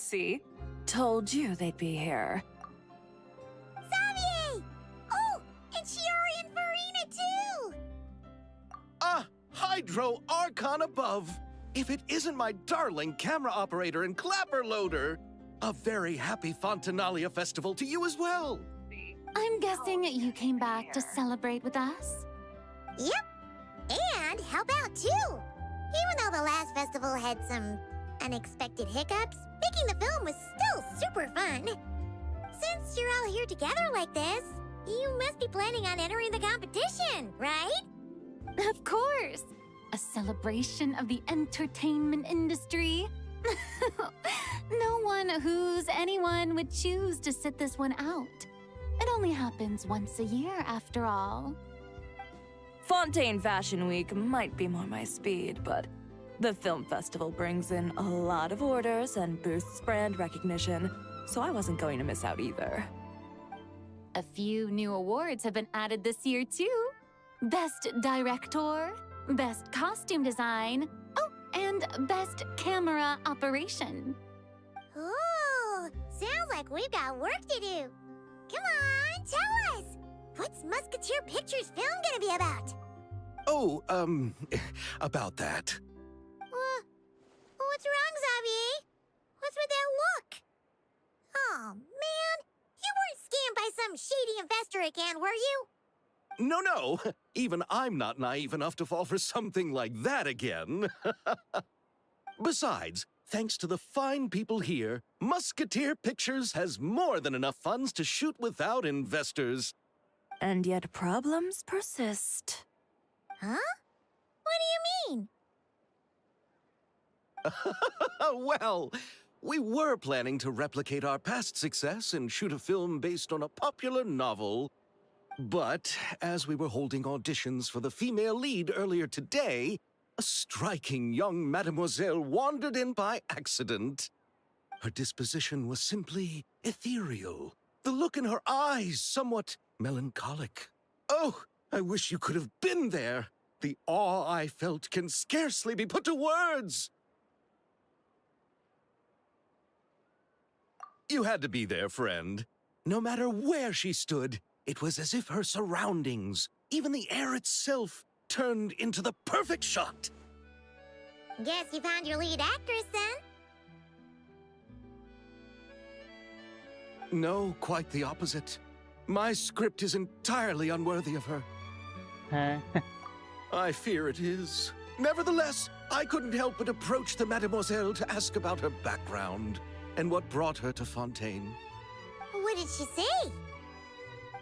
See? Told you they'd be here. Xavier! Oh, and Shiori and Farina too! Ah, Hydro Archon above! If it isn't my darling camera operator and clapper loader! A very happy Fontanalia festival to you as well! I'm guessing you came back to celebrate with us? Yep, and help out too! Even though the last festival had some unexpected hiccups, making the film was still super fun. Since you're all here together like this, you must be planning on entering the competition, right? Of course! A celebration of the entertainment industry. No one who's anyone would choose to sit this one out. It only happens once a year, after all. Fontaine Fashion Week might be more my speed, but the film festival brings in a lot of orders and boosts brand recognition, so I wasn't going to miss out either. A few new awards have been added this year, too. Best Director, Best Costume Design, oh, and Best Camera Operation. Ooh, sounds like we've got work to do. Come on, tell us! What's Musketeer Pictures film gonna be about? Oh, about that. What's wrong, Xavier? What's with that look? Oh, man! You weren't scammed by some shady investor again, were you? No. Even I'm not naive enough to fall for something like that again. Besides, thanks to the fine people here, Musketeer Pictures has more than enough funds to shoot without investors. And yet problems persist. Huh? What do you mean? Well, we were planning to replicate our past success and shoot a film based on a popular novel. But as we were holding auditions for the female lead earlier today, a striking young mademoiselle wandered in by accident. Her disposition was simply ethereal, the look in her eyes somewhat melancholic. Oh, I wish you could have been there. The awe I felt can scarcely be put to words. You had to be there, friend. No matter where she stood, it was as if her surroundings, even the air itself, turned into the perfect shot. Guess you found your lead actress, then? No, quite the opposite. My script is entirely unworthy of her. I fear it is. Nevertheless, I couldn't help but approach the mademoiselle to ask about her background and what brought her to Fontaine. What did she say?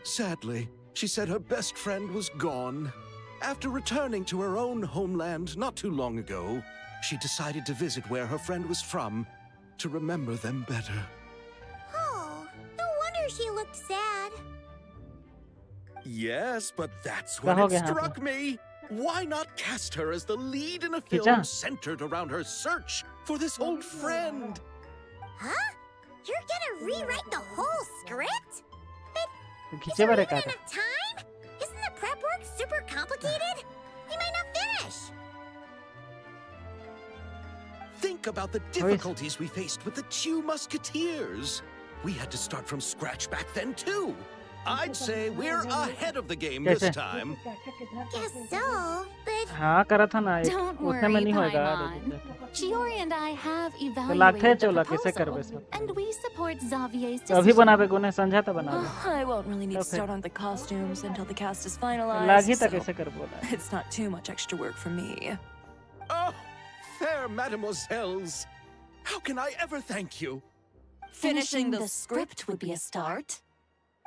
Sadly, she said her best friend was gone. After returning to her own homeland not too long ago, she decided to visit where her friend was from to remember them better. Oh, no wonder she looked sad. Yes, but that's when it struck me. Why not cast her as the lead in a film Kicha. centered around her search for this old friend? Huh? You're gonna rewrite the whole script? Is खींचे there बारे even का था enough time? Isn't the prep work super complicated? We might not finish. Think about the difficulties we faced with the two musketeers. We had to start from scratch back then, too. I'd say we're ahead of the game this कैसे? time. Guess so, but हाँ करा था ना Don't उतने में worry, नहीं होएगा Paimon. Shiori and I have तो लाखे evaluated the चोला कैसे proposal, करबे सब and we support Xavier's तो अभी decision. बनाबे गुने समझा था बनाबे I won't really need to Okay. start on the costumes until the cast is लागी finalized, था so कैसे कर बोला it's not too much extra work for me. Oh, fair mademoiselles. How can I ever thank you? Finishing the script would be a start.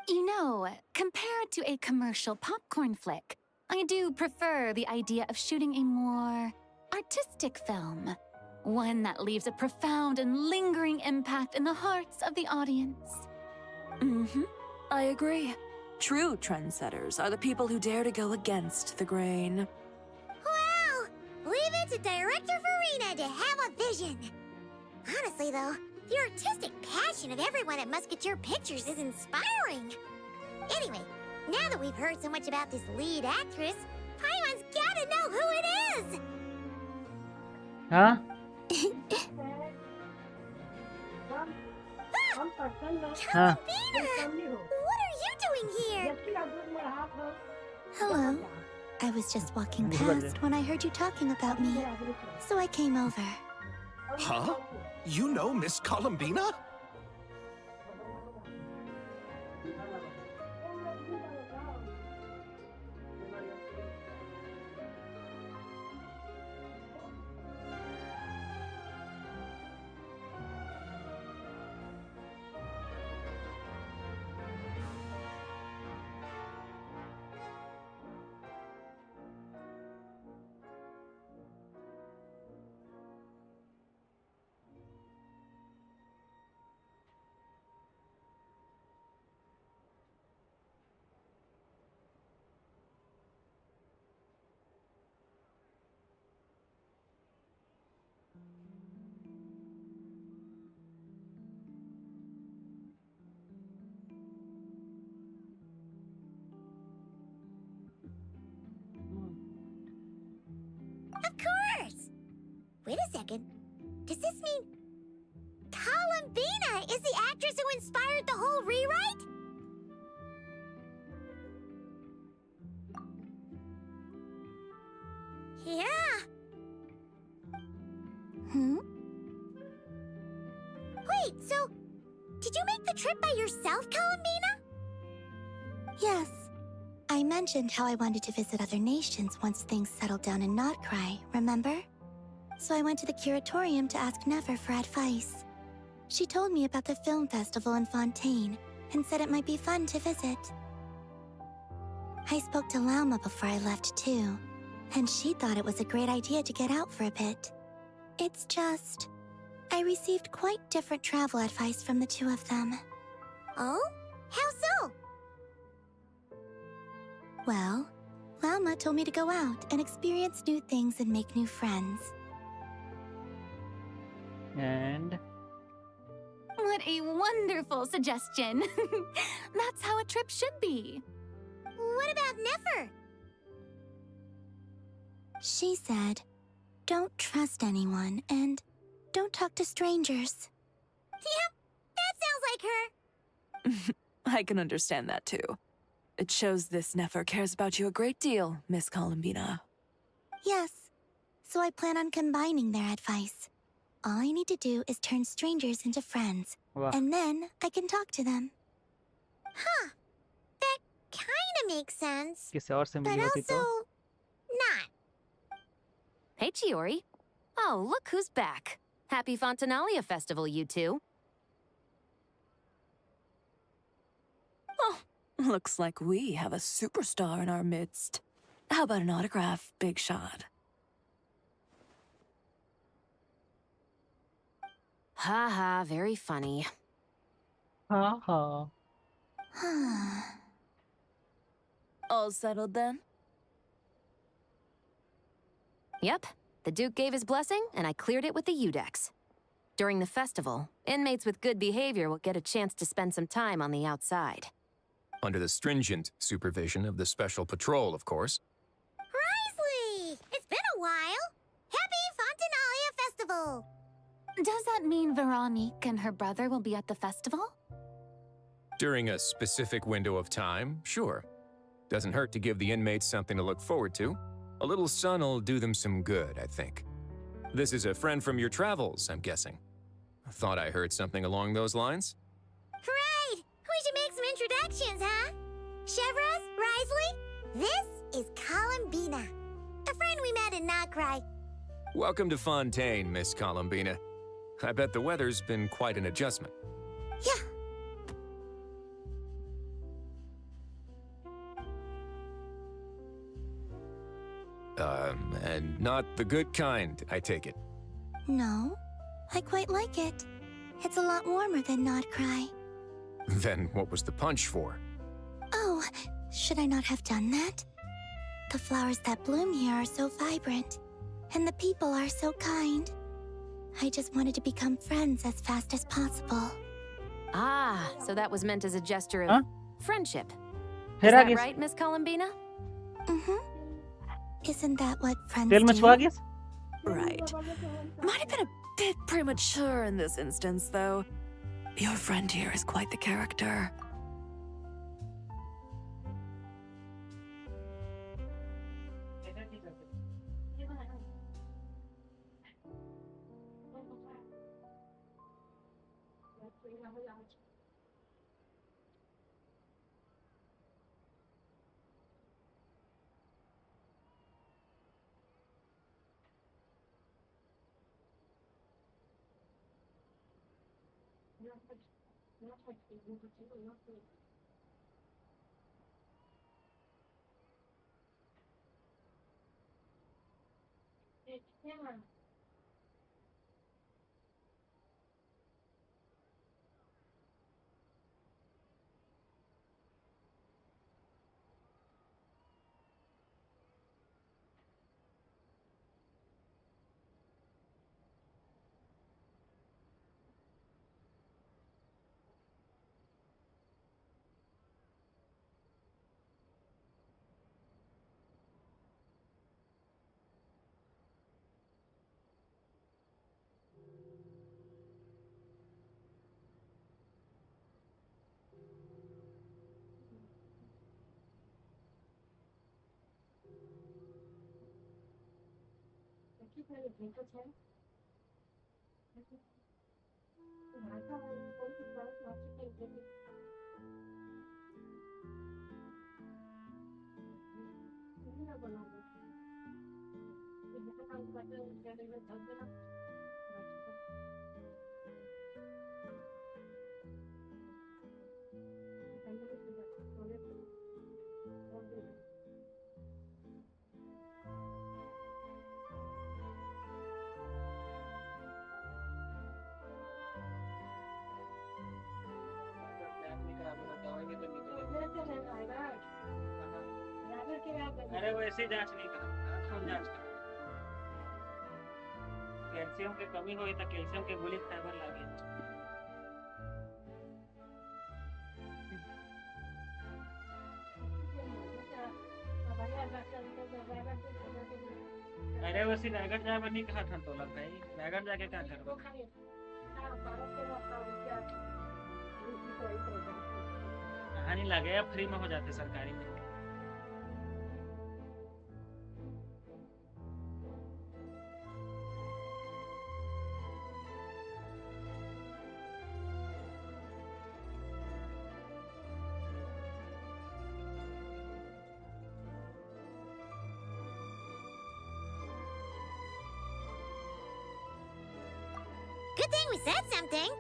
You know, compared to a commercial popcorn flick, I do prefer the idea of shooting a more artistic film. One that leaves a profound and lingering impact in the hearts of the audience. I agree. True trendsetters are the people who dare to go against the grain. wow! Leave it to Director Farina to have a vision. Honestly, though, the artistic passion of everyone at Musketeer Pictures is inspiring. Anyway, now that we've heard so much about this lead actress, Paimon's gotta know who it is! हाँ Columbina! What are you doing here? Hello. I was just walking Good buddy. past when I heard you talking about me, so I came over. Huh? You know Miss Columbina? Of course! Wait a second. Does this mean Columbina is the actress who inspired the whole rewrite? Yeah. Hmm? Wait, so did you make the trip by yourself, Columbina? Yes. I mentioned how I wanted to visit other nations once things settled down in Notcry, remember? So I went to the curatorium to ask Never for advice. She told me about the film festival in Fontaine and said it might be fun to visit. I spoke to Lauma before I left too, and she thought it was a great idea to get out for a bit. It's just, I received quite different travel advice from the two of them. Oh? How so? Well, Lauma told me to go out and experience new things and make new friends. And What a wonderful suggestion. That's how a trip should be. What about Nefer? She said, don't trust anyone and don't talk to strangers. Yep, that sounds like her. I can understand that too. It shows this Nefer cares about you a great deal, Miss Columbina. Yes, so I plan on combining their advice. All I need to do is turn strangers into friends, वाह and then I can talk to them. Huh. That kinda makes sense. किसी और से But मिली होती also, तो not. Hey, Chiori. Oh, look who's back. Happy Fontanalia Festival, you two. Oh, looks like we have a superstar in our midst. How about an autograph, Big Shot? Ha ha, very funny. हाँ हाँ All settled then? Yep, the Duke gave his blessing, and I cleared it with the Udex. During the festival, inmates with good behavior will get a chance to spend some time on the outside. Under the stringent supervision of the Special Patrol, of course. Risley! It's been a while. Happy Fontanalia Festival! Does that mean Veronique and her brother will be at the festival? During a specific window of time, sure. Doesn't hurt to give the inmates something to look forward to. A little sun'll do them some good, I think. This is a friend from your travels, I'm guessing. Thought I heard something along those lines. Right! We should make some introductions, huh? Chevros, Risley, this is Columbina. A friend we met in Notcry. Welcome to Fontaine, Miss Columbina. I bet the weather's been quite an adjustment. Yeah. And not the good kind, I take it. No, I quite like it. It's a lot warmer than Notcry. Then what was the punch for? Oh, should I not have done that? The flowers that bloom here are so vibrant, and the people are so kind. I just wanted to become friends as fast as possible. Ah, so that was meant as a gesture of Huh? friendship. Is फिर that आगे right, Miss Columbina? Mm-hmm. Isn't that what friends तेल में do? छुआ गया Right. Might have been a bit premature in this instance, though. Your friend here is quite the character. अरे वो ऐसे जांच नहीं करा, कौन जांच करा? कैल्शियम के कमी होई तो कैल्शियम के गोली फाइबर लागे। अरे वो सीधा रायगढ़ जाए बनी कहा था तो लग भाई रायगढ़ जाके क्या करो? कहानी लगे या फ्री में हो जाते सरकारी में। Good thing we said something.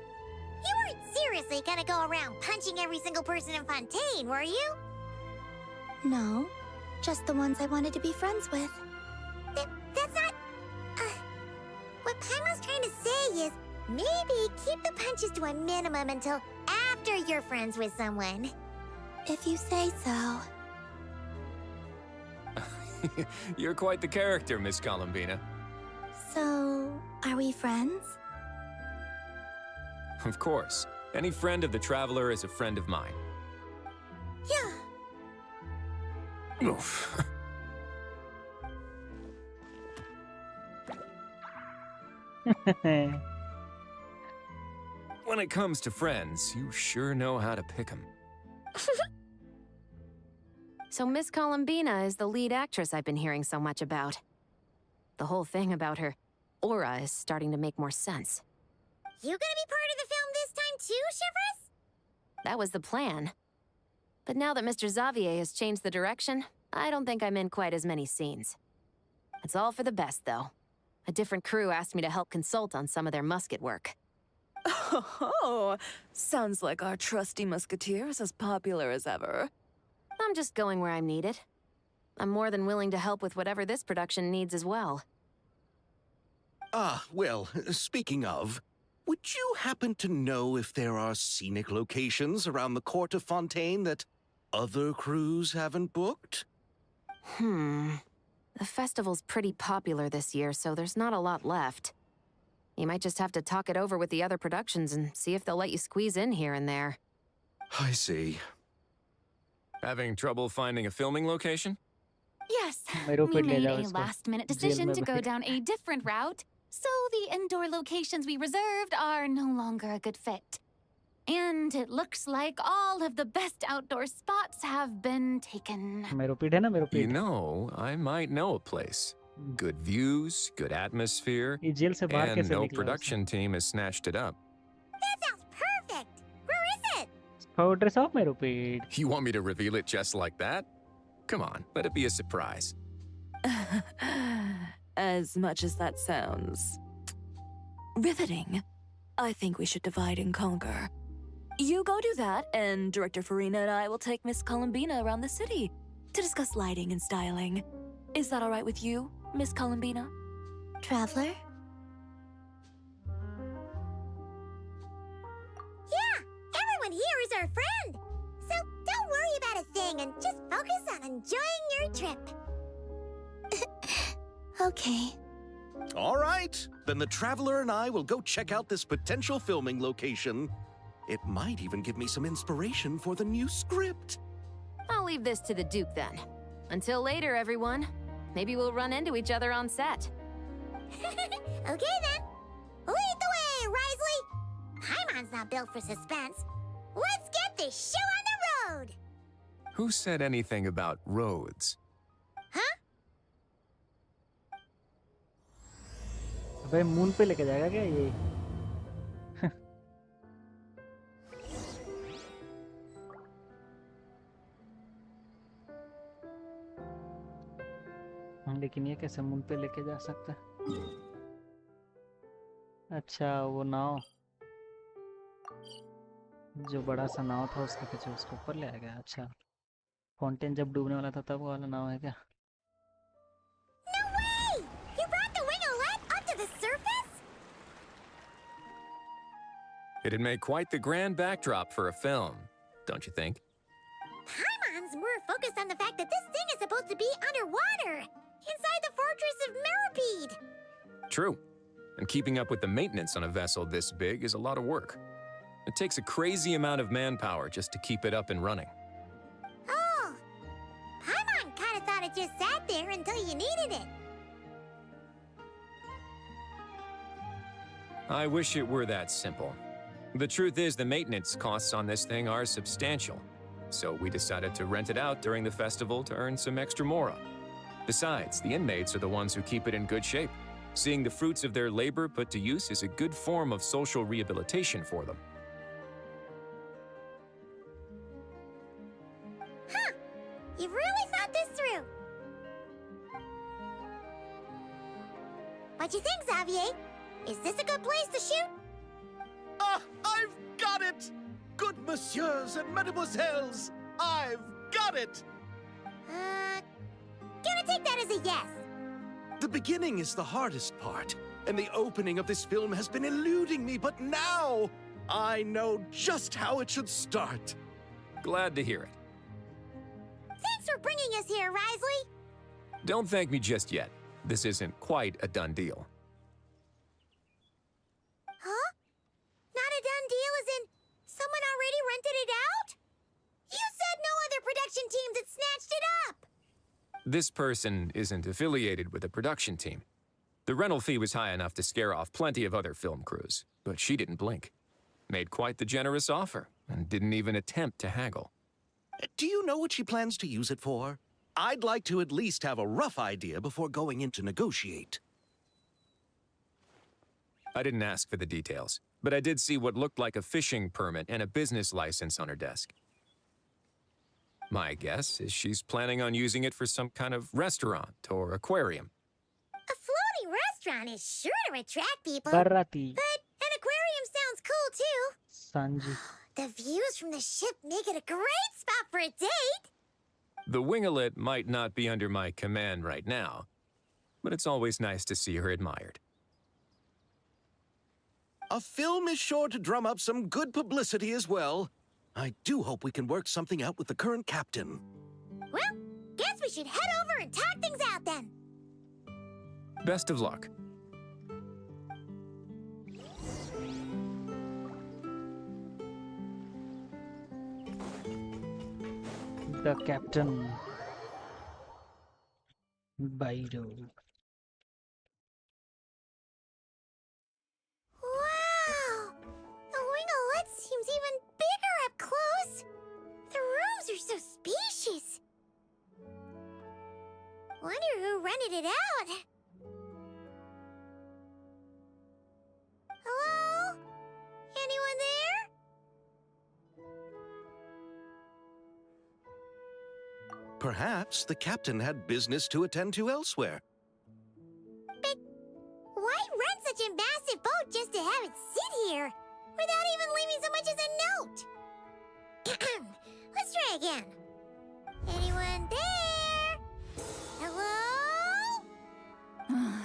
You weren't seriously gonna go around punching every single person in Fontaine, were you? No, just the ones I wanted to be friends with. That's not... what Paimon's trying to say is, maybe keep the punches to a minimum until after you're friends with someone. If you say so. You're quite the character, Miss Columbina. So, are we friends? Of course. Any friend of the Traveler is a friend of mine. Yeah. Oof. When it comes to friends, you sure know how to pick 'em. So Miss Columbina is the lead actress I've been hearing so much about. The whole thing about her aura is starting to make more sense. You gonna be part of the film this time too, Shivers? That was the plan. But now that Mr. Xavier has changed the direction, I don't think I'm in quite as many scenes. It's all for the best, though. A different crew asked me to help consult on some of their musket work. Oh, sounds like our trusty musketeer is as popular as ever. I'm just going where I'm needed. I'm more than willing to help with whatever this production needs as well. Ah, well, speaking of, would you happen to know if there are scenic locations around the court of Fontaine that other crews haven't booked? The festival's pretty popular this year, so there's not a lot left. You might just have to talk it over with the other productions and see if they'll let you squeeze in here and there. I see. Having trouble finding a filming location? Yes, मेरे we ऊपर ले made जाओ a इसको, last-minute jail decision में to go बैठ। down a different route, so the indoor locations we reserved are no longer a good fit. And it looks like all of the best outdoor spots have been taken. मेरो पीठ है ना मेरो You पीठ know, I might know a place. Good views, good atmosphere, ये jail से बाहर and कैसे no निकला production team has snatched it up. That sounds perfect. Where is it? Photos of मेरो पीठ You want me to reveal it just like that? Come on, let it be a surprise. As much as that sounds riveting, I think we should divide and conquer. You go do that, and Director Farina and I will take Miss Columbina around the city to discuss lighting and styling. Is that all right with you, Miss Columbina? Traveler? Yeah, everyone here is our friend. So don't worry about a thing and just focus on enjoying your trip. Okay. All right. Then the Traveler and I will go check out this potential filming location. It might even give me some inspiration for the new script. I'll leave this to the Duke then. Until later, everyone. Maybe we'll run into each other on set. Okay then. Lead the way, Risley. Paimon's not built for suspense. Let's get this show on the road. Who said anything about roads? Huh? अबे moon पे लेके जाएगा क्या ये लेकिन ये कैसे moon पे लेके जा सकता है अच्छा वो नाव जो बड़ा सा नाव था उसके पीछे उसके ऊपर ले आ गया अच्छा फाउंटेन जब डूबने वाला था तब वो वाला नाव है क्या No way! You brought the winglet up to the surface? It'd make quite the grand backdrop for a film, don't you think? Paimon's more focused on the fact that this thing is supposed to be underwater, inside the fortress of Meripede. True. And keeping up with the maintenance on a vessel this big is a lot of work. It takes a crazy amount of manpower just to keep it up and running. Oh, Paimon kind of thought it just sat there until you needed it. I wish it were that simple. The truth is, the maintenance costs on this thing are substantial. So we decided to rent it out during the festival to earn some extra mora. Besides, the inmates are the ones who keep it in good shape. Seeing the fruits of their labor put to use is a good form of social rehabilitation for them. Huh, you've really thought this through. What you think, Xavier? Is this a good place to shoot? Ah, I've got it! Good messieurs and mesdemoiselles, I've got it! Gonna take that as a yes. The beginning is the hardest part, and the opening of this film has been eluding me, but now I know just how it should start. Glad to hear it. Thanks for bringing us here, Risley. Don't thank me just yet. This isn't quite a done deal. Huh? Not a done deal as in someone already rented it out? You said no other production teams had snatched it up. This person isn't affiliated with a production team. The rental fee was high enough to scare off plenty of other film crews, but she didn't blink. Made quite the generous offer, and didn't even attempt to haggle. Do you know what she plans to use it for? I'd like to at least have a rough idea before going in to negotiate. I didn't ask for the details, but I did see what looked like a fishing permit and a business license on her desk. My guess is she's planning on using it for some kind of restaurant or aquarium. A floating restaurant is sure to attract people. Barati But an aquarium sounds cool too. Sanji The views from the ship make it a great spot for a date. The winglet might not be under my command right now, but it's always nice to see her admired. A film is sure to drum up some good publicity as well. I do hope we can work something out with the current captain. Well, guess we should head over and talk things out then. Best of luck. the captain Bairo Wow! The winglet seems even rented it out. Hello? Anyone there? Perhaps the captain had business to attend to elsewhere. But why rent such a massive boat just to have it sit here without even leaving so much as a note? Let's try again. Anyone there? Hello?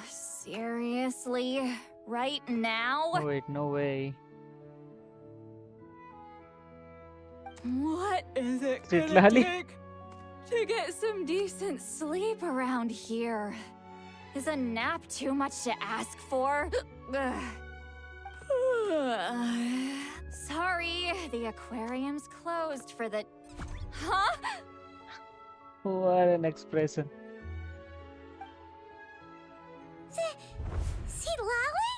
Seriously? Right now? Oh, wait, no way. What is it Sit, gonna Lali. take to get some decent Sleep around here. Is a nap too much to ask for? Ugh. Sorry, the aquarium's closed for the... Huh? What an expression. See Lolly?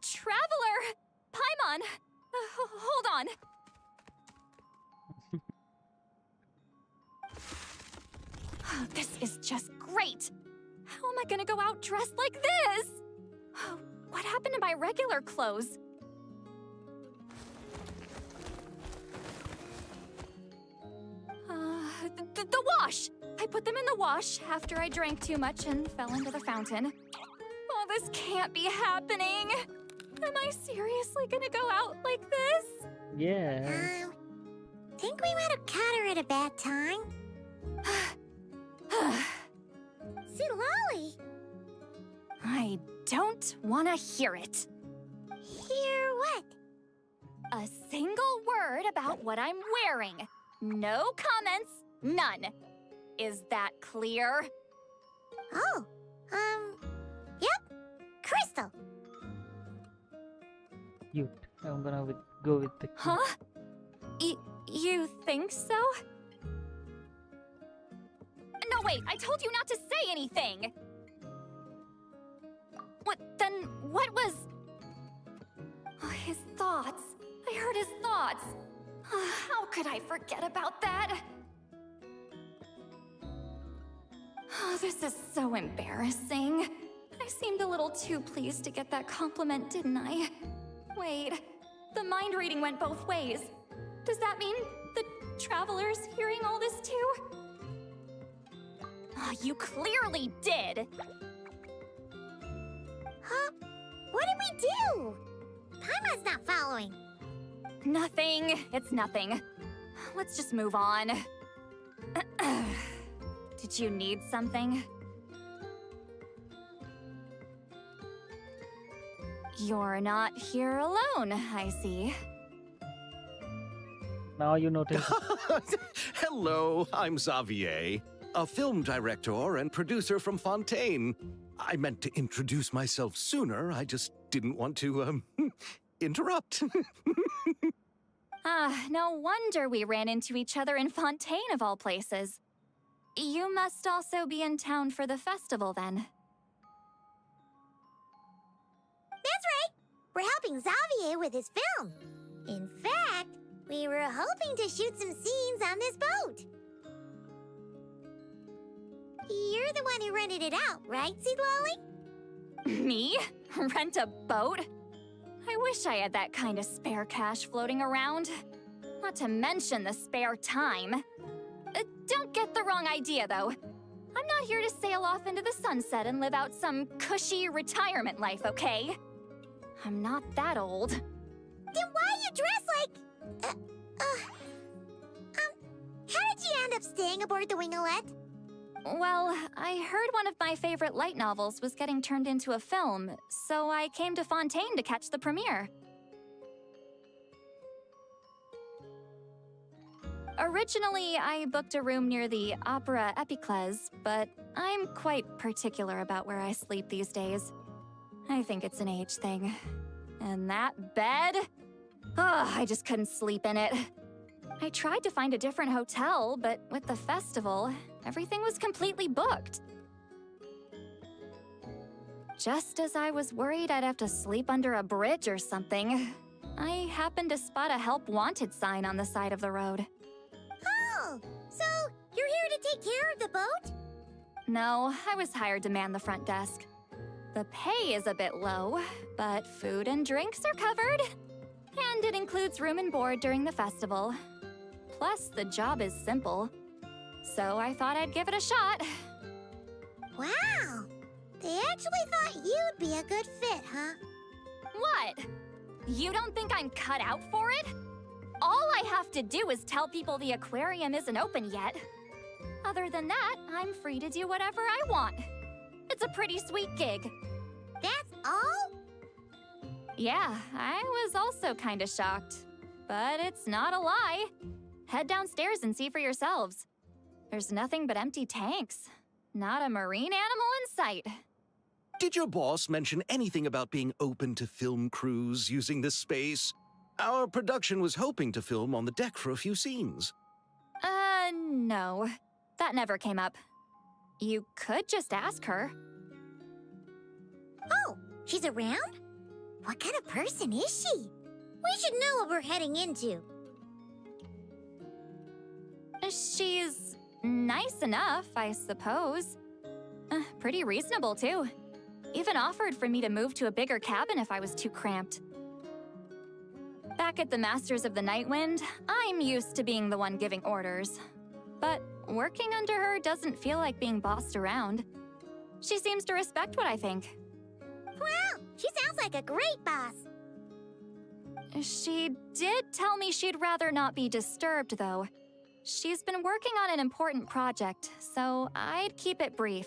Traveler! Paimon! Hold on. This is just great! How am I gonna go out dressed like this? What happened to my regular clothes? The wash! I put them in the wash after I drank too much and fell into the fountain. Oh, this can't be happening! Am I seriously gonna go out like this? Yes. Think we might have caught her at a bad time? See Lolly? I don't want to hear it. Hear what? A single word about what I'm wearing. No comments, none. Is that clear? Oh, yep. Crystal. Cute. I'm gonna go with the cute. Huh? You think so? No, wait, I told you not to say anything! What was... Oh, his thoughts. I heard his thoughts. How could I forget about that? Oh, this is so embarrassing. I seemed a little too pleased to get that compliment, didn't I? Wait, the mind reading went both ways. Does that mean the traveler's hearing all this too? Oh, you clearly did! Huh? What did we do? Paimon's not following. Nothing. It's nothing. Let's just move on. Did you need something? You're not here alone, I see. Now you notice. Hello, I'm Xavier, a film director and producer from Fontaine. I meant to introduce myself sooner, I just didn't want to, interrupt. No wonder we ran into each other in Fontaine of all places. You must also be in town for the festival, then. That's right. We're helping Xavier with his film. In fact, we were hoping to shoot some scenes on this boat. You're the one who rented it out, right, Seed Lolly? Me? Rent a boat? I wish I had that kind of spare cash floating around. Not to mention the spare time. Don't get the wrong idea, though. I'm not here to sail off into the sunset and live out some cushy retirement life, okay? I'm not that old. Then why you dress like... how did you end up staying aboard the Wingolette? Well, I heard one of my favorite light novels was getting turned into a film, so I came to Fontaine to catch the premiere. Originally, I booked a room near the Opera Epiclese, but I'm quite particular about where I sleep these days. I think it's an age thing. And that bed? Oh, I just couldn't sleep in it. I tried to find a different hotel, but with the festival, everything was completely booked. Just as I was worried I'd have to sleep under a bridge or something, I happened to spot a help wanted sign on the side of the road. Oh, so you're here to take care of the boat? No, I was hired to man the front desk. The pay is a bit low, but food and drinks are covered. And it includes room and board during the festival. Plus, the job is simple. So I thought I'd give it a shot. Wow! They actually thought you'd be a good fit, huh? What? You don't think I'm cut out for it? All I have to do is tell people the aquarium isn't open yet. Other than that, I'm free to do whatever I want. It's a pretty sweet gig. That's all? Yeah, I was also kinda shocked. But it's not a lie. Head downstairs and see for yourselves. There's nothing but empty tanks. Not a marine animal in sight. Did your boss mention anything about being open to film crews using this space? Our production was hoping to film on the deck for a few scenes. No. That never came up. You could just ask her. Oh, she's around? What kind of person is she? We should know what we're heading into. She's nice enough, I suppose. Pretty reasonable, too. Even offered for me to move to a bigger cabin if I was too cramped. Back at the Masters of the Night Wind, I'm used to being the one giving orders. But working under her doesn't feel like being bossed around. She seems to respect what I think. Wow, she sounds like a great boss. She did tell me she'd rather not be disturbed, though. She's been working on an important project, so I'd keep it brief.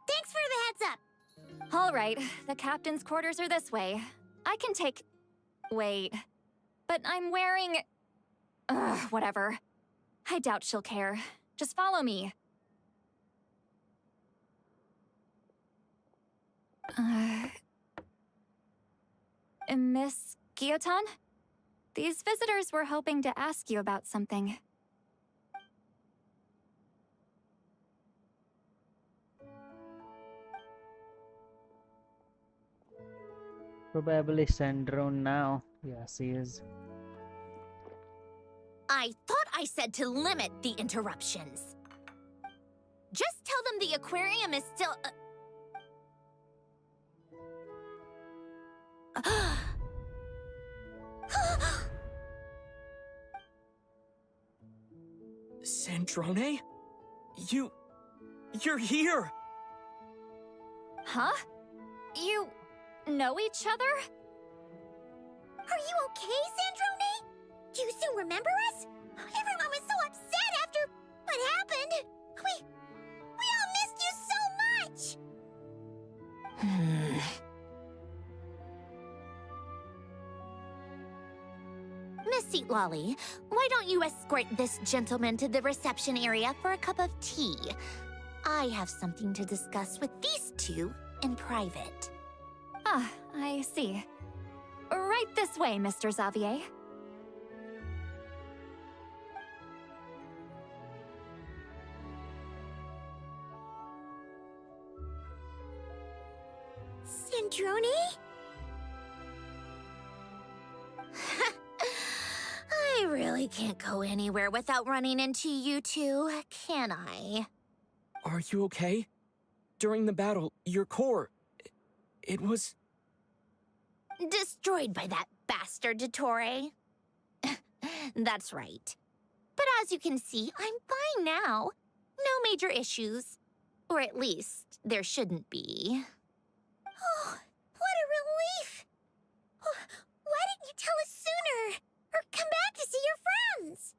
Thanks for the heads up. All right, the captain's quarters are this way. I can take... Wait. But I'm wearing... whatever. I doubt she'll care. Just follow me. Miss Guillotin? These visitors were hoping to ask you about something. Probably SANDRONE now. Yes, he is. I thought I said to limit the interruptions. Just tell them the aquarium is still... Sandrone? You're here! Huh? You know each other? Are you okay, Sandrone? Do you still remember us? Everyone was so upset after what happened. We all missed you so much. Miss Seatlolly, why don't you escort this gentleman to the reception area for a cup of tea? I have something to discuss with these two in private. Ah, I see. Right this way, Mr. Xavier. Sandrone? I really can't go anywhere without running into you two, can I? Are you okay? During the battle, your core... it was... Destroyed by that bastard Dottore. That's right. But as you can see, I'm fine now. No major issues. Or at least, there shouldn't be. Oh, what a relief! Why didn't you tell us sooner? Or come back to see your friends?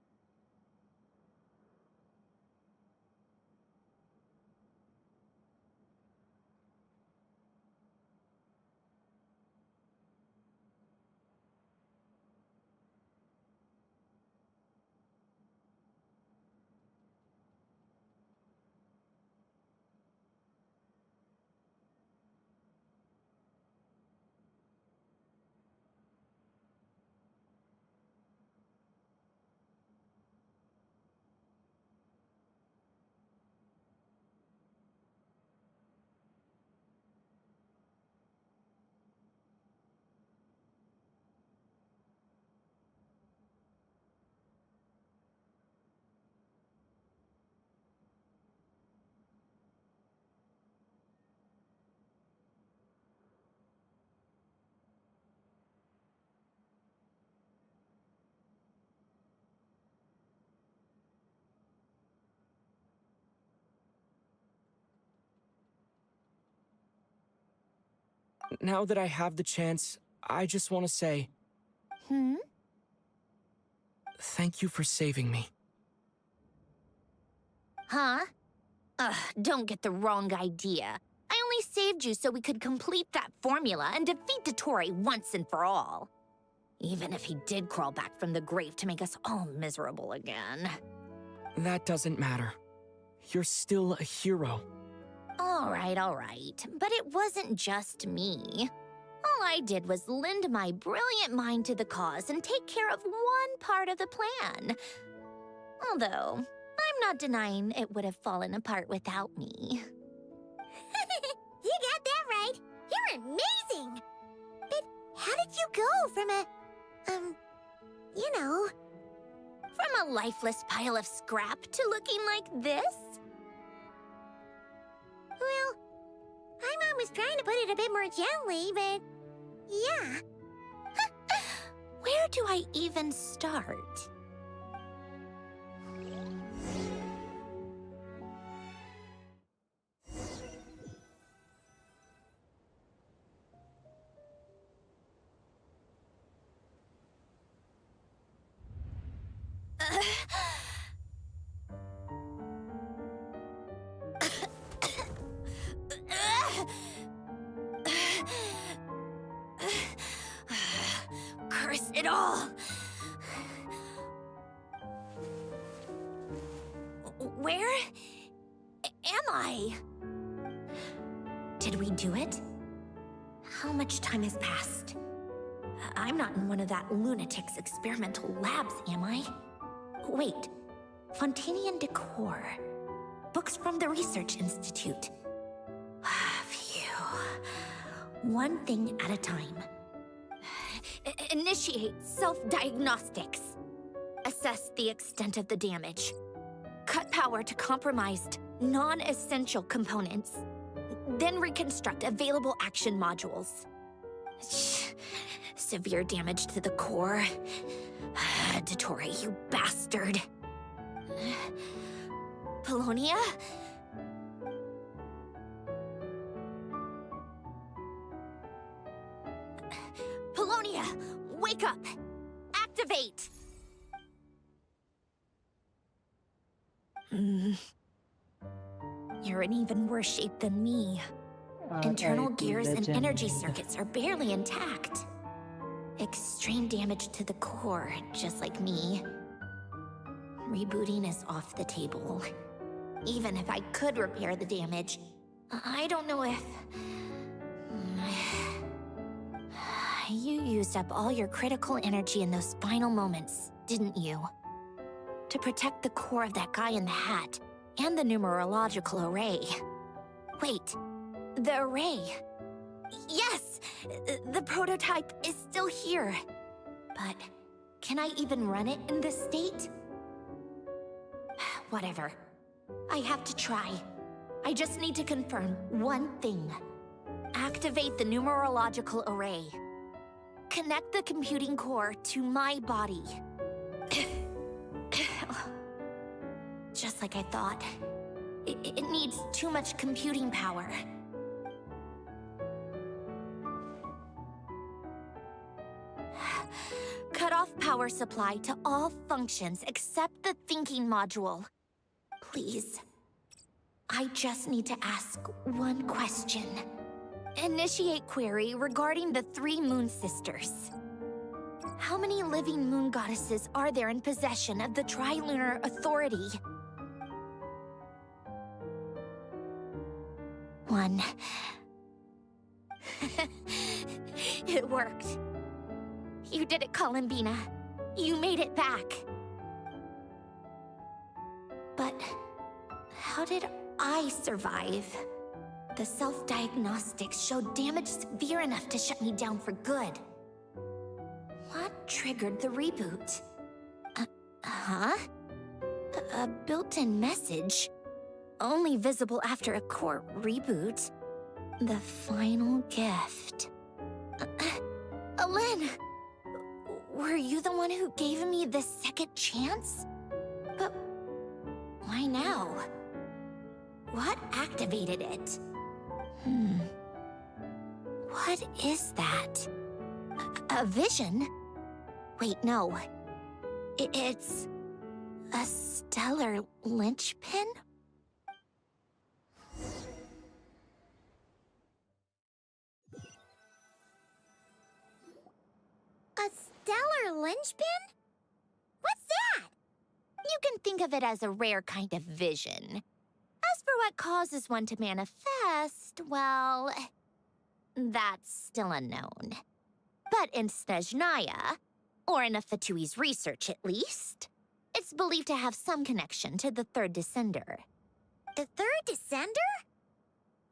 Now that I have the chance, I just want to say... Thank you for saving me. Huh? Don't get the wrong idea. I only saved you so we could complete that formula and defeat Dottore once and for all. Even if he did crawl back from the grave to make us all miserable again. That doesn't matter. You're still a hero. All right. But it wasn't just me. All I did was lend my brilliant mind to the cause and take care of one part of the plan. Although, I'm not denying it would have fallen apart without me. You got that right. You're amazing. But how did you go from From a lifeless pile of scrap to looking like this? Well, my mom was trying to put it a bit more gently, but yeah. Where do I even start? Curse it all! Where am I? Did we do it? How much time has passed? I'm not in one of that lunatic's experimental labs, am I? Wait, Fontanian decor. Books from the Research Institute. Phew. One thing at a time. Initiate self-diagnostics. Assess the extent of the damage. Cut power to compromised, non-essential components. Then reconstruct available action modules. Severe damage to the core. Dottore, you bastard. Polonia? Polonia, wake up! Activate! You're in even worse shape than me. Internal gears and energy circuits are barely intact. Extreme damage to the core, just like me. Rebooting is off the table. Even if I could repair the damage, I don't know if... You used up all your critical energy in those final moments, didn't you? To protect the core of that guy in the hat and the numerological array. Wait, the array. Yes! The prototype is still here. But can I even run it in this state? Whatever. I have to try. I just need to confirm one thing. Activate the numerological array. Connect the computing core to my body. Just like I thought. It needs too much computing power. Cut off power supply to all functions except the thinking module. Please. I just need to ask one question. Initiate query regarding the 3 Moon Sisters. How many living moon goddesses are there in possession of the Trilunar Authority? 1. It worked. You did it, Columbina. You made it back. But how did I survive? The self-diagnostics showed damage severe enough to shut me down for good. What triggered the reboot? A built-in message? Only visible after a core reboot. The final gift. Alen! Were you the one who gave me the second chance? But why now? What activated it? What is that? A vision? Wait, no. It's a stellar linchpin? A stellar linchpin? What's that? You can think of it as a rare kind of vision. As for what causes one to manifest, well, that's still unknown. But in Snezhnaya, or in Afatui's research at least, it's believed to have some connection to the third descender. The third descender?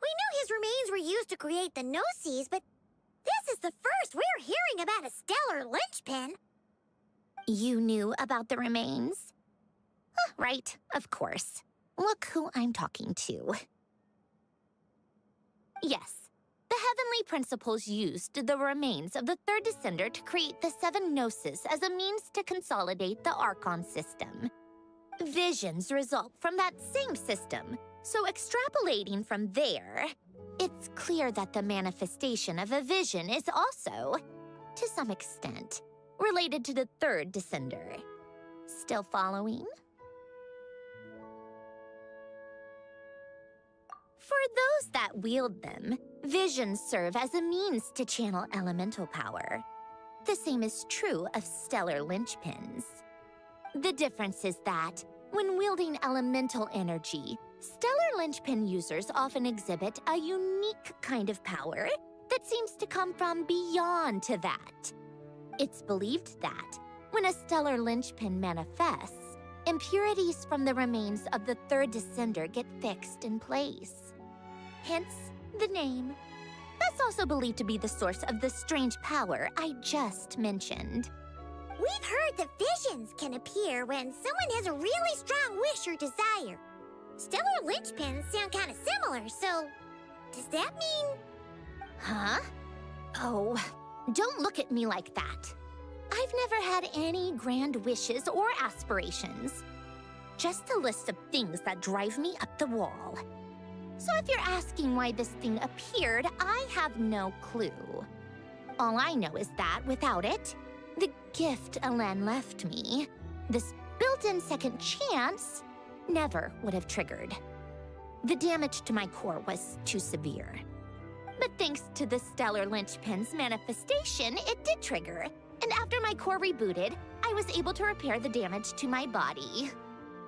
We knew his remains were used to create the Gnosis, but this is the first we're hearing about a stellar linchpin. You knew about the remains? Right, of course. Look who I'm talking to. Yes, the Heavenly Principles used the remains of the third descender to create the 7 Gnosis as a means to consolidate the Archon system. Visions result from that same system, so extrapolating from there, it's clear that the manifestation of a vision is also, to some extent, related to the third descender. Still following? For those that wield them, visions serve as a means to channel elemental power. The same is true of stellar linchpins. The difference is that, when wielding elemental energy, stellar linchpin users often exhibit a unique kind of power that seems to come from beyond to that. It's believed that, when a stellar linchpin manifests, impurities from the remains of the third descender get fixed in place. Hence, the name. That's also believed to be the source of the strange power I just mentioned. We've heard that visions can appear when someone has a really strong wish or desire. Stellar linchpins sound kind of similar, so does that mean... Huh? Oh, don't look at me like that. I've never had any grand wishes or aspirations. Just a list of things that drive me up the wall. So if you're asking why this thing appeared, I have no clue. All I know is that without it, the gift Alen left me, this built-in second chance, never would have triggered. The damage to my core was too severe. But thanks to the stellar linchpin's manifestation, it did trigger. And after my core rebooted, I was able to repair the damage to my body.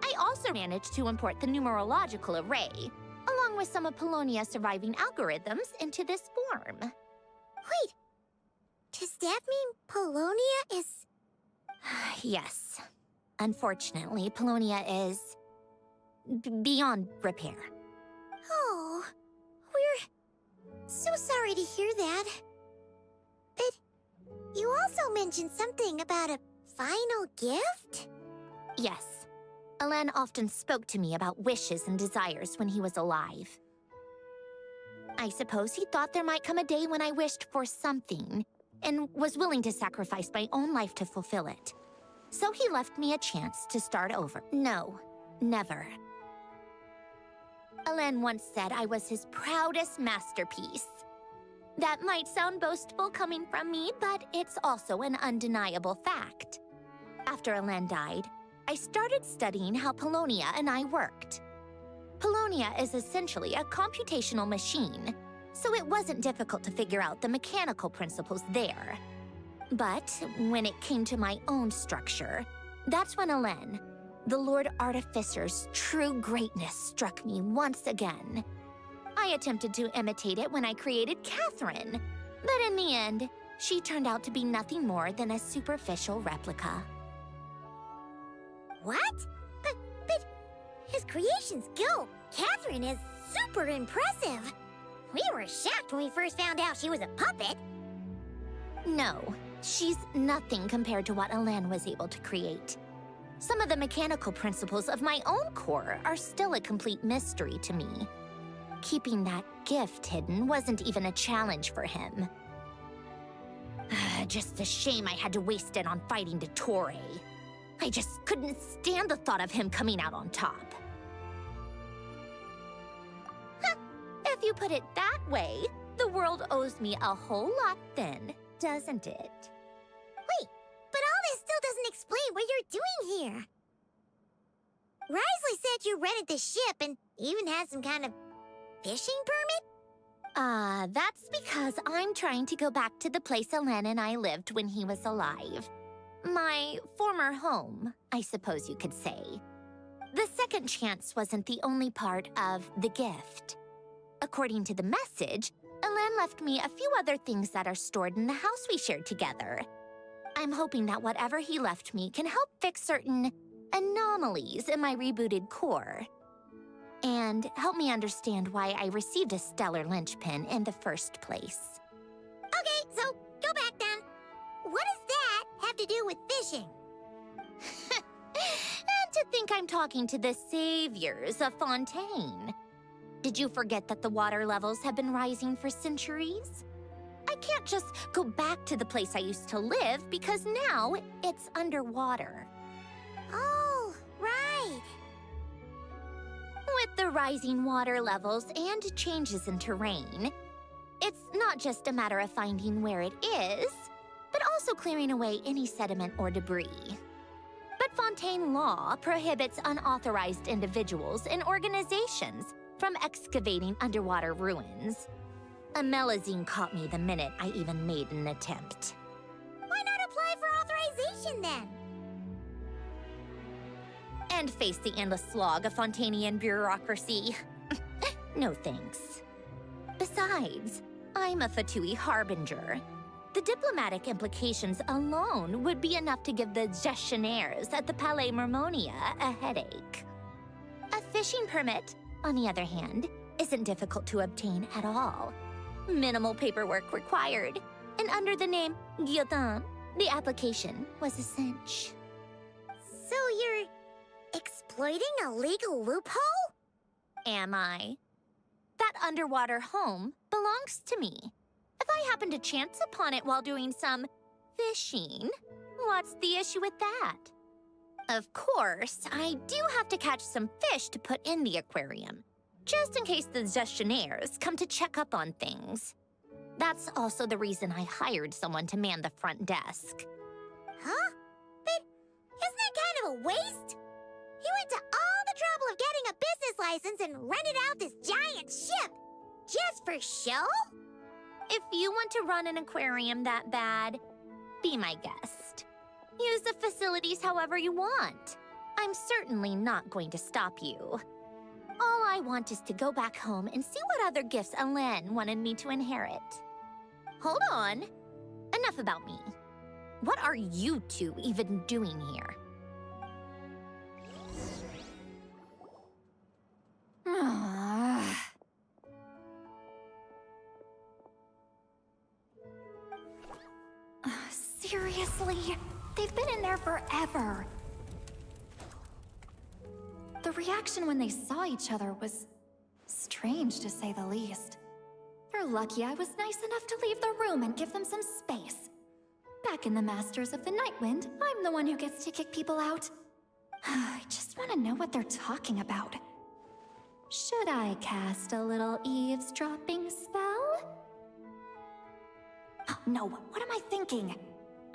I also managed to import the numerological array, along with some of Polonia's surviving algorithms, into this form. Wait, did Does that mean Polonia is... Yes. Unfortunately, Polonia is... beyond repair. Oh, we're so sorry to hear that. But you also mentioned something about a final gift? Yes. Alen often spoke to me about wishes and desires when he was alive. I suppose he thought there might come a day when I wished for something, and was willing to sacrifice my own life to fulfill it. So he left me a chance to start over. No, never. Alen once said I was his proudest masterpiece. That might sound boastful coming from me, but it's also an undeniable fact. After Alen died, I started studying how Polonia and I worked. Polonia is essentially a computational machine, so it wasn't difficult to figure out the mechanical principles there. But when it came to my own structure, that's when Alen, the Lord Artificer's true greatness, struck me once again. I attempted to imitate it when I created Catherine, but in the end, she turned out to be nothing more than a superficial replica. What? But his creations go. Catherine is super impressive. We were shocked when we first found out she was a puppet. No, she's nothing compared to what Alen was able to create. Some of the mechanical principles of my own core are still a complete mystery to me. Keeping that gift hidden wasn't even a challenge for him. Just a shame I had to waste it on fighting Dottore. I just couldn't stand the thought of him coming out on top. If you put it that way, the world owes me a whole lot then, doesn't it? Wait, but all this still doesn't explain what you're doing here. Risley said you rented the ship and even had some kind of fishing permit? That's because I'm trying to go back to the place Alen and I lived when he was alive. My former home, I suppose you could say. The second chance wasn't the only part of the gift. According to the message, Alen left me a few other things that are stored in the house we shared together. I'm hoping that whatever he left me can help fix certain anomalies in my rebooted core. And help me understand why I received a stellar linchpin in the first place. Okay, so go back then. What does that have to do with fishing? And to think I'm talking to the saviors of Fontaine. Did you forget that the water levels have been rising for centuries? I can't just go back to the place I used to live because now it's underwater. Oh, right. With the rising water levels and changes in terrain, it's not just a matter of finding where it is, but also clearing away any sediment or debris. But Fontaine law prohibits unauthorized individuals and organizations from excavating underwater ruins. Amelazine caught me the minute I even made an attempt. Why not apply for authorization then? And face the endless slog of Fontainian bureaucracy. No thanks. Besides, I'm a Fatui harbinger. The diplomatic implications alone would be enough to give the gestionnaires at the Palais Mermonia a headache. A fishing permit, on the other hand, isn't difficult to obtain at all. Minimal paperwork required, and under the name Guillotin, the application was a cinch. So you're exploiting a legal loophole? Am I? That underwater home belongs to me. If I happen to chance upon it while doing some fishing, what's the issue with that? Of course, I do have to catch some fish to put in the aquarium, just in case the gestionnaires come to check up on things. That's also the reason I hired someone to man the front desk. Huh? But isn't that kind of a waste? You went to all the trouble of getting a business license and rented out this giant ship, just for show? If you want to run an aquarium that bad, be my guest. Use the facilities however you want. I'm certainly not going to stop you. All I want is to go back home and see what other gifts Alen wanted me to inherit. Hold on. enough about me. What are you two even doing here? Seriously? They've been in there forever. The reaction when they saw each other was strange, to say the least. You're lucky I was nice enough to leave the room and give them some space. Back in the Masters of the Nightwind, I'm the one who gets to kick people out. I just want to know what they're talking about. Should I cast a little eavesdropping spell? Oh, no, what am I thinking?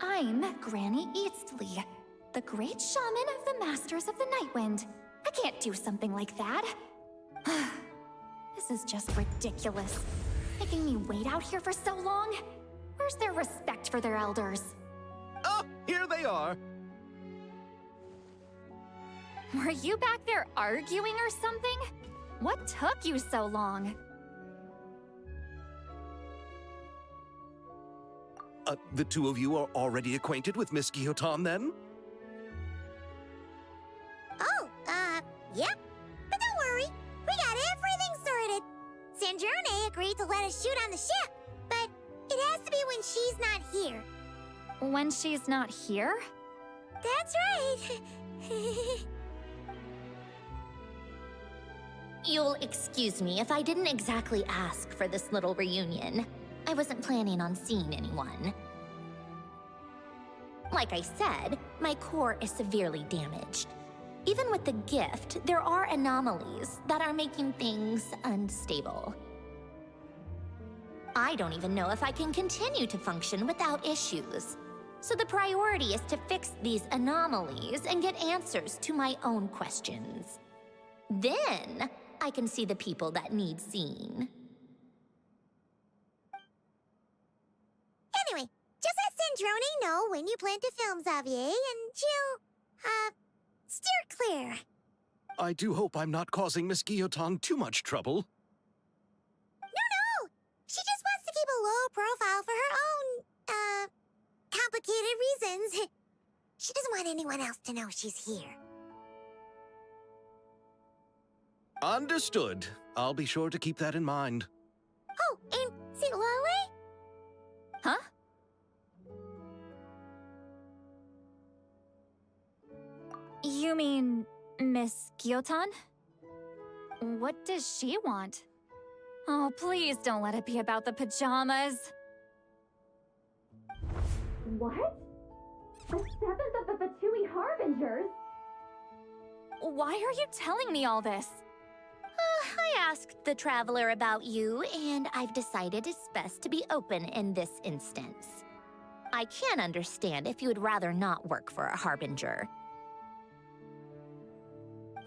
I'm Granny Eastley, the great shaman of the Masters of the Nightwind. I can't do something like that. This is just ridiculous. Making me wait out here for so long? Where's their respect for their elders? Oh, here they are. Were you back there arguing or something? What took you so long? The two of you are already acquainted with Miss Guillotin, then? Oh, yep. But don't worry, we got everything sorted. Sandrone agreed to let us shoot on the ship, but it has to be when she's not here. When she's not here? That's right. You'll excuse me if I didn't exactly ask for this little reunion. I wasn't planning on seeing anyone. Like I said, my core is severely damaged. Even with the gift, there are anomalies that are making things unstable. I don't even know if I can continue to function without issues. So the priority is to fix these anomalies and get answers to my own questions. Then, I can see the people that need seeing. Anyway, just let Sandrone know when you plan to film Xavier, and she'll, steer clear. I do hope I'm not causing Miss Guillotin too much trouble. No! She just wants to keep a low profile for her own, complicated reasons. She doesn't want anyone else to know she's here. Understood. I'll be sure to keep that in mind. Oh, and see Lale? Huh? You mean Miss Guillotin? What does she want? Oh, please don't let it be about the pajamas. What? A seventh of the Fatui Harbingers? Why are you telling me all this? I asked the Traveler about you, and I've decided it's best to be open in this instance. I can understand if you would rather not work for a Harbinger.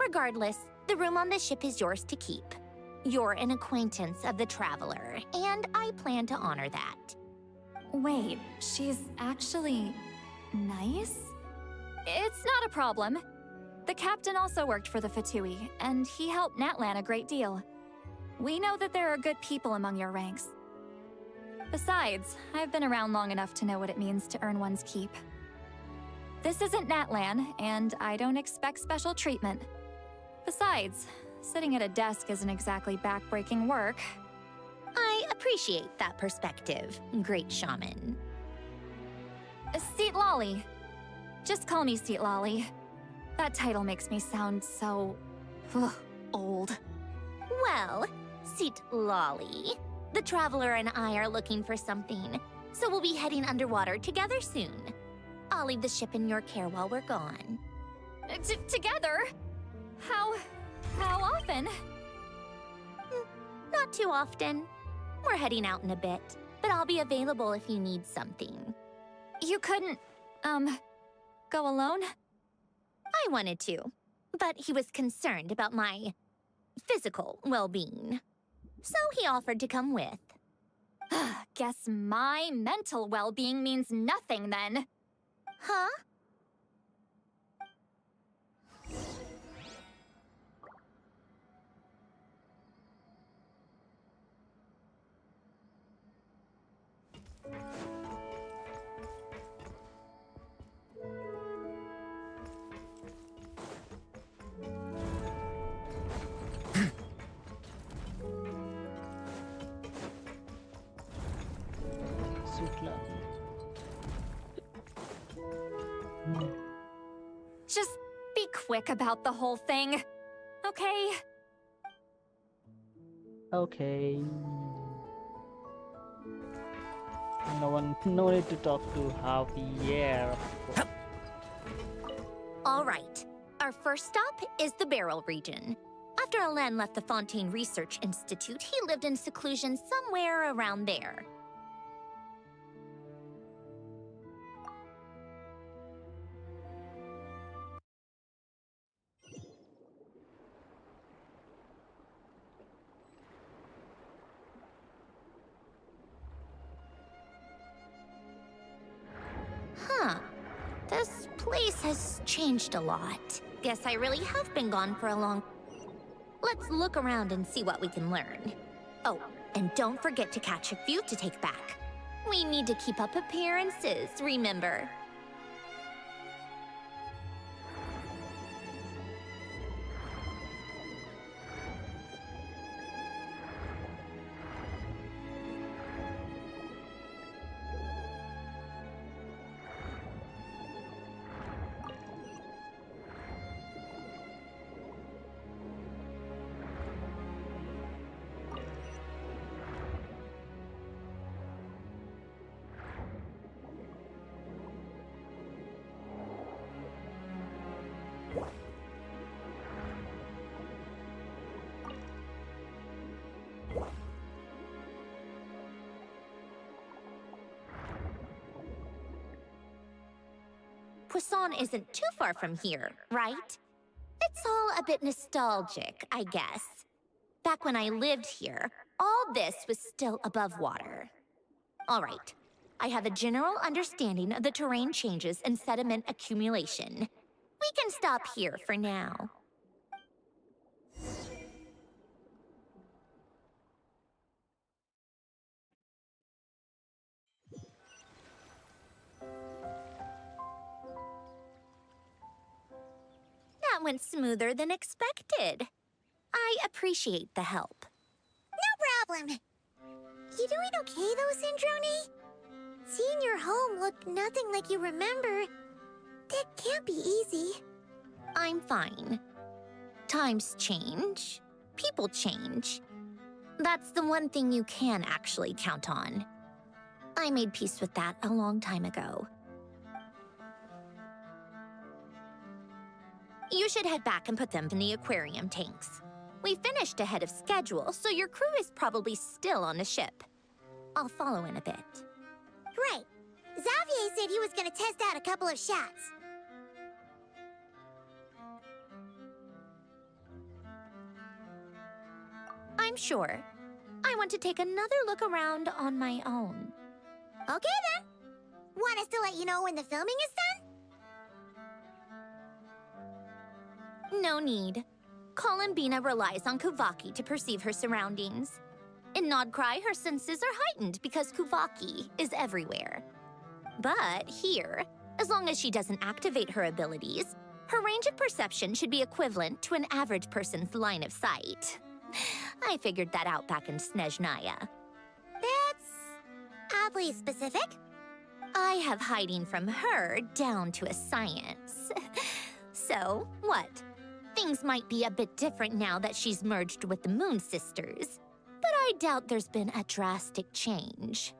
Regardless, the room on the ship is yours to keep. You're an acquaintance of the Traveler, and I plan to honor that. Wait, she's actually nice? It's not a problem. The captain also worked for the Fatui, and he helped Natlan a great deal. We know that there are good people among your ranks. Besides, I've been around long enough to know what it means to earn one's keep. This isn't Natlan, and I don't expect special treatment. Besides, sitting at a desk isn't exactly backbreaking work. I appreciate that perspective, great shaman. Seat Lolly. Just call me Seat Lolly. That title makes me sound so... old. Well, Seat Lolly, the Traveler and I are looking for something, so we'll be heading underwater together soon. I'll leave the ship in your care while we're gone. Together? How often? Not too often. We're heading out in a bit, but I'll be available if you need something. You couldn't, go alone? I wanted to, but he was concerned about my physical well-being. So he offered to come with. Guess my mental well-being means nothing then. Huh? सुटला. Just be quick about the whole thing, okay? Okay. No need to talk to Javier. All right. Our first stop is the Beryl region. After Alain left the Fontaine Research Institute, he lived in seclusion somewhere around there. Huh. This place has changed a lot. Guess I really have been gone for a long... Let's look around and see what we can learn. Oh, and don't forget to catch a few to take back. We need to keep up appearances, remember? Poisson isn't too far from here, right? It's all a bit nostalgic, I guess. Back when I lived here, all this was still above water. All right, I have a general understanding of the terrain changes and sediment accumulation. We can stop here for now. That went smoother than expected. I appreciate the help. No problem. You doing okay though, Sandrone? Seeing your home look nothing like you remember, that can't be easy. I'm fine. Times change. People change. That's the one thing you can actually count on. I made peace with that a long time ago. You should head back and put them in the aquarium tanks. We finished ahead of schedule, so your crew is probably still on the ship. I'll follow in a bit. Right. Xavier said he was gonna test out a couple of shots. I'm sure. I want to take another look around on my own. Okay then. Want us to let you know when the filming is done? No need. Columbina relies on Kuvaki to perceive her surroundings. In Nodcry, her senses are heightened because Kuvaki is everywhere. But here, as long as she doesn't activate her abilities, her range of perception should be equivalent to an average person's line of sight. I figured that out back in Snezhnaya. That's oddly specific. I have hiding from her down to a science. So, what? Things might be a bit different now that she's merged with the Moon Sisters, but I doubt there's been a drastic change.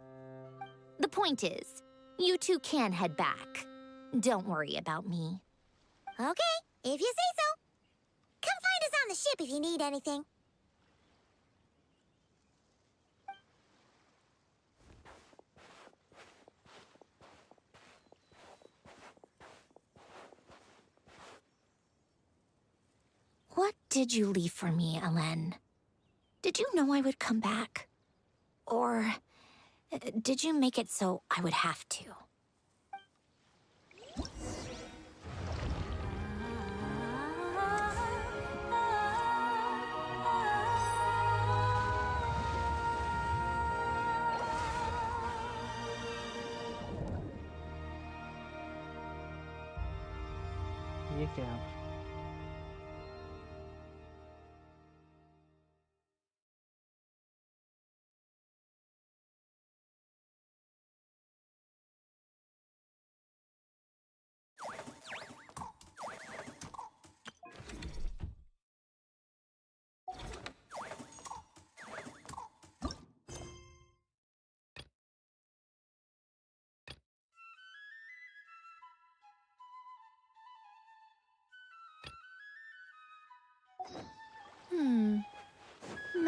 The point is, you two can head back. Don't worry about me. Okay, if you say so. Come find us on the ship if you need anything. What did you leave for me, Alain? Did you know I would come back? Or did you make it so I would have to? ये क्या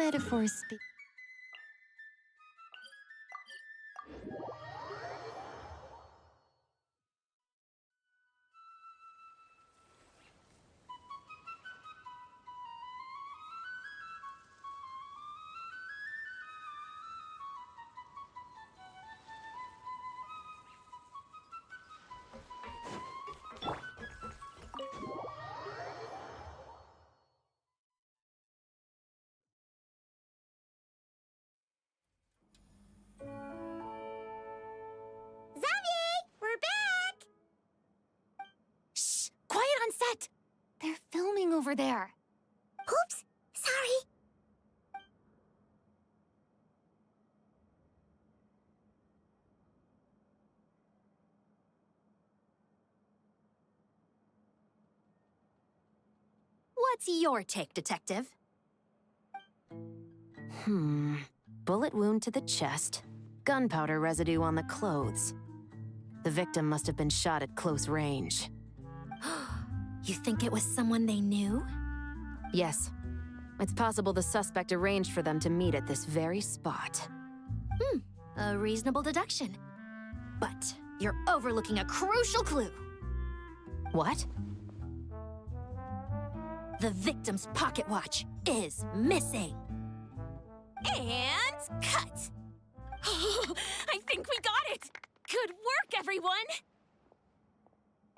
Metaphors speak. Xavier, we're back! Shh! Quiet on set! They're filming over there. Oops, sorry. What's your take, Detective? Bullet wound to the chest. Gunpowder residue on the clothes. The victim must have been shot at close range. You think it was someone they knew? Yes. It's possible the suspect arranged for them to meet at this very spot. A reasonable deduction. But you're overlooking a crucial clue. What? The victim's pocket watch is missing. And cut! I think we got it! Good work, everyone!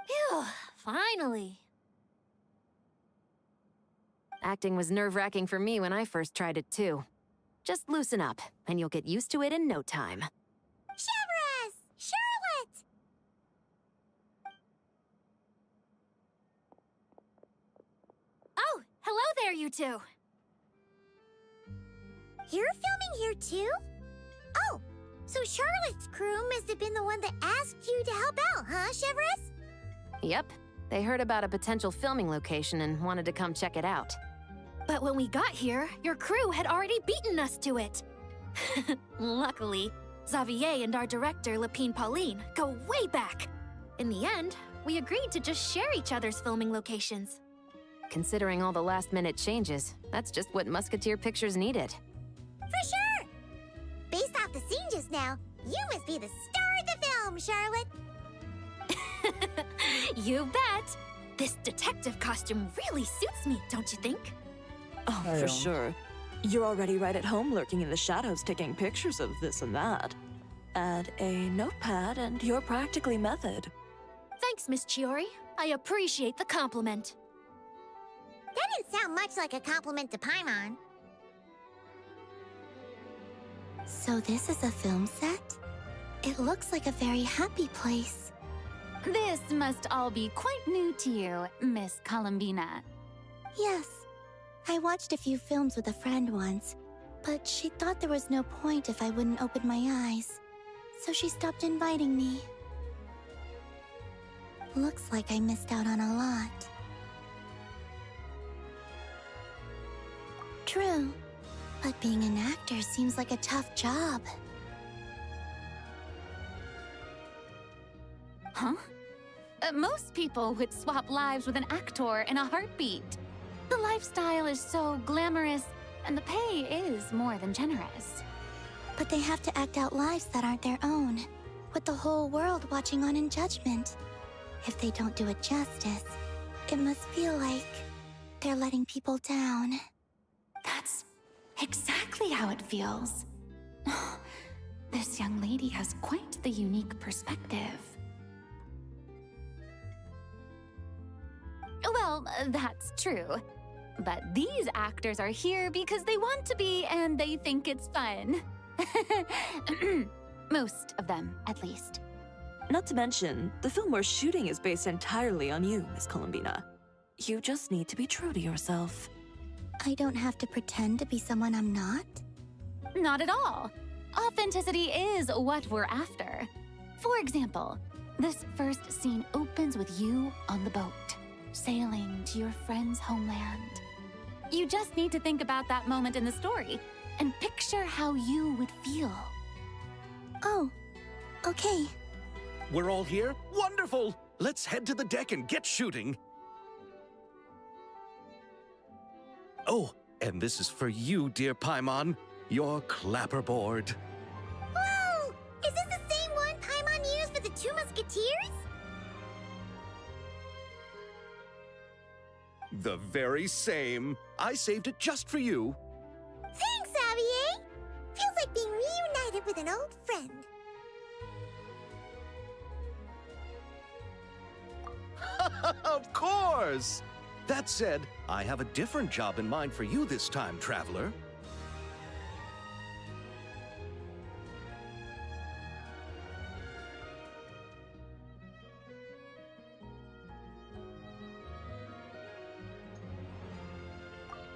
Phew, finally. Acting was nerve-wracking for me when I first tried it too. Just loosen up, and you'll get used to it in no time. Chevrus! Charlotte! Oh, hello there, you two. You're filming here too? Oh, so Charlotte's crew must have been the one that asked you to help out, huh, Chevrus? Yep. They heard about a potential filming location and wanted to come check it out. But when we got here, your crew had already beaten us to it. Luckily, Xavier and our director, Lapine Pauline, go way back. In the end, we agreed to just share each other's filming locations. Considering all the last-minute changes, that's just what Musketeer Pictures needed. For sure! Based off the scene just now, you must be the star of the film, Charlotte! You bet! This detective costume really suits me, don't you think? Oh, I for know. sure. You're already right at home lurking in the shadows taking pictures of this and that. Add a notepad and you're practically method. Thanks, Miss Chiori. I appreciate the compliment. That didn't sound much like a compliment to Paimon. So this is a film set? It looks like a very happy place. This must all be quite new to you, Miss Columbina. Yes. I watched a few films with a friend once, but she thought there was no point if I wouldn't open my eyes. So she stopped inviting me. Looks like I missed out on a lot. True, but being an actor seems like a tough job. Huh? Most people would swap lives with an actor in a heartbeat. The lifestyle is so glamorous, and the pay is more than generous. But they have to act out lives that aren't their own, with the whole world watching on in judgment. If they don't do it justice, it must feel like they're letting people down. That's exactly how it feels. This young lady has quite the unique perspective. Well, that's true. But these actors are here because they want to be and they think it's fun. Most of them, at least. Not to mention, the film we're shooting is based entirely on you, Miss Columbina. You just need to be true to yourself. I don't have to pretend to be someone I'm not? Not at all. Authenticity is what we're after. For example, this first scene opens with you on the boat, sailing to your friend's homeland. You just need to think about that moment in the story and picture how you would feel. Oh, okay. We're all here? Wonderful! Let's head to the deck and get shooting. Oh, And this is for you, dear Paimon, your clapperboard. Whoa! Is this the same one Paimon used for the Two Musketeers? The very same. I saved it just for you. Thanks, Xavier! Feels like being reunited with an old friend. Of course! That said, I have a different job in mind for you this time, Traveler.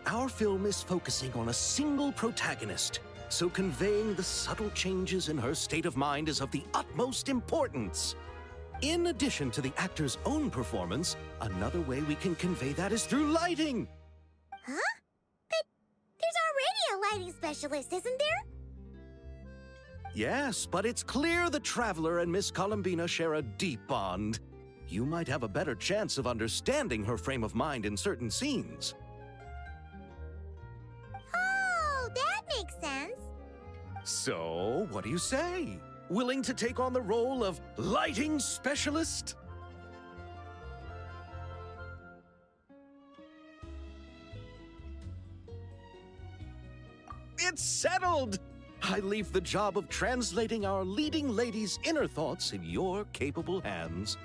Our film is focusing on a single protagonist, so conveying the subtle changes in her state of mind is of the utmost importance. In addition to the actor's own performance, another way we can convey that is through lighting. Huh? But there's already a lighting specialist, isn't there? Yes, but it's clear the Traveler and Miss Columbina share a deep bond. You might have a better chance of understanding her frame of mind in certain scenes. Oh, that makes sense. So, what do you say? Willing to take on the role of lighting specialist? It's settled! I leave the job of translating our leading lady's inner thoughts in your capable hands.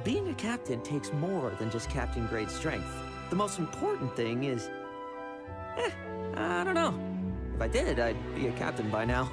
Being a captain takes more than just captain grade strength. The most important thing is... I don't know. If I did, I'd be a captain by now.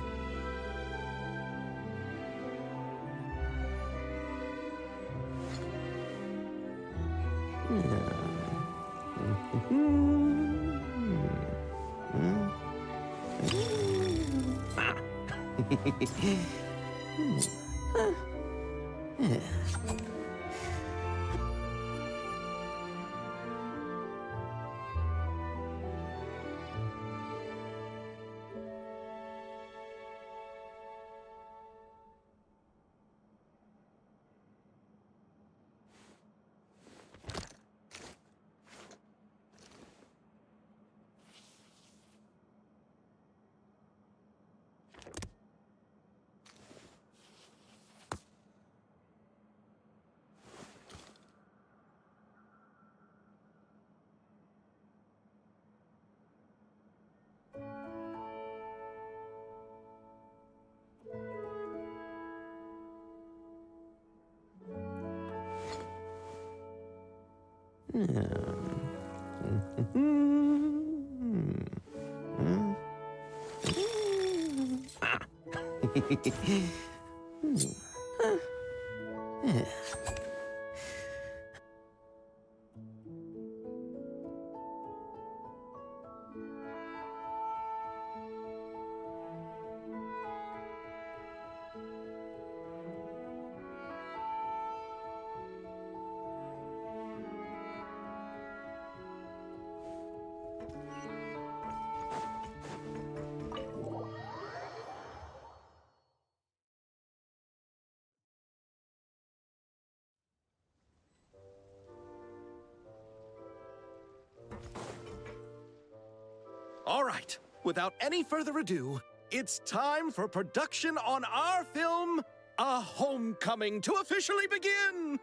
All right, without any further ado, it's time for production on our film, A Homecoming, to officially begin!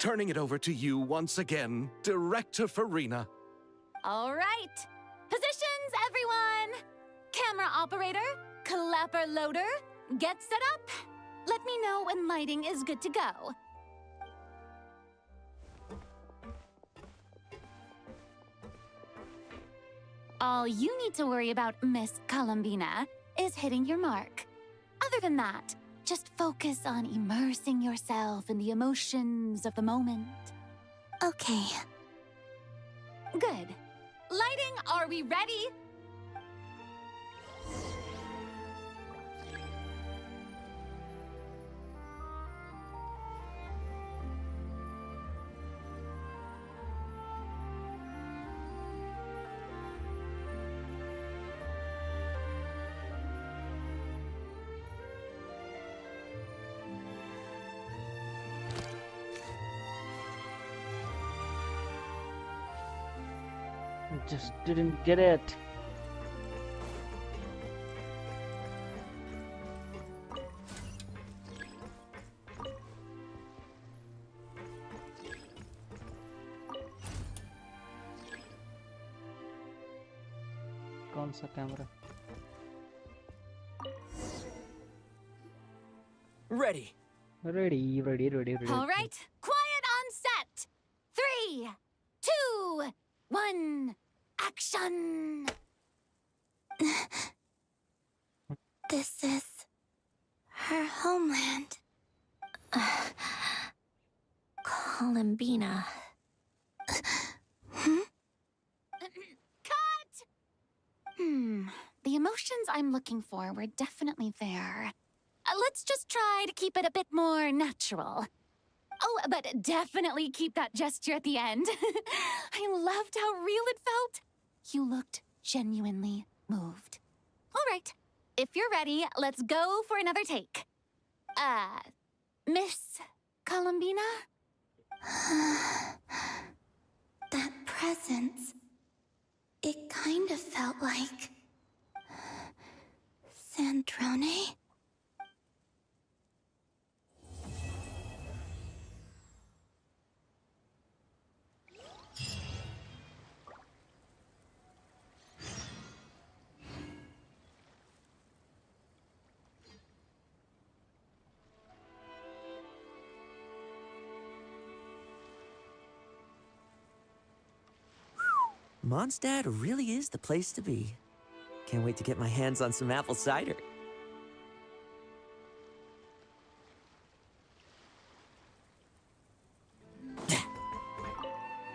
Turning it over to you once again, Director Farina. All right. Positions, everyone. Camera operator, clapper loader, get set up. Let me know when lighting is good to go. All you need to worry about, Miss Columbina, is hitting your mark. Other than that, just focus on immersing yourself in the emotions of the moment. Okay. Good. Lighting, are we ready? Just didn't get it. कौन सा camera? Ready. Ready. All right, quiet on set. 3, 2, 1, action! This is her homeland. Columbina. Cut! The emotions I'm looking for were definitely there. Let's just try to keep it a bit more natural. Oh, but definitely keep that gesture at the end. I loved how real it felt. You looked genuinely moved. All right, if you're ready, let's go for another take. Miss Columbina? That presence. It kind of felt like... Sandrone? Mondstadt really is the place to be. Can't wait to get my hands on some apple cider.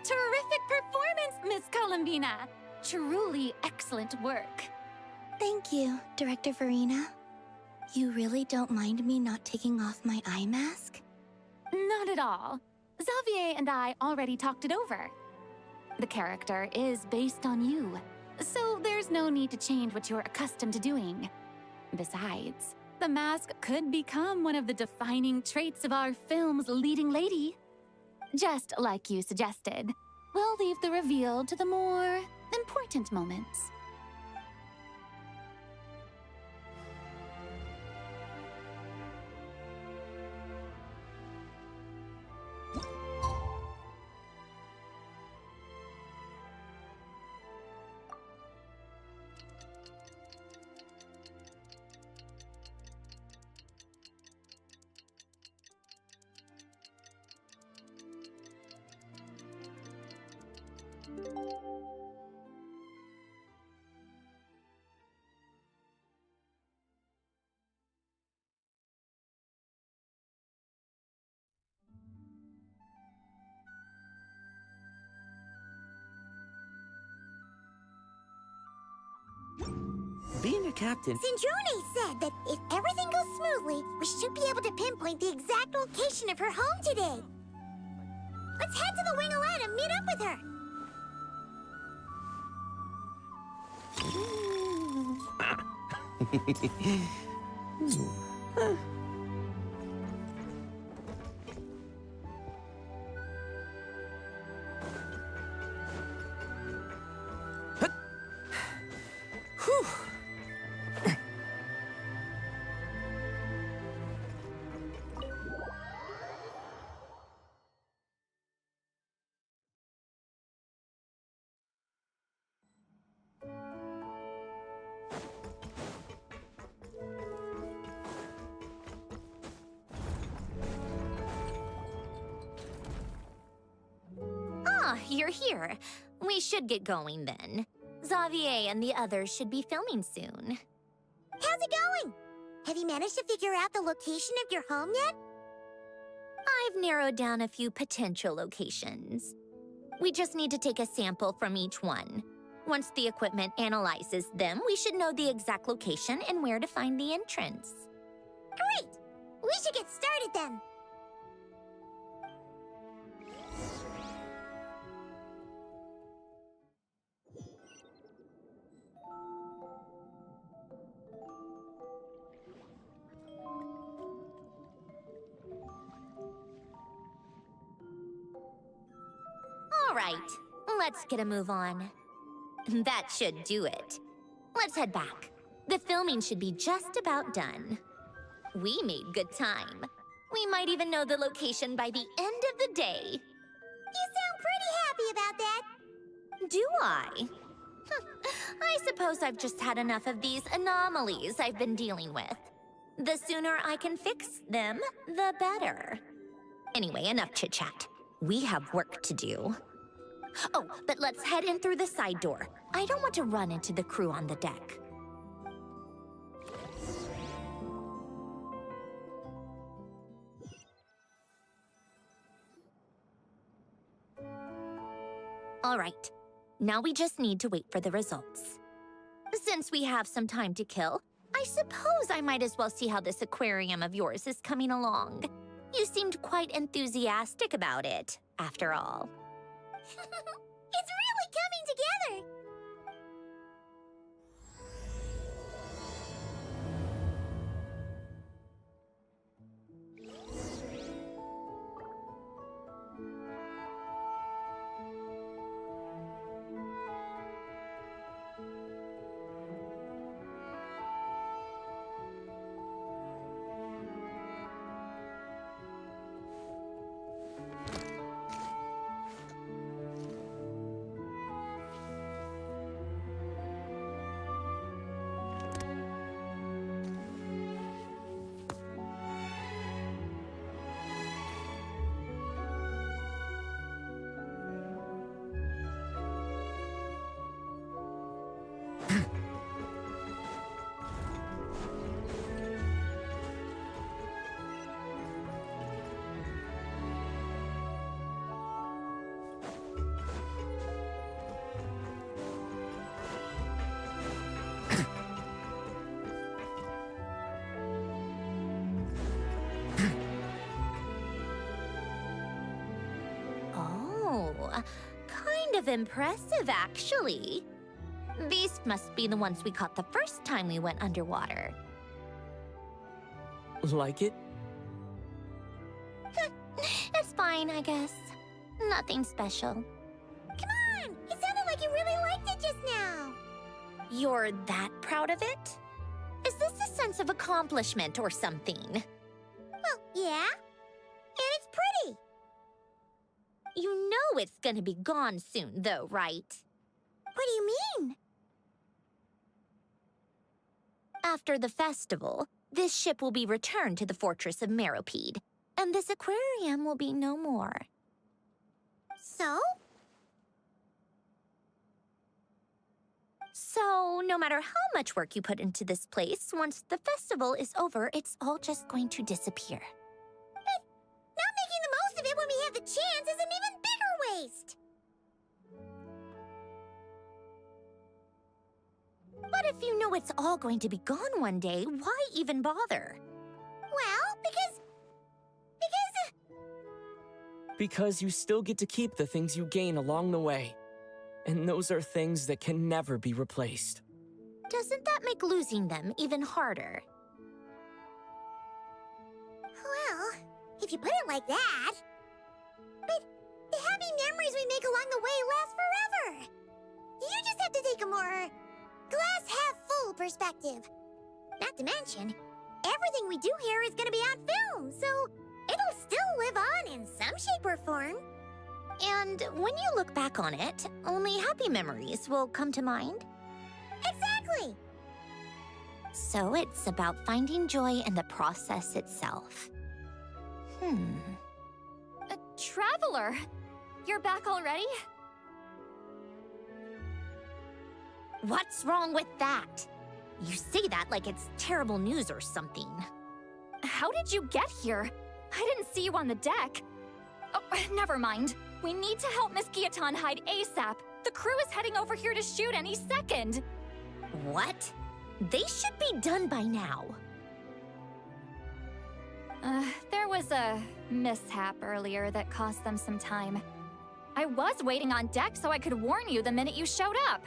Terrific performance, Miss Columbina. Truly excellent work. Thank you, Director Farina. You really don't mind me not taking off my eye mask? Not at all. Xavier and I already talked it over. The character is based on you, so there's no need to change what you're accustomed to doing. Besides, the mask could become one of the defining traits of our film's leading lady. Just like you suggested, we'll leave the reveal to the more important moments. Being a captain... Sandrone said that if everything goes smoothly, we should be able to pinpoint the exact location of her home today. Let's head to the Wing Allied and meet up with her. Ah, you're here. We should get going then. Xavier and the others should be filming soon. How's it going? Have you managed to figure out the location of your home yet? I've narrowed down a few potential locations. We just need to take a sample from each one. Once the equipment analyzes them, we should know the exact location and where to find the entrance. Great! We should get started then. All right, let's get a move on. That should do it. Let's head back. The filming should be just about done. We made good time. We might even know the location by the end of the day. You sound pretty happy about that. Do I? I suppose I've just had enough of these anomalies I've been dealing with. The sooner I can fix them, the better. Anyway, enough chit-chat. We have work to do. Oh, but let's head in through the side door. I don't want to run into the crew on the deck. All right, now we just need to wait for the results. Since we have some time to kill, I suppose I might as well see how this aquarium of yours is coming along. You seemed quite enthusiastic about it, after all. It's really coming together. Kind of impressive, actually. These must be the ones we caught the first time we went underwater. Like it? It's fine, I guess. Nothing special. Come on! It sounded like you really liked it just now. You're that proud of it? Is this a sense of accomplishment or something? Well, yeah. And it's pretty. You know it's gonna be gone soon, though, right? What do you mean? After the festival, this ship will be returned to the fortress of Meropide, and this aquarium will be no more. So? So, no matter how much work you put into this place, once the festival is over, it's all just going to disappear. But not making the most of it when we have the chance is an even bigger waste. But if you know it's all going to be gone one day, why even bother? Well, because Because you still get to keep the things you gain along the way. And those are things that can never be replaced. Doesn't that make losing them even harder? well, if you put it like that. But the happy memories we make along the way last forever. You just have to take a more glass-half-full perspective. Not to mention, everything we do here is going to be on film, so it'll still live on in some shape or form. And when you look back on it, only happy memories will come to mind? Exactly! So it's about finding joy in the process itself. A traveler! you're back already? What's wrong with that? You say that like it's terrible news or something. How did you get here? I didn't see you on the deck. Oh, never mind. We need to help Miss Guillotin hide ASAP. The crew is heading over here to shoot any second. What? They should be done by now. There was a mishap earlier that cost them some time. I was waiting on deck so I could warn you the minute you showed up.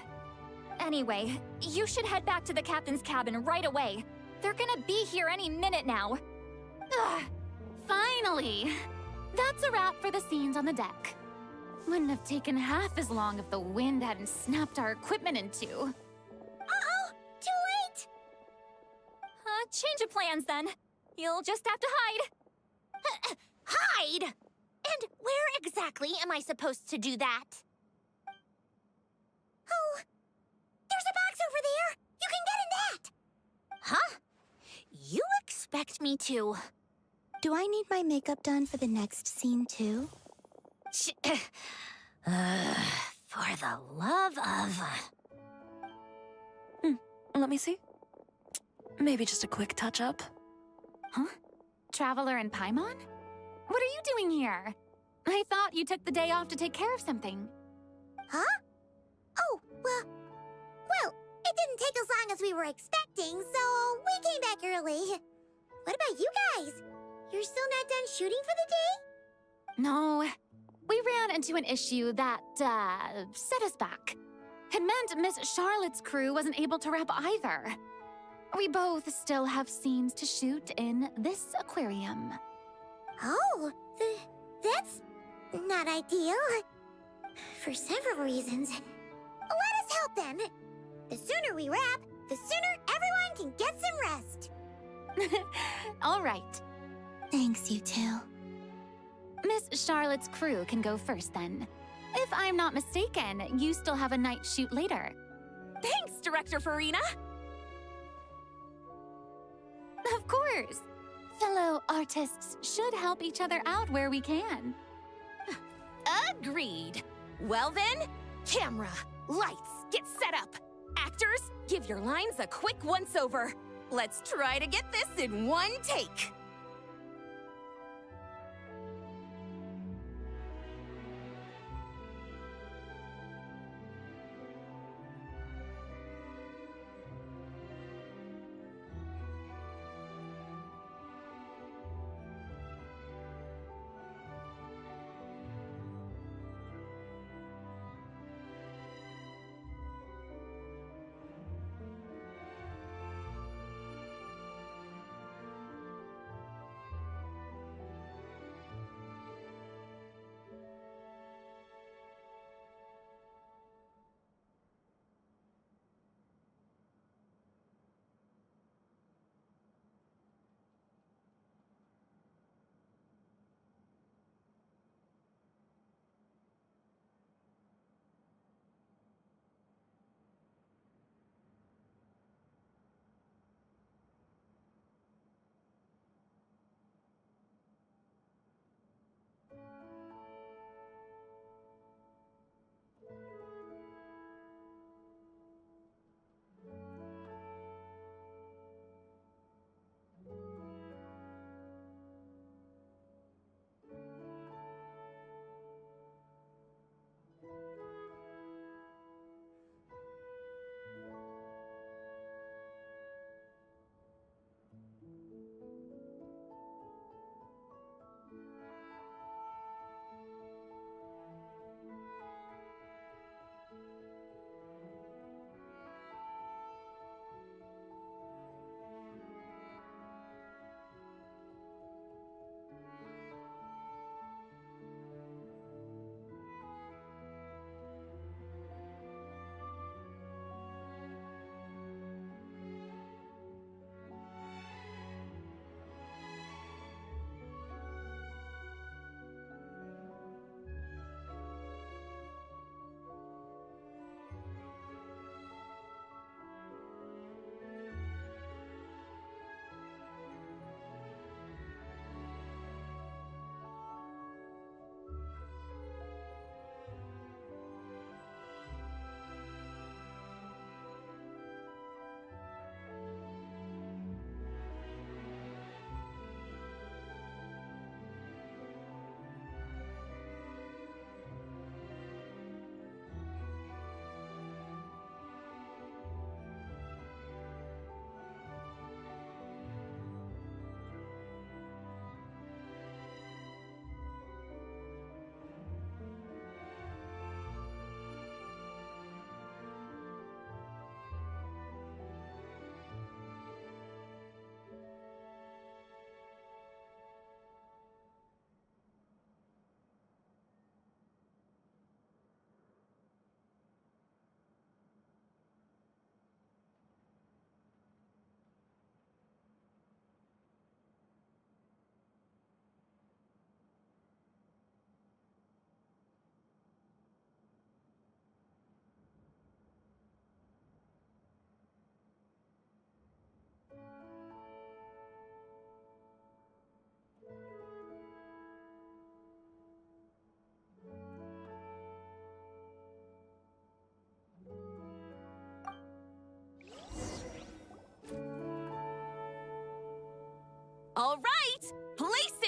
Anyway, you should head back to the captain's cabin right away. They're gonna be here any minute now. Ugh, finally! That's a wrap for the scenes on the deck. Wouldn't have taken half as long if the wind hadn't snapped our equipment in two. Uh-oh! Too late! Change of plans then. You'll just have to hide. Hide? And where exactly am I supposed to do that? Oh, there's a box over there! You can get in that! Huh? You expect me to... Do I need my makeup done for the next scene too? For the love of... Let me see. Maybe just a quick touch-up. Huh? Traveler and Paimon? What are you doing here? I thought you took the day off to take care of something. Huh? Oh, well, it didn't take as long as we were expecting, so we came back early. What about you guys? You're still not done shooting for the day? No, we ran into an issue that, set us back. It meant Miss Charlotte's crew wasn't able to wrap either. We both still have scenes to shoot in this aquarium. Oh, that's not ideal. For several reasons. Let us help then. The sooner we wrap, the sooner everyone can get some rest. All right. Thanks, you two. Miss Charlotte's crew can go first then. If I'm not mistaken, you still have a night shoot later. Thanks, Director Farina! Of course. Fellow artists should help each other out where we can. Agreed. Well then, camera, lights, get set up. Actors, give your lines a quick once-over. Let's try to get this in one take.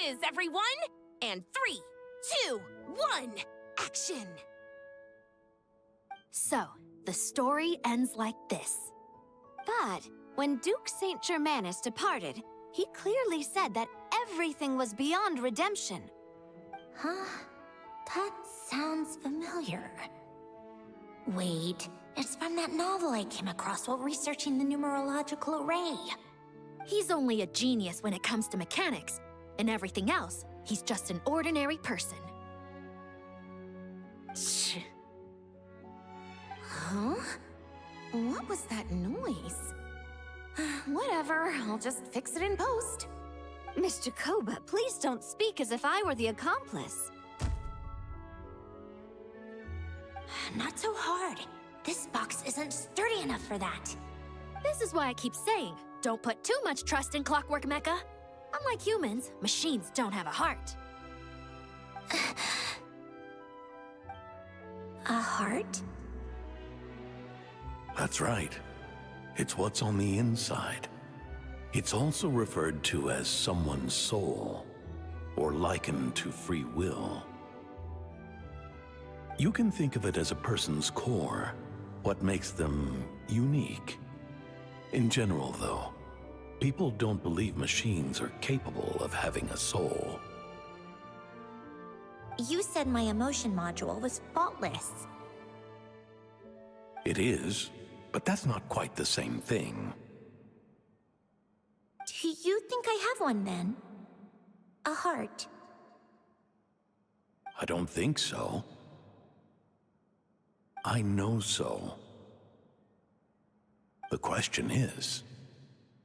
is, everyone! And 3, 2, 1, action! So, the story ends like this. But when Duke St. Germanus departed, he clearly said that everything was beyond redemption. Huh? That sounds familiar. Wait, it's from that novel I came across while researching the numerological array. He's only a genius when it comes to mechanics, and everything else, he's just an ordinary person. Huh? What was that noise? Whatever, I'll just fix it in post. Miss Jacoba, please don't speak as if I were the accomplice. Not so hard. This box isn't sturdy enough for that. This is why I keep saying, don't put too much trust in Clockwork Mecha. Unlike humans, machines don't have a heart. A heart? That's right. It's what's on the inside. It's also referred to as someone's soul, or likened to free will. You can think of it as a person's core, what makes them unique. In general, though, people don't believe machines are capable of having a soul. You said my emotion module was faultless. It is, but that's not quite the same thing. Do you think I have one then? A heart? I don't think so. I know so. The question is,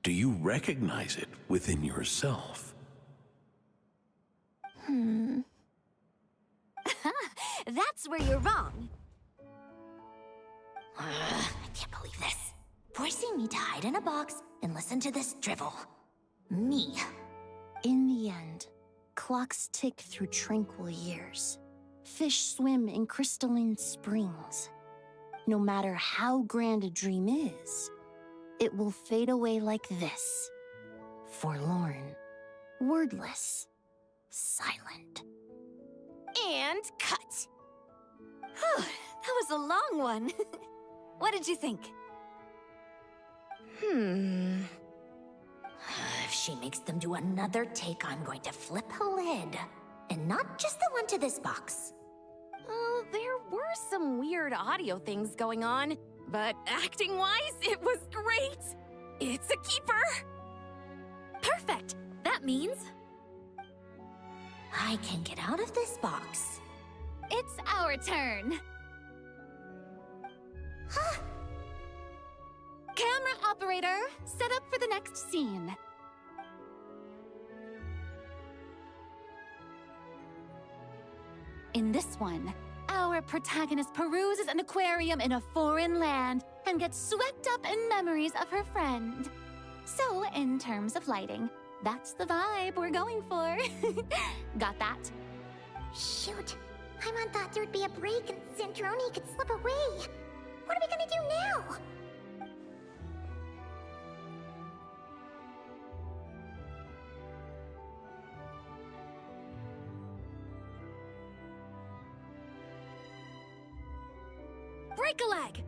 do you recognize it within yourself? That's where you're wrong. I can't believe this. Forcing me to hide in a box and listen to this drivel. Me. In the end, clocks tick through tranquil years. Fish swim in crystalline springs. No matter how grand a dream is, it will fade away like this. Forlorn, wordless, silent. And cut. That was a long one. What did you think? If she makes them do another take, I'm going to flip a lid. And not just the one to this box. There were some weird audio things going on, but acting-wise, it was great. It's a keeper. Perfect. That means I can get out of this box. It's our turn. Camera operator, set up for the next scene. In this one, our protagonist peruses an aquarium in a foreign land and gets swept up in memories of her friend. So, in terms of lighting, that's the vibe we're going for. Got that? Shoot. Paimon thought there'd be a break and Sandrone could slip away. What are we gonna do now? break a leg.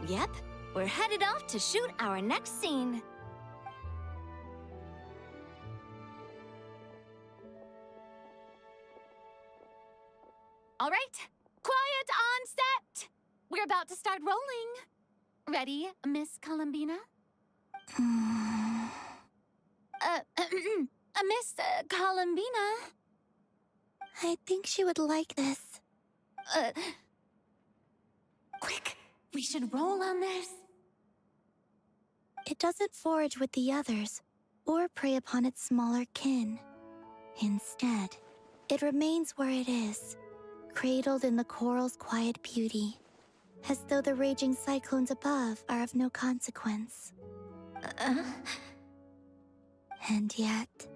Yep, we're headed off to shoot our next scene. All right, quiet on set. We're about to start rolling. Ready, Miss Columbina? Miss Columbina? I think she would like this. Quick, we should roll on this. It doesn't forage with the others, or prey upon its smaller kin. Instead, it remains where it is, cradled in the coral's quiet beauty, as though the raging cyclones above are of no consequence. And yet,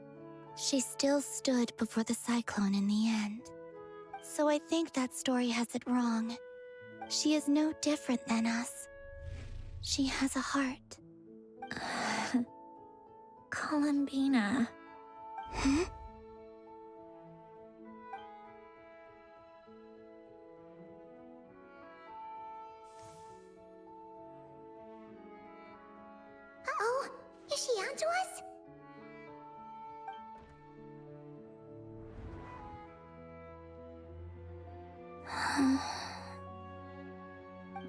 she still stood before the cyclone in the end. So I think that story has it wrong. She is no different than us. She has a heart. Columbina. Hmm? Uh-oh, is she onto us?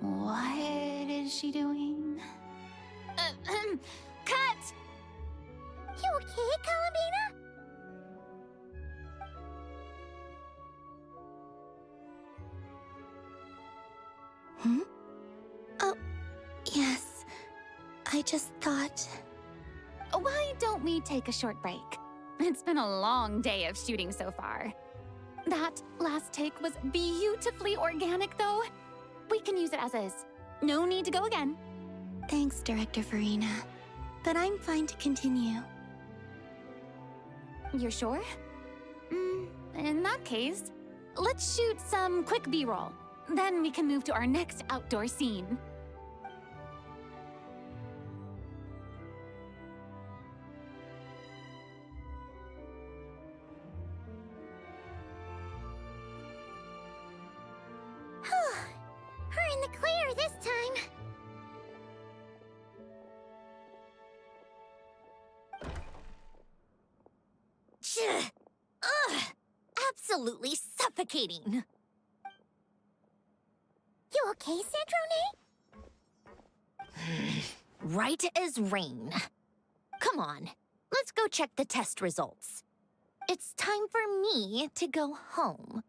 What is she doing? Cut! You okay, Columbina? Hmm? Oh, yes. I just thought... Why don't we take a short break? It's been a long day of shooting so far. That last take was beautifully organic, though. We can use it as is. No need to go again. Thanks, Director Farina. But I'm fine to continue. You're sure? In that case, let's shoot some quick B-roll. Then we can move to our next outdoor scene. We're in the clear this time. Ugh! Absolutely suffocating. You okay, Sandrone? Right as rain. Come on, let's go check the test results. It's time for me to go home.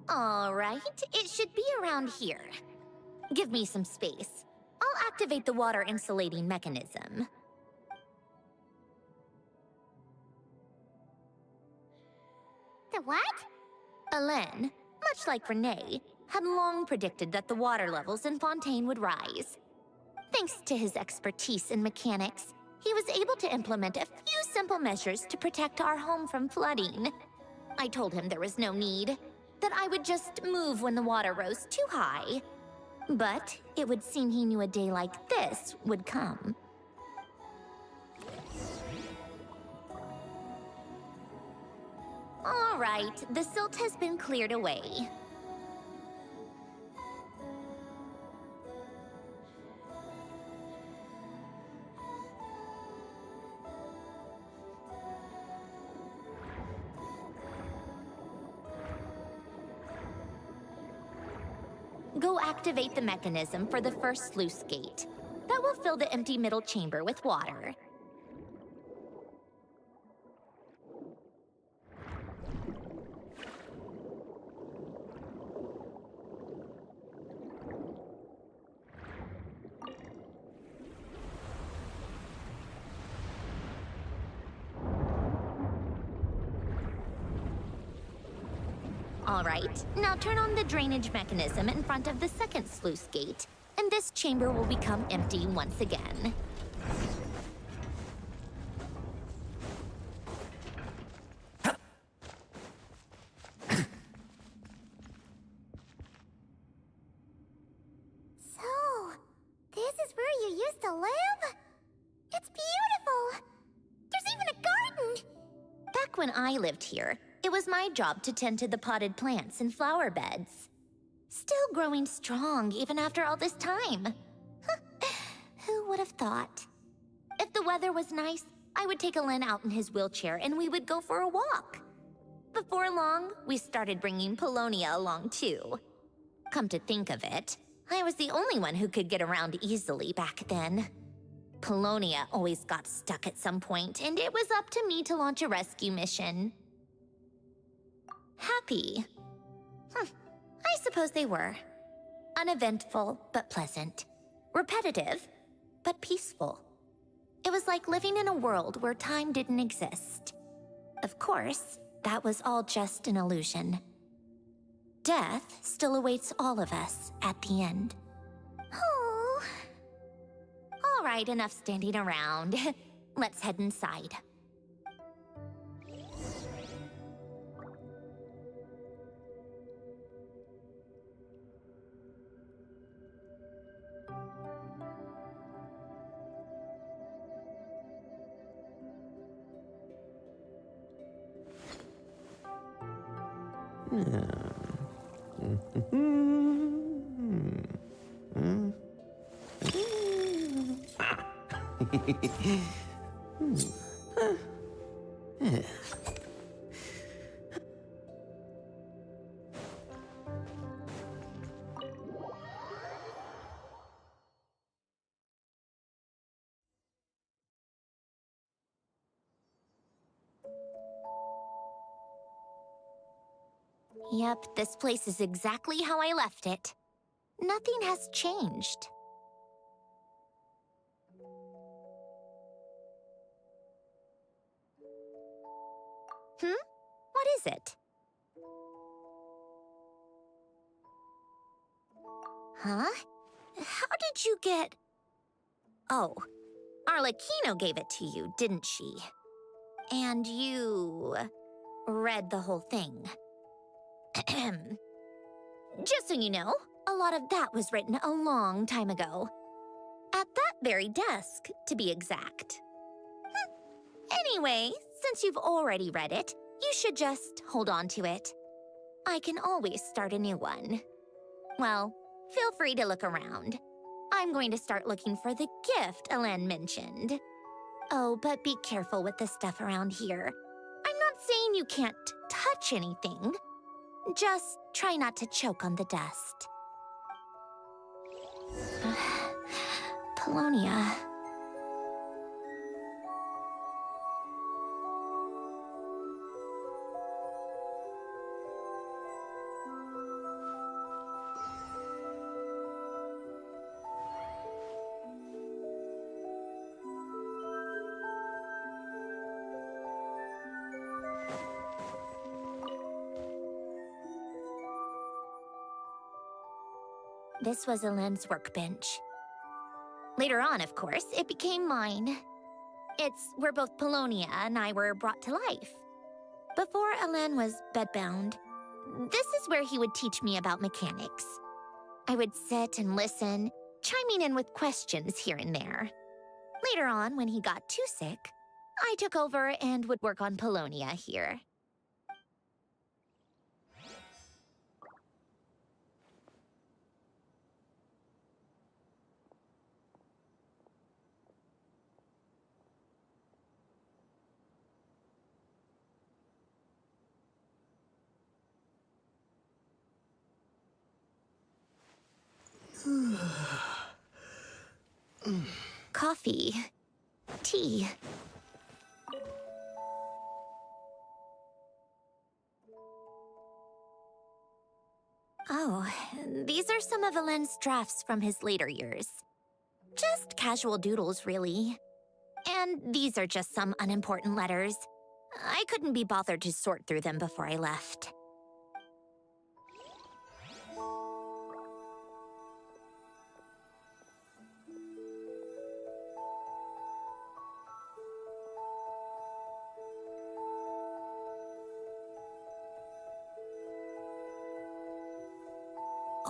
All right, it should be around here. Give me some space. I'll activate the water insulating mechanism. The what? Alain, much like Renee, had long predicted that the water levels in Fontaine would rise. Thanks to his expertise in mechanics, he was able to implement a few simple measures to protect our home from flooding. I told him there was no need, that I would just move when the water rose too high. But it would seem he knew a day like this would come. All right, the silt has been cleared away. Go activate the mechanism for the first sluice gate. That will fill the empty middle chamber with water. All right, now turn on the drainage mechanism in front of the second sluice gate, and this chamber will become empty once again. So, this is where you used to live? It's beautiful! There's even a garden! Back when I lived here, it was my job to tend to the potted plants and flower beds. Still growing strong even after all this time. Who would have thought? If the weather was nice, I would take Alen out in his wheelchair and we would go for a walk. Before long, we started bringing Polonia along too. Come to think of it, I was the only one who could get around easily back then. Polonia always got stuck at some point, and it was up to me to launch a rescue mission. Happy? I suppose they were. Uneventful, but pleasant. Repetitive, but peaceful. It was like living in a world where time didn't exist. Of course, that was all just an illusion. Death still awaits all of us at the end. Oh. All right, enough standing around. Let's head inside. Yep, this place is exactly how I left it. Nothing has changed. What is it? Huh? How did you get... Oh, Arlecchino gave it to you, didn't she? And you... read the whole thing. Just so you know, a lot of that was written a long time ago. At that very desk, to be exact. Anyway, since you've already read it, you should just hold on to it. I can always start a new one. Well, feel free to look around. I'm going to start looking for the gift Alen mentioned. Oh, but be careful with the stuff around here. I'm not saying you can't touch anything. Just try not to choke on the dust. Polonia. This was Alen's workbench. Later on, of course, it became mine. It's where both Polonia and I were brought to life. Before Alen was bedbound, this is where he would teach me about mechanics. I would sit and listen, chiming in with questions here and there. Later on, when he got too sick, I took over and would work on Polonia here. Coffee. Tea. Oh, these are some of Alen's drafts from his later years. Just casual doodles, really. And these are just some unimportant letters. I couldn't be bothered to sort through them before I left.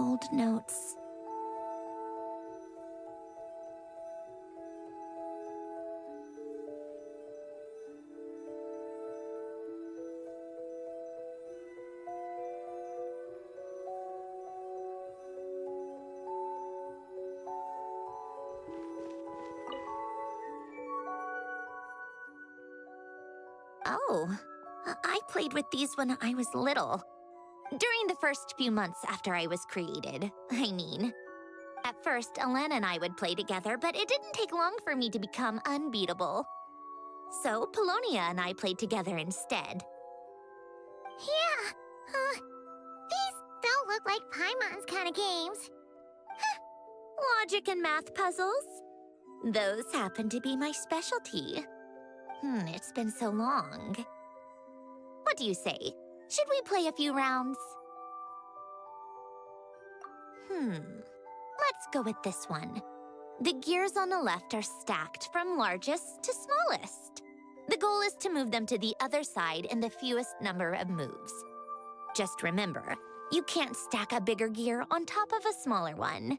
old notes. Oh, I played with these when I was little. During the first few months after I was created, I mean. At first, Alana and I would play together, but it didn't take long for me to become unbeatable. So, Polonia and I played together instead. Yeah, these don't look like Paimon's kind of games. Logic and math puzzles? Those happen to be my specialty. It's been so long. What do you say? Should we play a few rounds? Let's go with this one. The gears on the left are stacked from largest to smallest. The goal is to move them to the other side in the fewest number of moves. Just remember, you can't stack a bigger gear on top of a smaller one.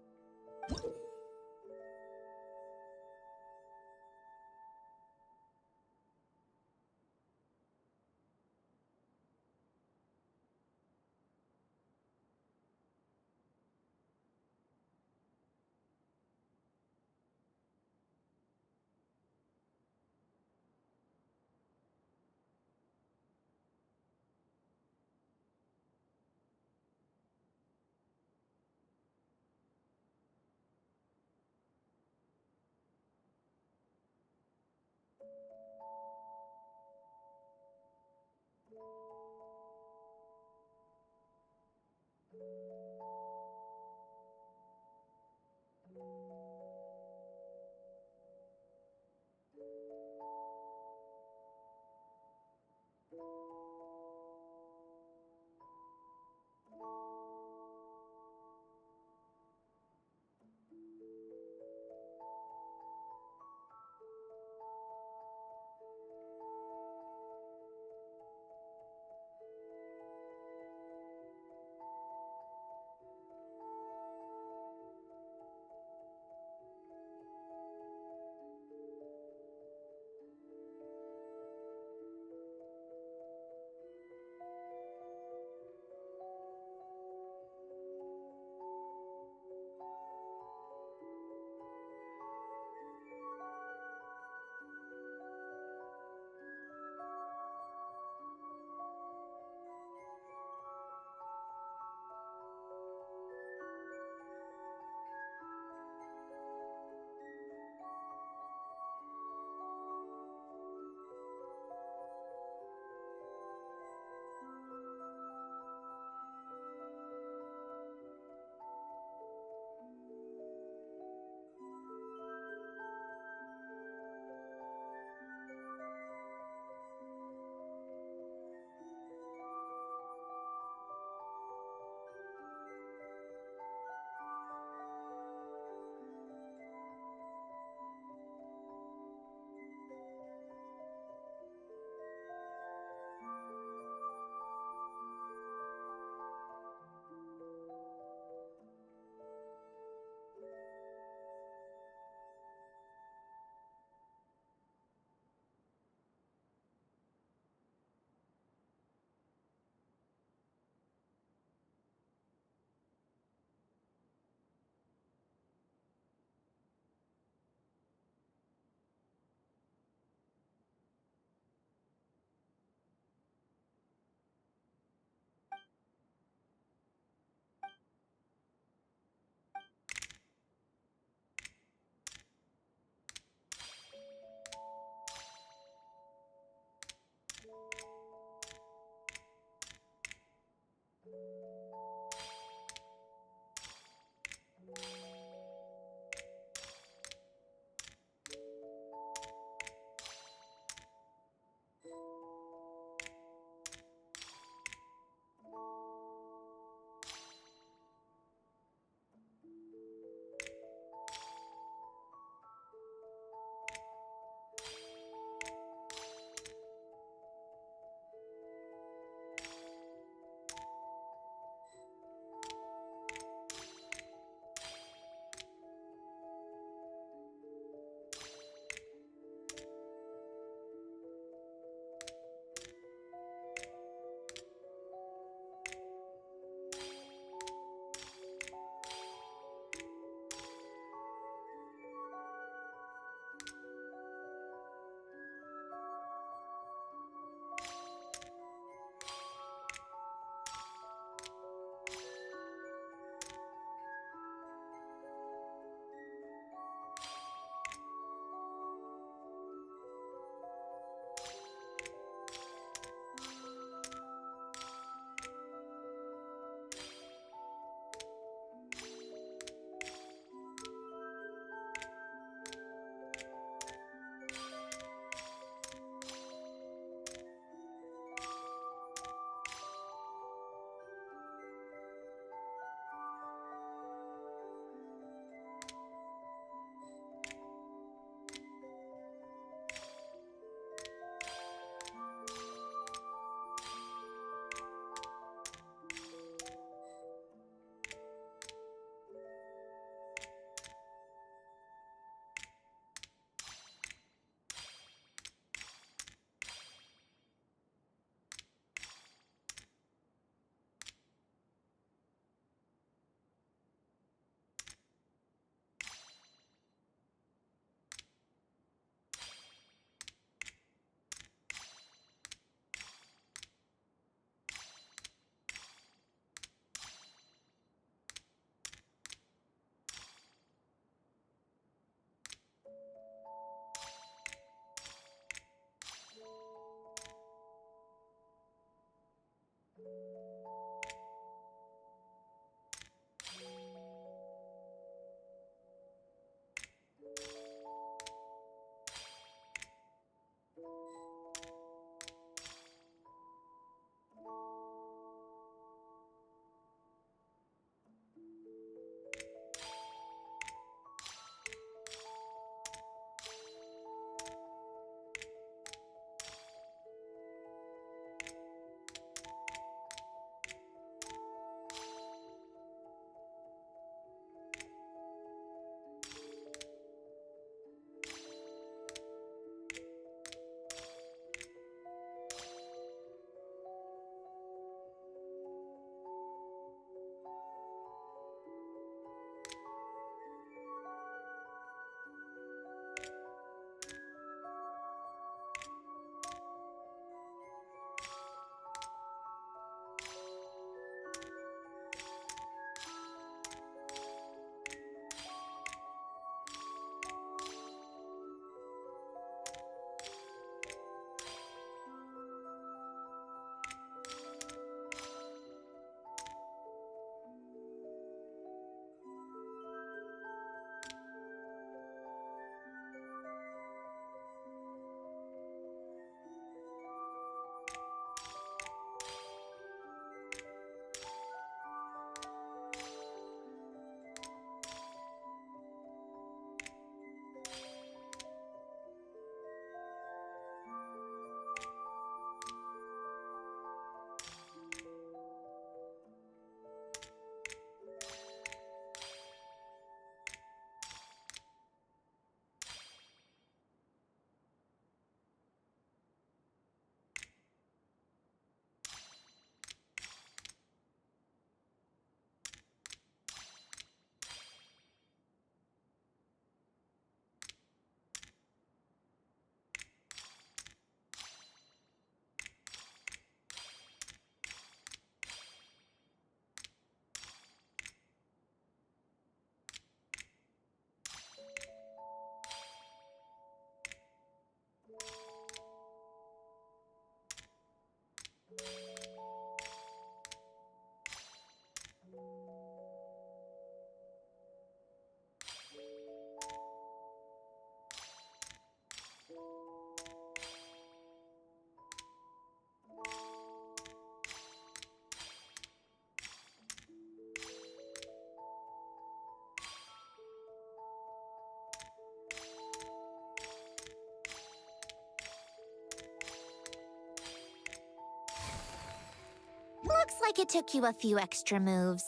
like it took you a few extra moves.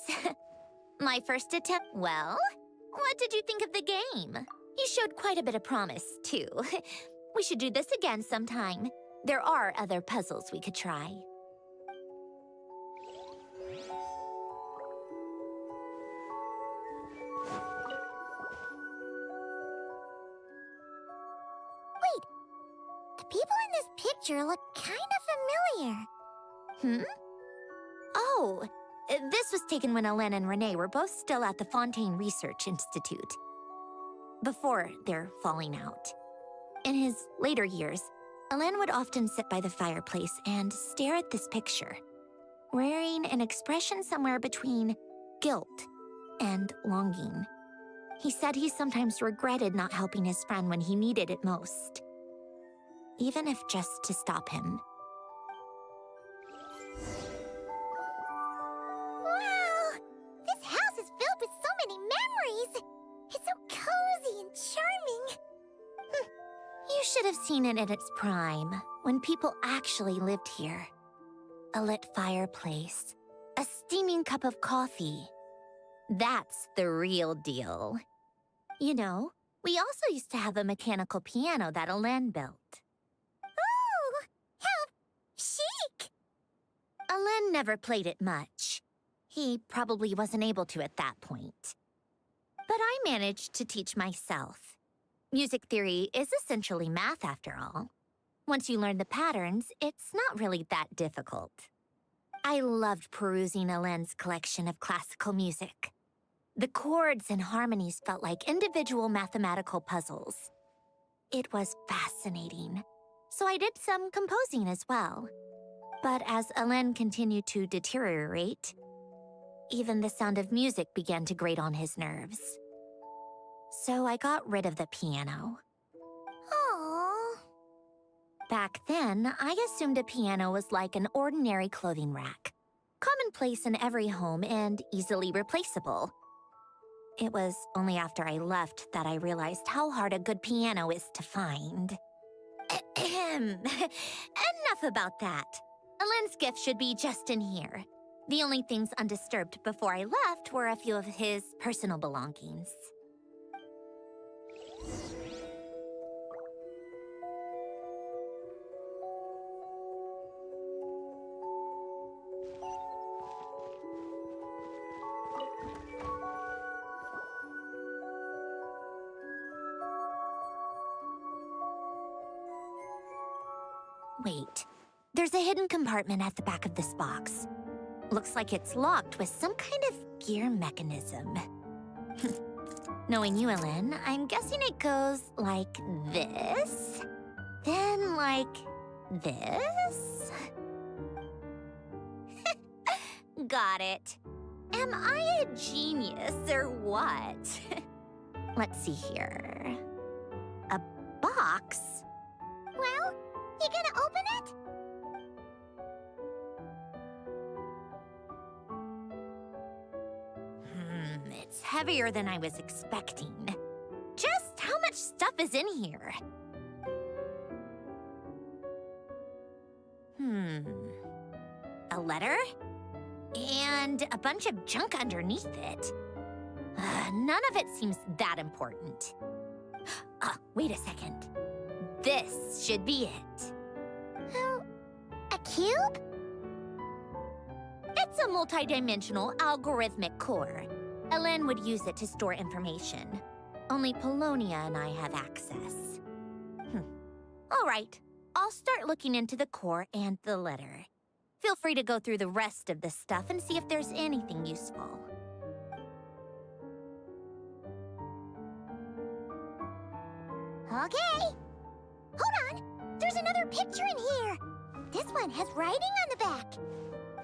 My first attempt, well, what did you think of the game? You showed quite a bit of promise, too. We should do this again sometime. There are other puzzles we could try. Wait, the people in this picture look kind of familiar. Hmm? Oh, this was taken when Alain and Renee were both still at the Fontaine Research Institute. Before their falling out. In his later years, Alain would often sit by the fireplace and stare at this picture, wearing an expression somewhere between guilt and longing. He said he sometimes regretted not helping his friend when he needed it most, even if just to stop him. Wow! This house is filled with so many memories! It's so cozy and charming. You should have seen it in its prime, when people actually lived here. A lit fireplace, a steaming cup of coffee. That's the real deal. You know, we also used to have a mechanical piano that Alain built. Oh, how chic! Alain never played it much. He probably wasn't able to at that point. But I managed to teach myself. Music theory is essentially math, after all. Once you learn the patterns, it's not really that difficult. I loved perusing Alain's collection of classical music. The chords and harmonies felt like individual mathematical puzzles. It was fascinating, so I did some composing as well. But as Alain continued to deteriorate, even the sound of music began to grate on his nerves. So I got rid of the piano. Aww. Back then, I assumed a piano was like an ordinary clothing rack, commonplace in every home and easily replaceable. It was only after I left that I realized how hard a good piano is to find. Enough about that. Alain's gift should be just in here. The only things undisturbed before I left were a few of his personal belongings. Wait, there's a hidden compartment at the back of this box. Looks like it's locked with some kind of gear mechanism. Knowing you, Alain, I'm guessing it goes like this, then like this. Got it. Am I a genius or what? Let's see here. A box? Well, you gonna open it? It's heavier than I was expecting. Just how much stuff is in here? A letter? And a bunch of junk underneath it. None of it seems that important. Wait a second. This should be it. A cube? It's a multi-dimensional algorithmic core. Alain would use it to store information. Only Polonia and I have access. All right, I'll start looking into the core and the letter. Feel free to go through the rest of the stuff and see if there's anything useful. Okay. Hold on, there's another picture in here. This one has writing on the back.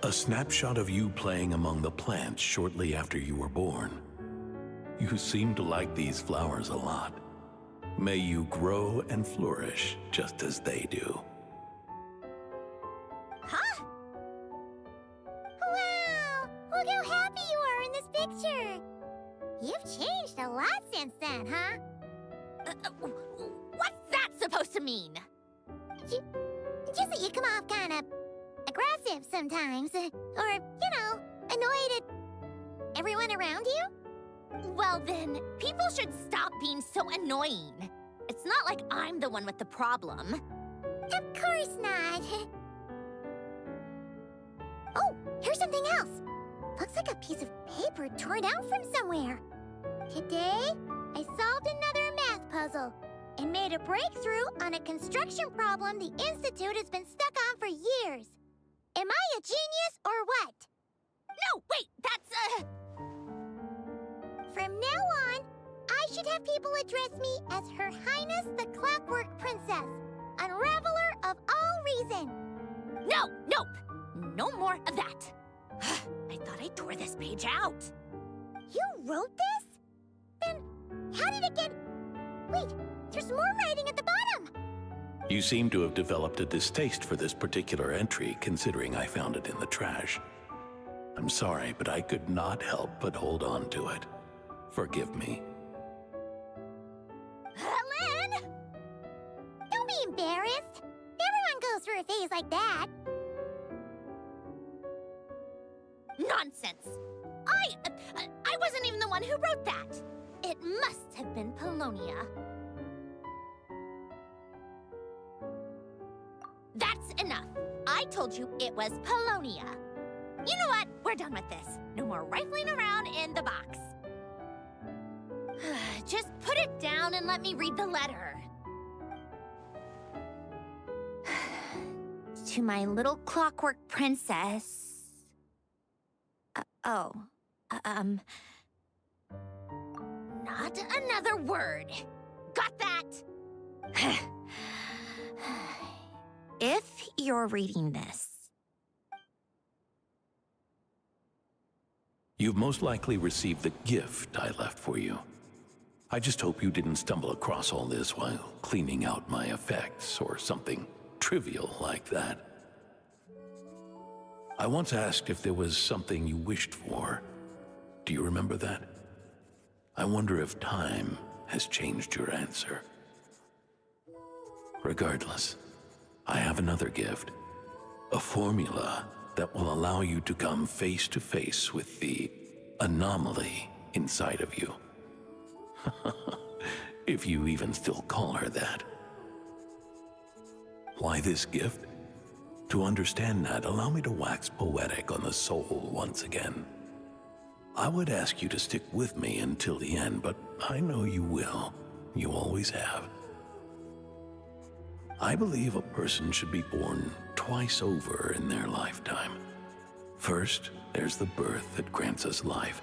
A snapshot of you playing among the plants shortly after you were born. You seem to like these flowers a lot. May you grow and flourish just as they do. Huh? Wow! Look how happy you are in this picture. You've changed a lot since then, huh? What's that supposed to mean? Just that you come off kinda aggressive sometimes. Or, annoyed at everyone around you? Well then, people should stop being so annoying. It's not like I'm the one with the problem. Of course not. Oh, here's something else. Looks like a piece of paper torn out from somewhere. Today, I solved another math puzzle and made a breakthrough on a construction problem the Institute has been stuck on for years. Am I a genius or what? No, wait, that's From now on, I should have people address me as Her Highness the Clockwork Princess, Unraveler of all reason. No, nope. No more of that. I thought I tore this page out. You wrote this? Then how did it get... Wait, there's more writing at the bottom. You seem to have developed a distaste for this particular entry, considering I found it in the trash. I'm sorry, but I could not help but hold on to it. Forgive me. Lynn! Don't be embarrassed. Everyone goes through a phase like that. Nonsense. I wasn't even the one who wrote that. It must have been Polonia. That's enough. I told you it was Polonia. You know what? We're done with this. No more rifling around in the box. Just put it down and let me read the letter. To my little clockwork princess. Not another word. Got that? If you're reading this. You've most likely received the gift I left for you. I just hope you didn't stumble across all this while cleaning out my effects or something trivial like that. I once asked if there was something you wished for. Do you remember that? I wonder if time has changed your answer. Regardless, I have another gift. A formula that will allow you to come face to face with the anomaly inside of you. If you even still call her that. Why this gift? To understand that, allow me to wax poetic on the soul once again. I would ask you to stick with me until the end, but I know you will. You always have. I believe a person should be born twice over in their lifetime. First, there's the birth that grants us life.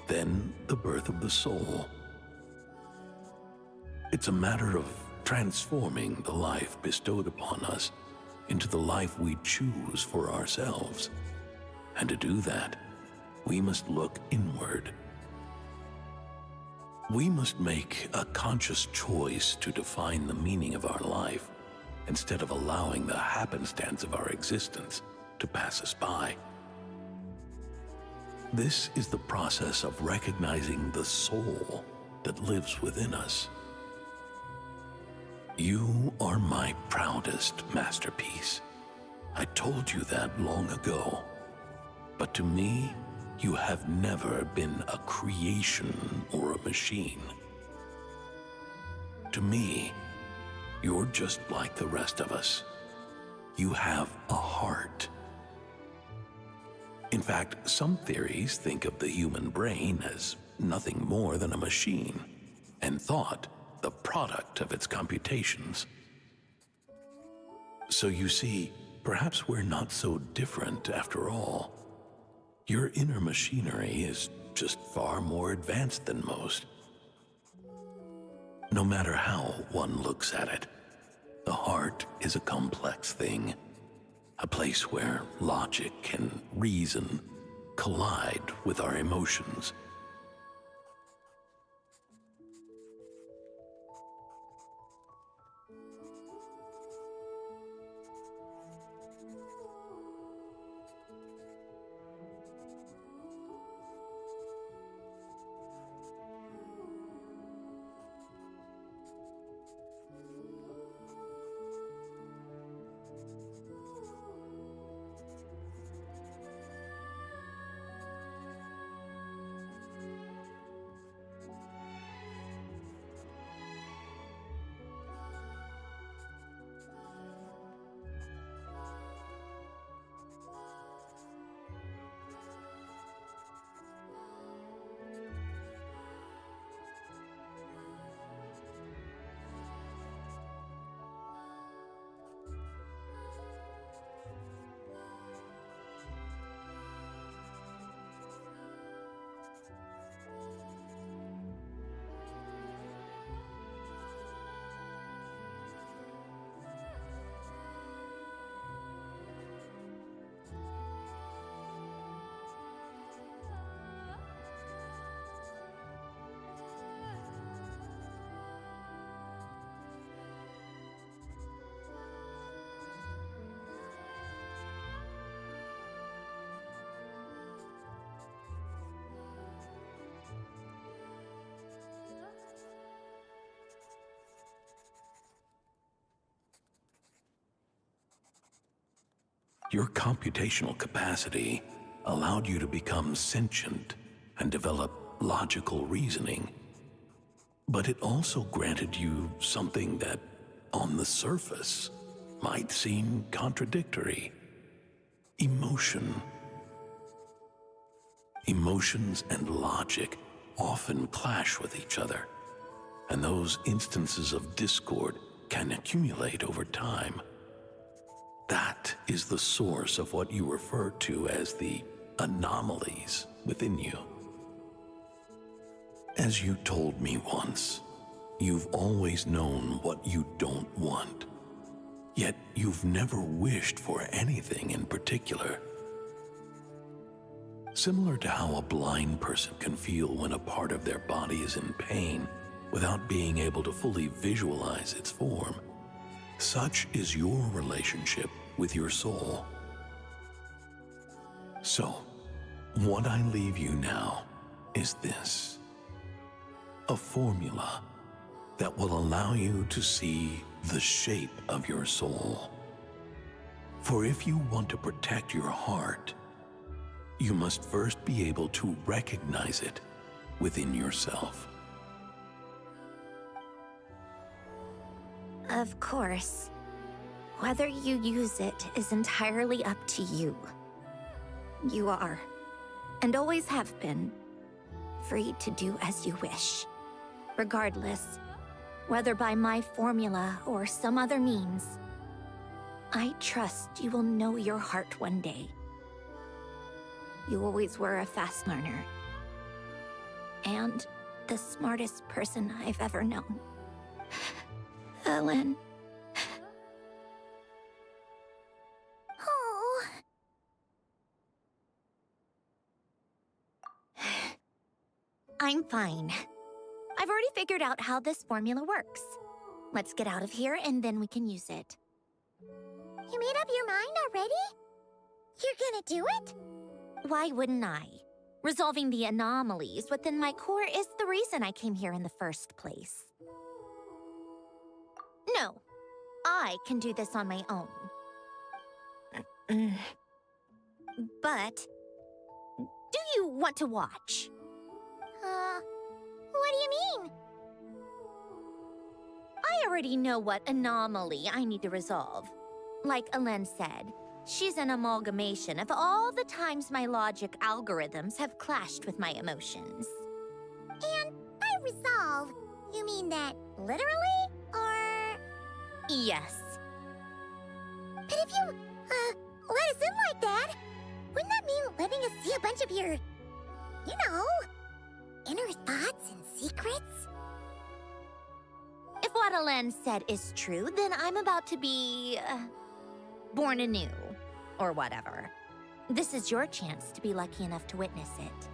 Then, the birth of the soul. It's a matter of transforming the life bestowed upon us into the life we choose for ourselves. And to do that, we must look inward. We must make a conscious choice to define the meaning of our life instead of allowing the happenstance of our existence to pass us by. This is the process of recognizing the soul that lives within us. You are my proudest masterpiece. I told you that long ago. But to me, you have never been a creation or a machine. To me, you're just like the rest of us. You have a heart. In fact, some theories think of the human brain as nothing more than a machine, and thought the product of its computations. So you see, perhaps we're not so different after all. Your inner machinery is just far more advanced than most. No matter how one looks at it, the heart is a complex thing, a place where logic and reason collide with our emotions. Your computational capacity allowed you to become sentient and develop logical reasoning. But it also granted you something that, on the surface, might seem contradictory. Emotion. Emotions and logic often clash with each other, and those instances of discord can accumulate over time. That is the source of what you refer to as the anomalies within you. As you told me once, you've always known what you don't want, yet you've never wished for anything in particular. Similar to how a blind person can feel when a part of their body is in pain without being able to fully visualize its form, such is your relationship with your soul. So, what I leave you now is this: a formula that will allow you to see the shape of your soul. For if you want to protect your heart, you must first be able to recognize it within yourself. Of course. Whether you use it is entirely up to you. You are, and always have been, free to do as you wish. Regardless, whether by my formula or some other means, I trust you will know your heart one day. You always were a fast learner. And the smartest person I've ever known. Ellen. Oh. I'm fine. I've already figured out how this formula works. Let's get out of here and then we can use it. You made up your mind already? You're gonna do it? Why wouldn't I? Resolving the anomalies within my core is the reason I came here in the first place. No, I can do this on my own. But, do you want to watch? What do you mean? I already know what anomaly I need to resolve. Like Alen said, she's an amalgamation of all the times my logic algorithms have clashed with my emotions. And by resolve, you mean that literally, or...? Yes. But if you, let us in like that, wouldn't that mean letting us see a bunch of your, you know, inner thoughts and secrets? If what Alen said is true, then I'm about to be... born anew, or whatever. This is your chance to be lucky enough to witness it.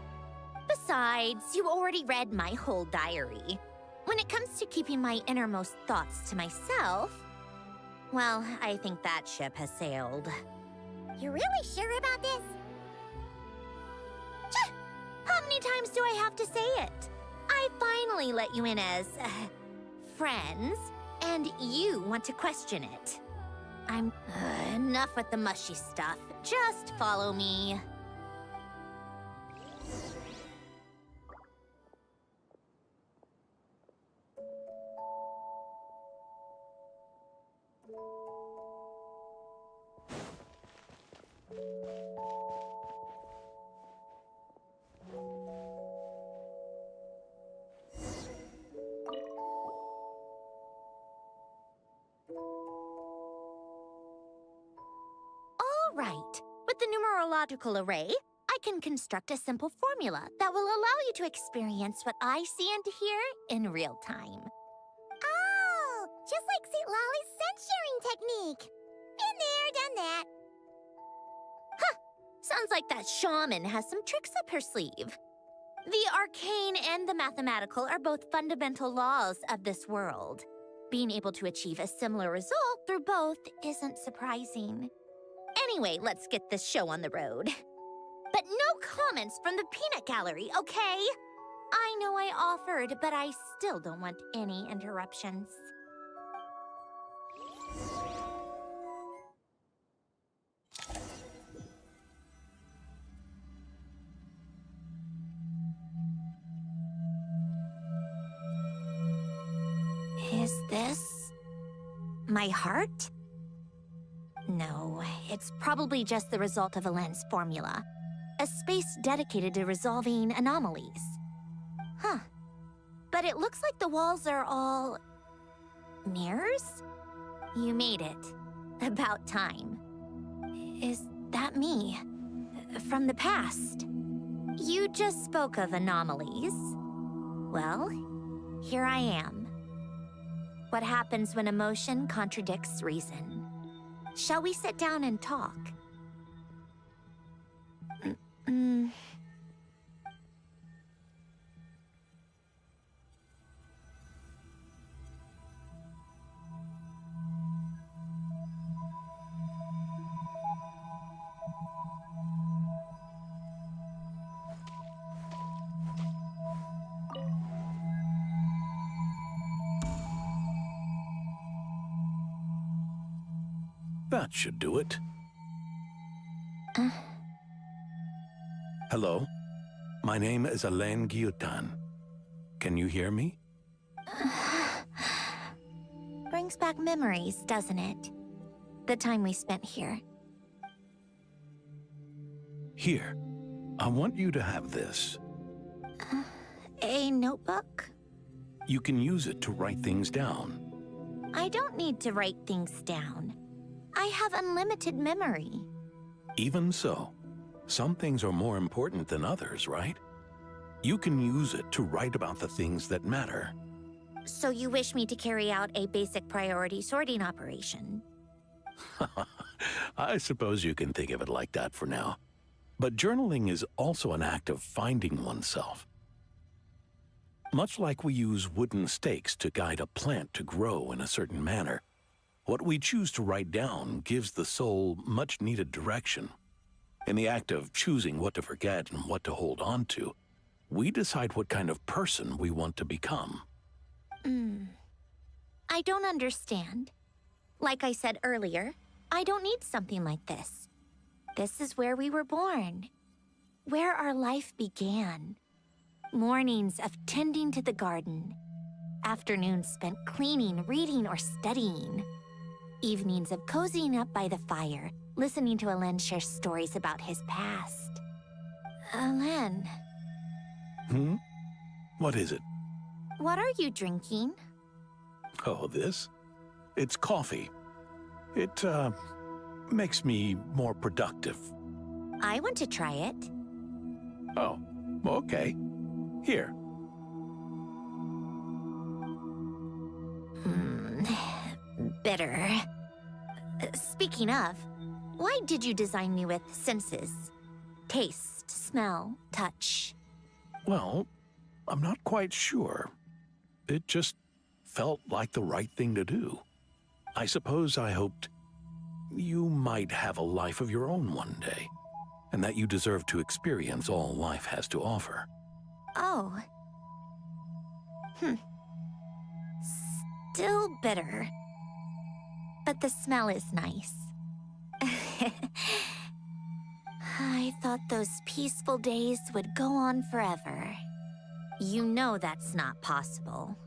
Besides, you already read my whole diary. When it comes to keeping my innermost thoughts to myself, well, I think that ship has sailed. You're really sure about this? How many times do I have to say it? I finally let you in as, friends, and you want to question it. I'm... enough with the mushy stuff. Just follow me. All right. With the numerological array, I can construct a simple formula that will allow you to experience what I see and hear in real time. Oh, just like St. Lolly's scent-sharing technique. Been there, done that. Huh. Sounds like that shaman has some tricks up her sleeve. The arcane and the mathematical are both fundamental laws of this world. Being able to achieve a similar result through both isn't surprising. Anyway, let's get this show on the road. But no comments from the peanut gallery, okay? I know I offered, but I still don't want any interruptions. Is this my heart? No, it's probably just the result of a lens formula. A space dedicated to resolving anomalies. Huh. But it looks like the walls are all... mirrors? You made it. About time. Is that me? From the past? You just spoke of anomalies. Well, here I am. What happens when emotion contradicts reason? Shall we sit down and talk? That should do it. Hello? My name is Alain Guillotin. Can you hear me? Brings back memories, doesn't it? The time we spent here. Here, I want you to have this. A notebook? You can use it to write things down. I don't need to write things down. I have unlimited memory. Even so, some things are more important than others, right? You can use it to write about the things that matter. So you wish me to carry out a basic priority sorting operation? I suppose you can think of it like that for now. But journaling is also an act of finding oneself. Much like we use wooden stakes to guide a plant to grow in a certain manner, what we choose to write down gives the soul much-needed direction. In the act of choosing what to forget and what to hold on to, we decide what kind of person we want to become. I don't understand. Like I said earlier, I don't need something like this. This is where we were born. Where our life began. Mornings of tending to the garden. Afternoons spent cleaning, reading, or studying. Evenings of cozying up by the fire, listening to Alain share stories about his past. Alain. What is it? What are you drinking? Oh, this? It's coffee. It, makes me more productive. I want to try it. Oh, okay. Here. Bitter. Speaking of, why did you design me with senses? Taste, smell, touch. Well, I'm not quite sure. It just felt like the right thing to do. I suppose I hoped you might have a life of your own one day, and that you deserve to experience all life has to offer. Oh. Still bitter. But the smell is nice. I thought those peaceful days would go on forever. You know that's not possible.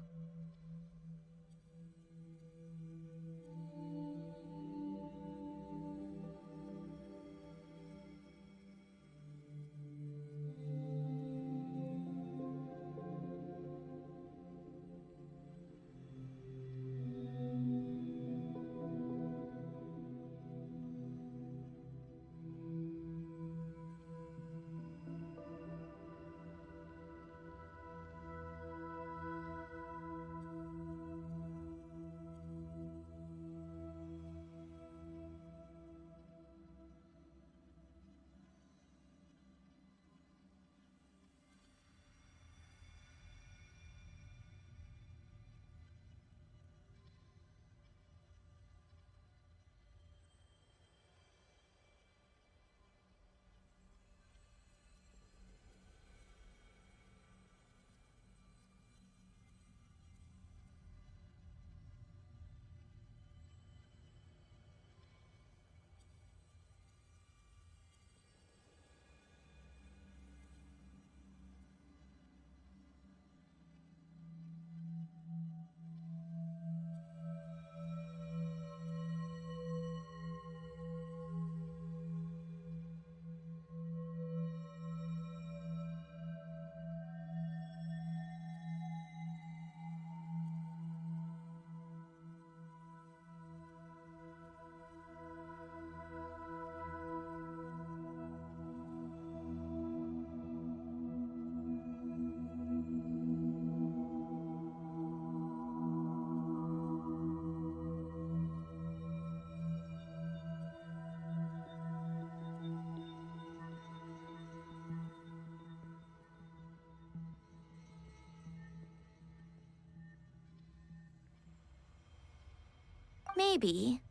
Maybe.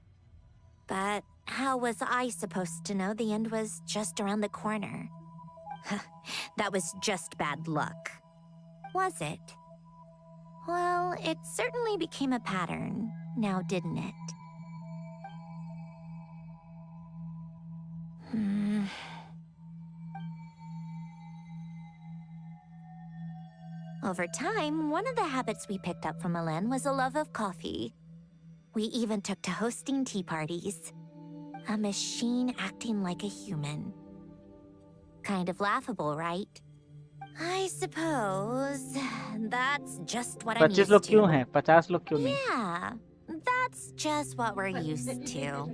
But how was I supposed to know the end was just around the corner? That was just bad luck. Was it? Well, it certainly became a pattern, now didn't it? Over time, one of the habits we picked up from Elen was a love of coffee. We even took to hosting tea parties. A machine acting like a human. Kind of laughable, right? I suppose that's just what I'm 25 used लोग क्यों to. हैं 50 लोग क्यों नहीं Yeah, that's just what we're used to.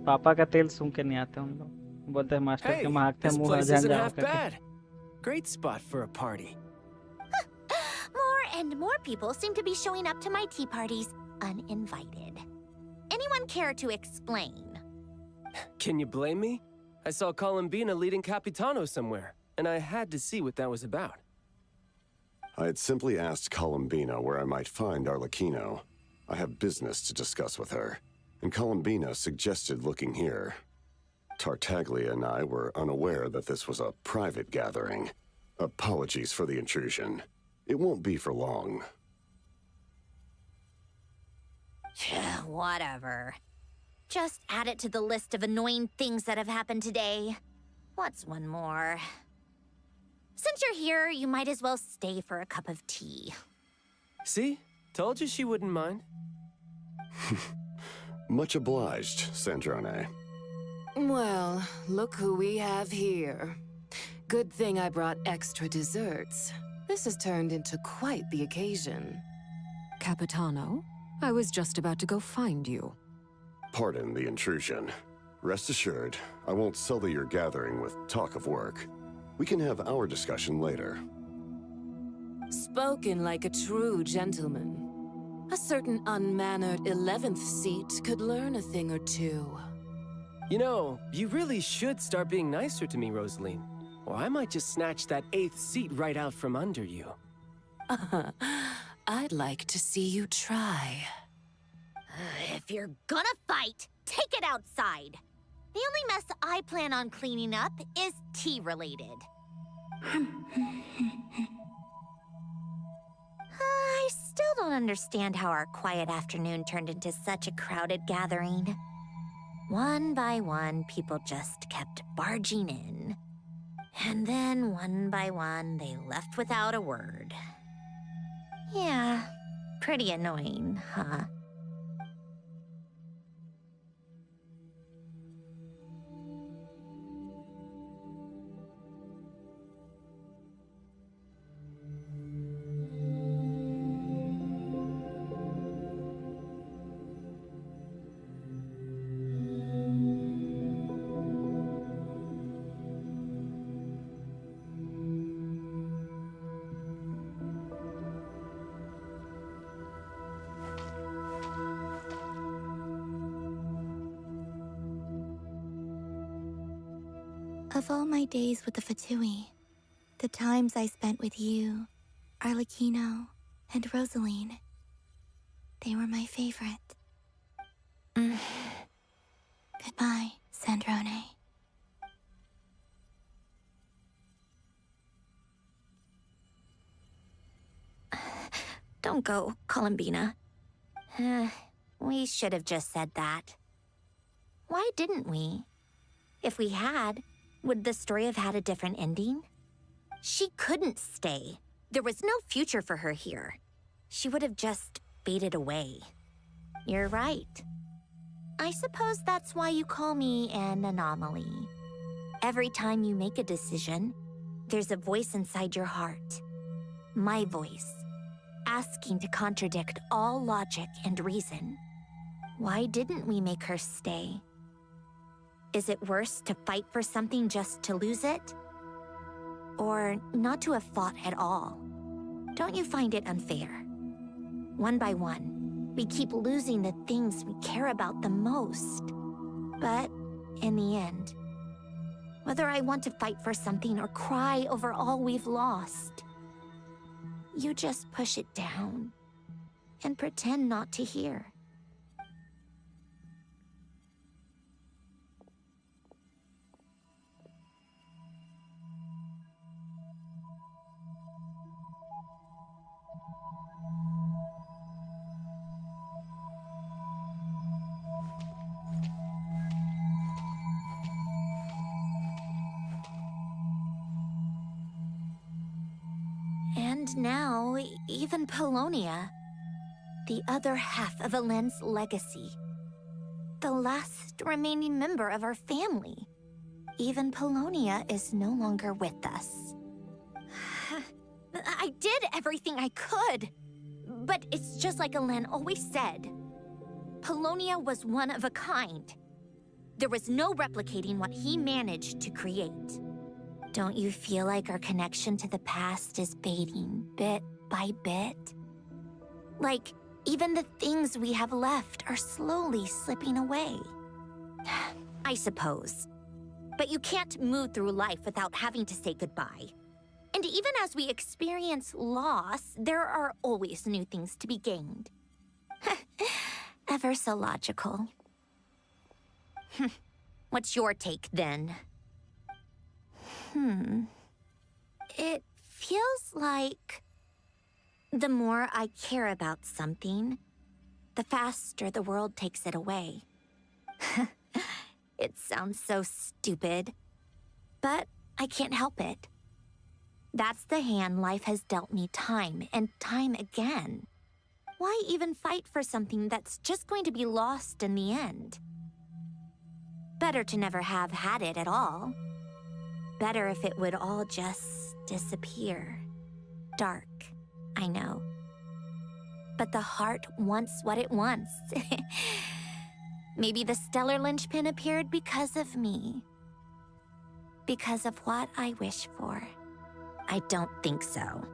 पापा का तेल सूंघ के नहीं आते हम लोग बोलते हैं मास्टर के Hey, महकते this मुंह place जान isn't जाओ half करके bad. Great spot for a party. More and more people seem to be showing up to my tea parties uninvited. Anyone care to explain? Can you blame me? I saw Columbina leading Capitano somewhere, and I had to see what that was about. I had simply asked Columbina where I might find Arlecchino. I have business to discuss with her, and Columbina suggested looking here. Tartaglia and I were unaware that this was a private gathering. Apologies for the intrusion. It won't be for long. Whatever. Just add it to the list of annoying things that have happened today. What's one more? Since you're here, you might as well stay for a cup of tea. See? Told you she wouldn't mind. Much obliged, Sandrone. Well, look who we have here. Good thing I brought extra desserts. This has turned into quite the occasion. Capitano, I was just about to go find you. Pardon the intrusion. Rest assured, I won't sully your gathering with talk of work. We can have our discussion later. Spoken like a true gentleman. A certain unmannered 11th seat could learn a thing or two. You know, you really should start being nicer to me, Rosaline. Or I might just snatch that 8th seat right out from under you. I'd like to see you try. If you're gonna fight, take it outside. The only mess I plan on cleaning up is tea-related. I still don't understand how our quiet afternoon turned into such a crowded gathering. One by one, people just kept barging in. And then, one by one, they left without a word. Yeah, pretty annoying, huh? Of all my days with the Fatui, the times I spent with you, Arlecchino, and Rosaline, they were my favorite. Goodbye, Sandrone. Don't go, Columbina. We should have just said that. Why didn't we? If we had, would the story have had a different ending? She couldn't stay. There was no future for her here. She would have just faded away. You're right. I suppose that's why you call me an anomaly. Every time you make a decision, there's a voice inside your heart. My voice, asking to contradict all logic and reason. Why didn't we make her stay? Is it worse to fight for something just to lose it? Or not to have fought at all? Don't you find it unfair? One by one, we keep losing the things we care about the most. But in the end, whether I want to fight for something or cry over all we've lost, you just push it down and pretend not to hear. And now, even Polonia, the other half of Elen's legacy. The last remaining member of our family. Even Polonia is no longer with us. I did everything I could. But it's just like Elen always said. Polonia was one of a kind. There was no replicating what he managed to create. Don't you feel like our connection to the past is fading bit by bit? Like, even the things we have left are slowly slipping away. I suppose. But you can't move through life without having to say goodbye. And even as we experience loss, there are always new things to be gained. Ever so logical. What's your take, then? It feels like the more I care about something, the faster the world takes it away. It sounds so stupid, but I can't help it. That's the hand life has dealt me time and time again. Why even fight for something that's just going to be lost in the end? Better to never have had it at all. Better if it would all just disappear. Dark, I know. But the heart wants what it wants. Maybe the stellar linchpin appeared because of me. Because of what I wish for. I don't think so.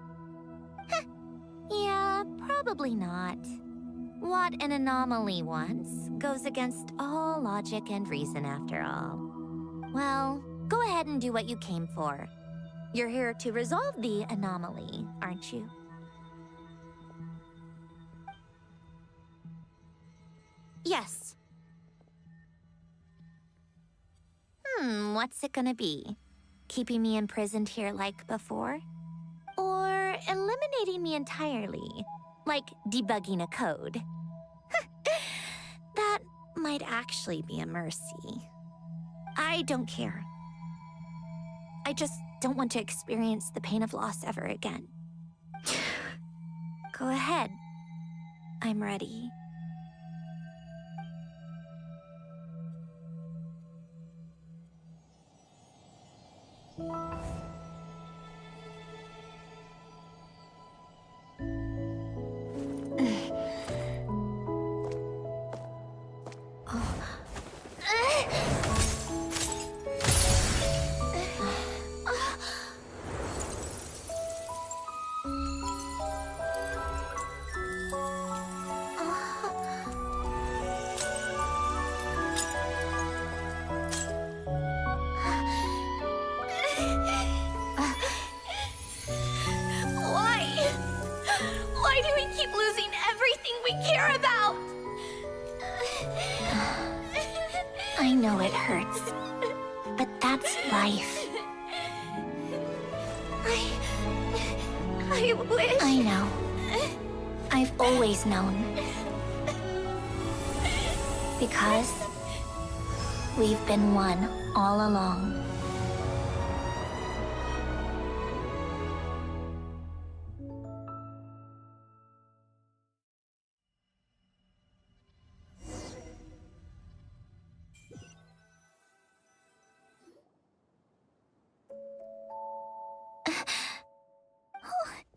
Yeah, probably not. What an anomaly wants goes against all logic and reason after all. Well, go ahead and do what you came for. You're here to resolve the anomaly, aren't you? Yes. What's it gonna be? Keeping me imprisoned here like before? Or eliminating me entirely, like debugging a code? That might actually be a mercy. I don't care. I just don't want to experience the pain of loss ever again. Go ahead. I'm ready. Why do we keep losing everything we care about? I know it hurts, but that's life. I wish... I know. I've always known. Because we've been one all along.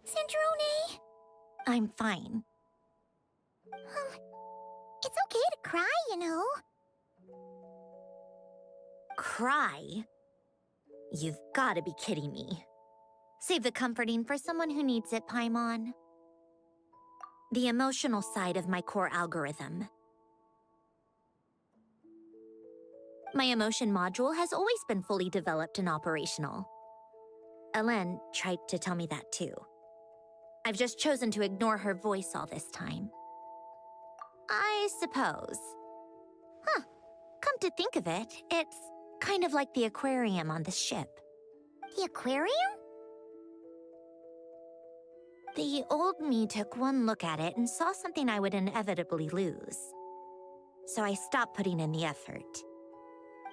Sandrone? I'm fine. It's okay to cry, you know. Cry? You've got to be kidding me. Save the comforting for someone who needs it, Paimon. The emotional side of my core algorithm. My emotion module has always been fully developed and operational. Elen tried to tell me that too. I've just chosen to ignore her voice all this time. I suppose. Come to think of it, it's kind of like the aquarium on the ship. The aquarium? The old me took one look at it and saw something I would inevitably lose. So I stopped putting in the effort.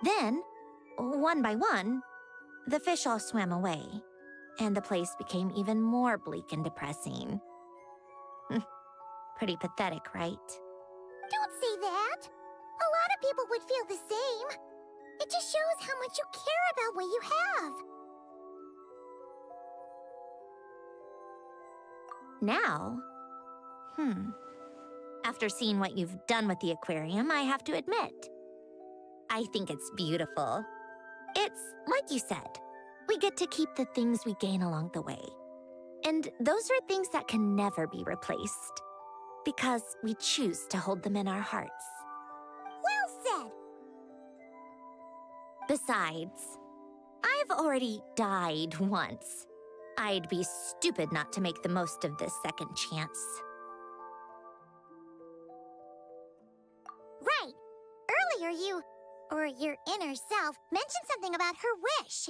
Then, one by one, the fish all swam away. and the place became even more bleak and depressing. Pretty pathetic, right? Don't say that! A lot of people would feel the same. It just shows how much you care about what you have. Now, after seeing what you've done with the aquarium, I have to admit, I think it's beautiful. It's like you said, we get to keep the things we gain along the way. And those are things that can never be replaced, because we choose to hold them in our hearts. Well said! Besides, I've already died once. I'd be stupid not to make the most of this second chance. Right! Earlier you, or your inner self, mentioned something about her wish.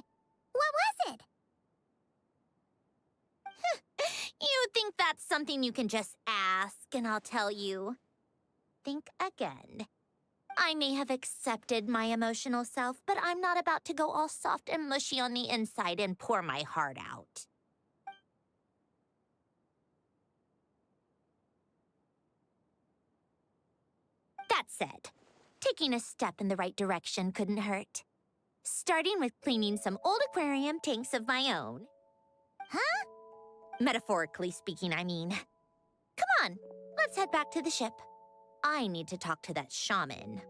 What was it? You think that's something you can just ask, and I'll tell you. Think again. I may have accepted my emotional self, but I'm not about to go all soft and mushy on the inside and pour my heart out. That said, taking a step in the right direction couldn't hurt. Starting with cleaning some old aquarium tanks of my own. Huh? Metaphorically speaking, I mean. Come on, let's head back to the ship. I need to talk to that shaman.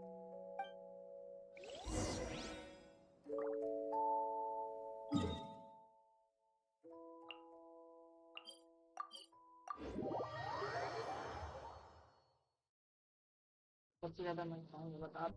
सबसे ज्यादा मैं चाहूंगा बता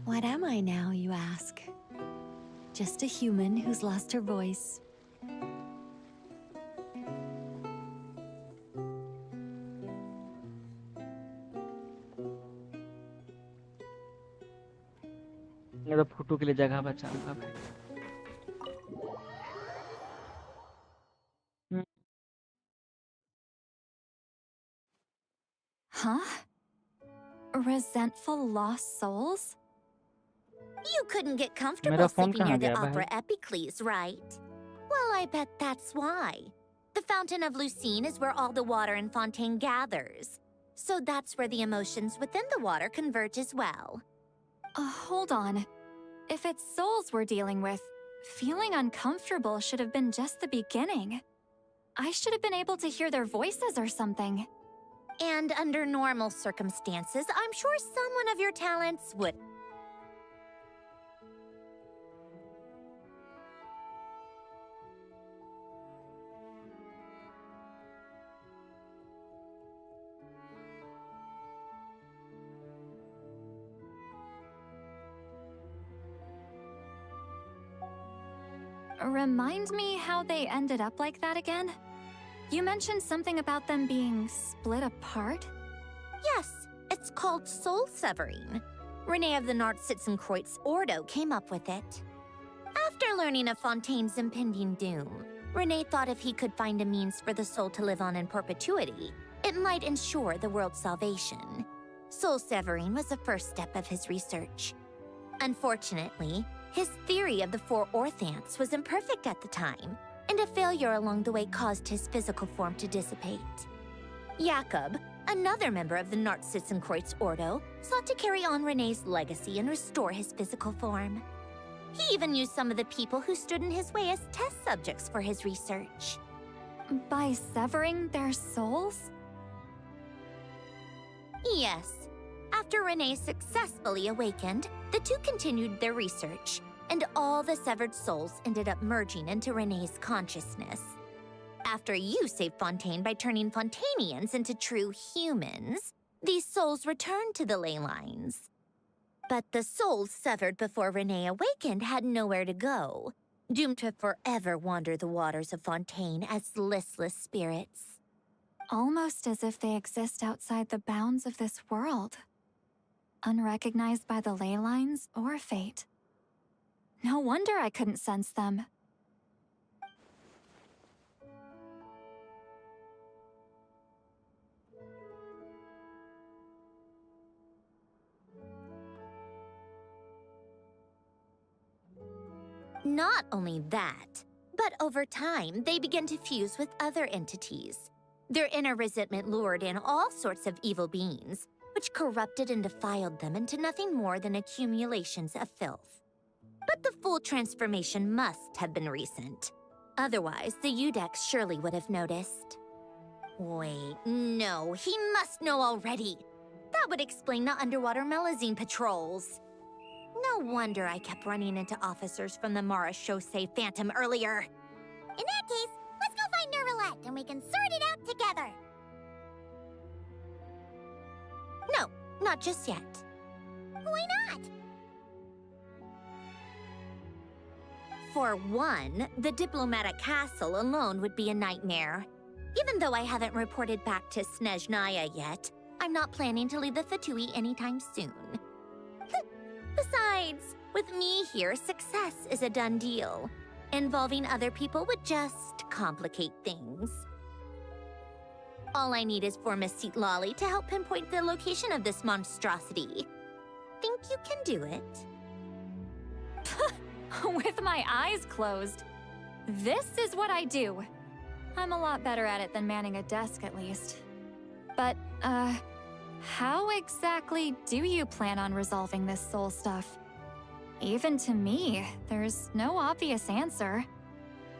What am I now, you ask? Just a human who's lost her voice. ये तो photo के लिए जगह बचाऊंगा भाई। Huh? Resentful lost souls? You couldn't get मेरा comfortable phone sleeping near कहाँ the गया opera भाई? Epicles, right? Well, I bet that's why. The Fountain of Lucine is where all the water in Fontaine gathers. So that's where the emotions within the water converge as well. Hold on. If it's souls we're dealing with, feeling uncomfortable should have been just the beginning. I should have been able to hear their voices or something. And under normal circumstances, I'm sure someone of your talents would. Remind me how they ended up like that again? You mentioned something about them being split apart? Yes, it's called soul severing. Renee of the Nartsitzenkreuz Ordo came up with it. After learning of Fontaine's impending doom, Renee thought if he could find a means for the soul to live on in perpetuity, it might ensure the world's salvation. Soul severing was the first step of his research. Unfortunately, his theory of the four orthants was imperfect at the time, and a failure along the way caused his physical form to dissipate. Jakob, another member of the Nartsitzenkreuz Ordo, sought to carry on Renee's legacy and restore his physical form. He even used some of the people who stood in his way as test subjects for his research. By severing their souls? Yes. After Renee successfully awakened, the two continued their research, and all the severed souls ended up merging into Renee's consciousness. After you saved Fontaine by turning Fontainians into true humans, these souls returned to the ley lines. But the souls severed before Renee awakened had nowhere to go, doomed to forever wander the waters of Fontaine as listless spirits. Almost as if they exist outside the bounds of this world. Unrecognized by the ley lines or fate. No wonder I couldn't sense them. Not only that, but over time, they began to fuse with other entities. Their inner resentment lured in all sorts of evil beings, which corrupted and defiled them into nothing more than accumulations of filth. But the full transformation must have been recent. Otherwise, the Udex surely would have noticed. Wait, no, he must know already. That would explain the underwater Melazine patrols. No wonder I kept running into officers from the Mara Chaussee Phantom earlier. In that case, let's go find Nervalette and we can sort it out together. No, not just yet. Why not? For one, the diplomatic castle alone would be a nightmare. Even though I haven't reported back to Snezhnaya yet, I'm not planning to leave the Fatui anytime soon. Besides, with me here, success is a done deal. Involving other people would just complicate things. All I need is for Miss Seatlolly to help pinpoint the location of this monstrosity. Think you can do it? With my eyes closed. This is what I do. I'm a lot better at it than manning a desk, at least. But, how exactly do you plan on resolving this soul stuff? Even to me, there's no obvious answer.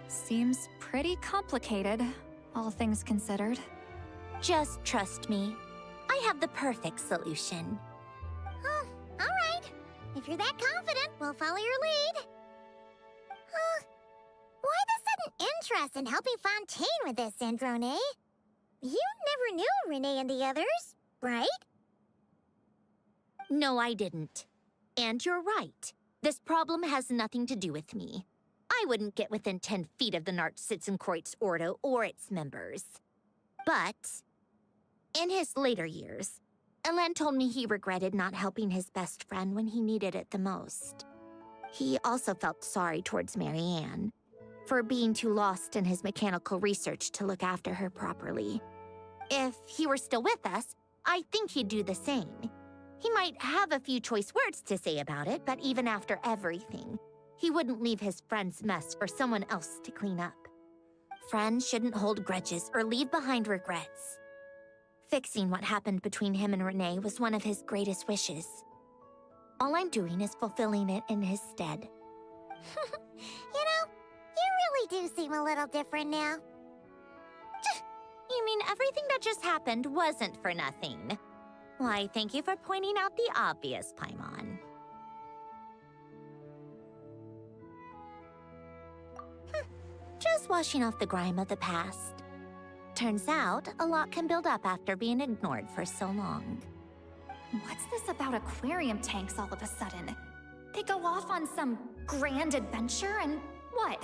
Seems pretty complicated, all things considered. Just trust me. I have the perfect solution. Oh, all right. If you're that confident, we'll follow your lead. Why the sudden interest in helping Fontaine with this, Sandrone? You never knew Renee and the others, right? No, I didn't. And you're right. This problem has nothing to do with me. I wouldn't get within 10 feet of the Nartsitzenkreuz Ordo or its members. But, in his later years, Elen told me he regretted not helping his best friend when he needed it the most. He also felt sorry towards Marianne for being too lost in his mechanical research to look after her properly. If he were still with us, I think he'd do the same. He might have a few choice words to say about it, but even after everything, he wouldn't leave his friend's mess for someone else to clean up. Friends shouldn't hold grudges or leave behind regrets. Fixing what happened between him and Renee was one of his greatest wishes. All I'm doing is fulfilling it in his stead. You know, you really do seem a little different now. You mean everything that just happened wasn't for nothing? Why, thank you for pointing out the obvious, Paimon. Just washing off the grime of the past. Turns out, a lot can build up after being ignored for so long. What's this about aquarium tanks all of a sudden? They go off on some grand adventure and what?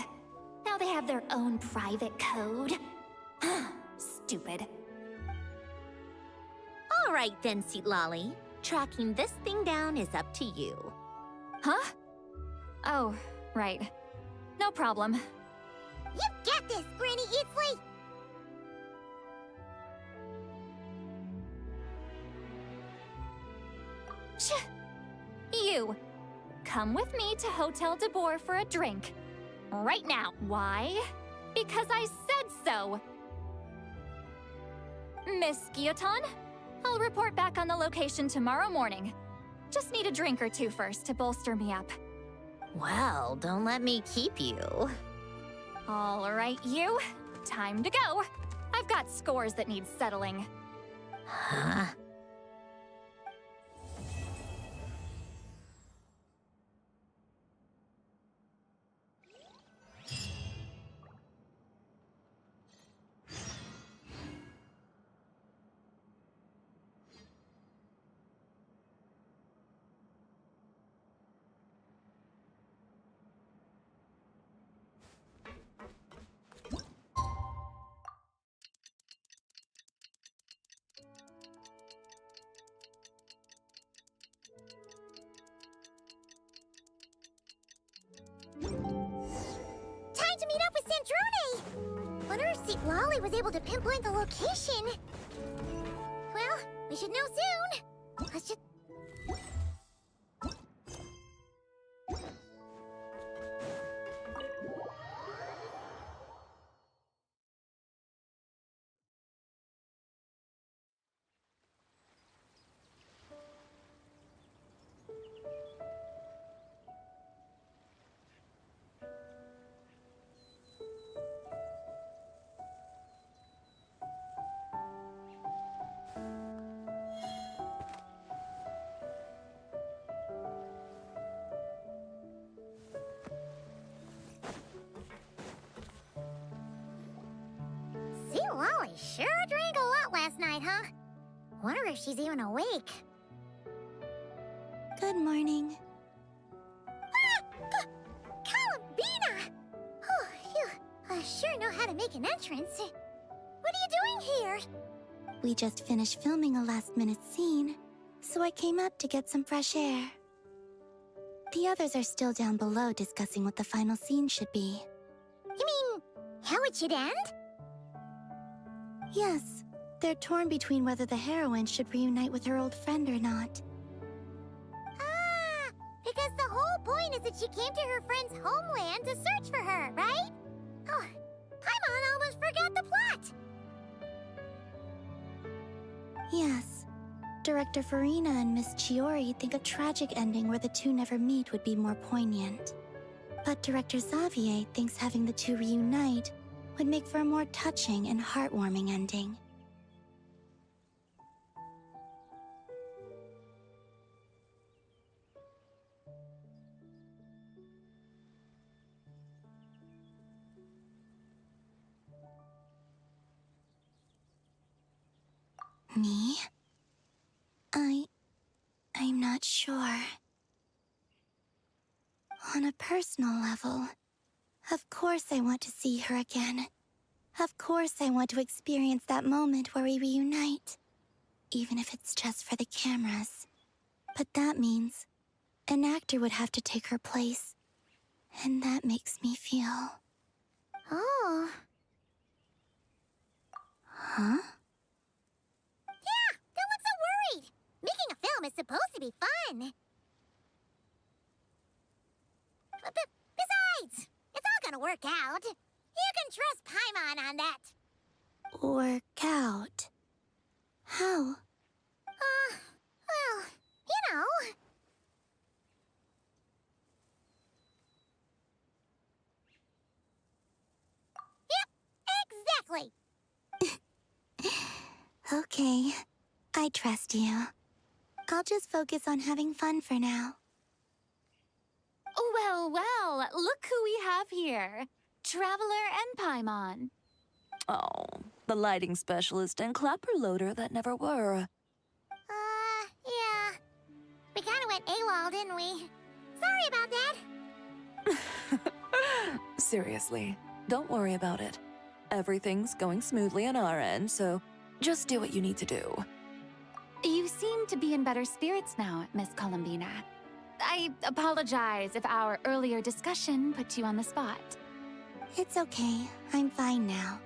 Now they have their own private code? Stupid. All right then, Seatlolly. Tracking this thing down is up to you. Huh? Oh, right. No problem. You get this, Granny Eatsley! You! Come with me to Hotel de Boer for a drink. Right now. Why? Because I said so! Miss Guillotin, I'll report back on the location tomorrow morning. Just need a drink or two first to bolster me up. Well, don't let me keep you. All right, you. Time to go. I've got scores that need settling. Huh? See, Lolly was able to pinpoint the location. Well, we should know soon. Let's just... See, Lolly sure drank a lot last night, huh? Wonder if she's even awake. Good morning. Columbina! Oh, you sure know how to make an entrance. What are you doing here? We just finished filming a last-minute scene, so I came up to get some fresh air. The others are still down below discussing what the final scene should be. You mean, how it should end? Yes, they're torn between whether the heroine should reunite with her old friend or not. Ah, because the whole point is that she came to her friend's homeland to search for her, right? Oh, Paimon almost forgot the plot. Yes. Director Farina and Miss Chiori think a tragic ending where the two never meet would be more poignant. But Director Xavier thinks having the two reunite would make for a more touching and heartwarming ending. Me? I'm not sure. On a personal level, of course I want to see her again. Of course I want to experience that moment where we reunite. Even if it's just for the cameras. But that means an actor would have to take her place. And that makes me feel... Oh. Huh? Yeah, don't look so worried. Making a film is supposed to be fun. Besides, it's all gonna work out. You can trust Paimon on that. Work out? How? Well, you know. Yep, exactly. Okay, I trust you. I'll just focus on having fun for now. Well, well, look who we have here. Traveler and Paimon. Oh, the lighting specialist and clapper loader that never were. Yeah. We kinda went AWOL, didn't we? Sorry about that. Seriously, don't worry about it. Everything's going smoothly on our end, so just do what you need to do. You seem to be in better spirits now, Miss Columbina. I apologize if our earlier discussion put you on the spot. It's okay. I'm fine now.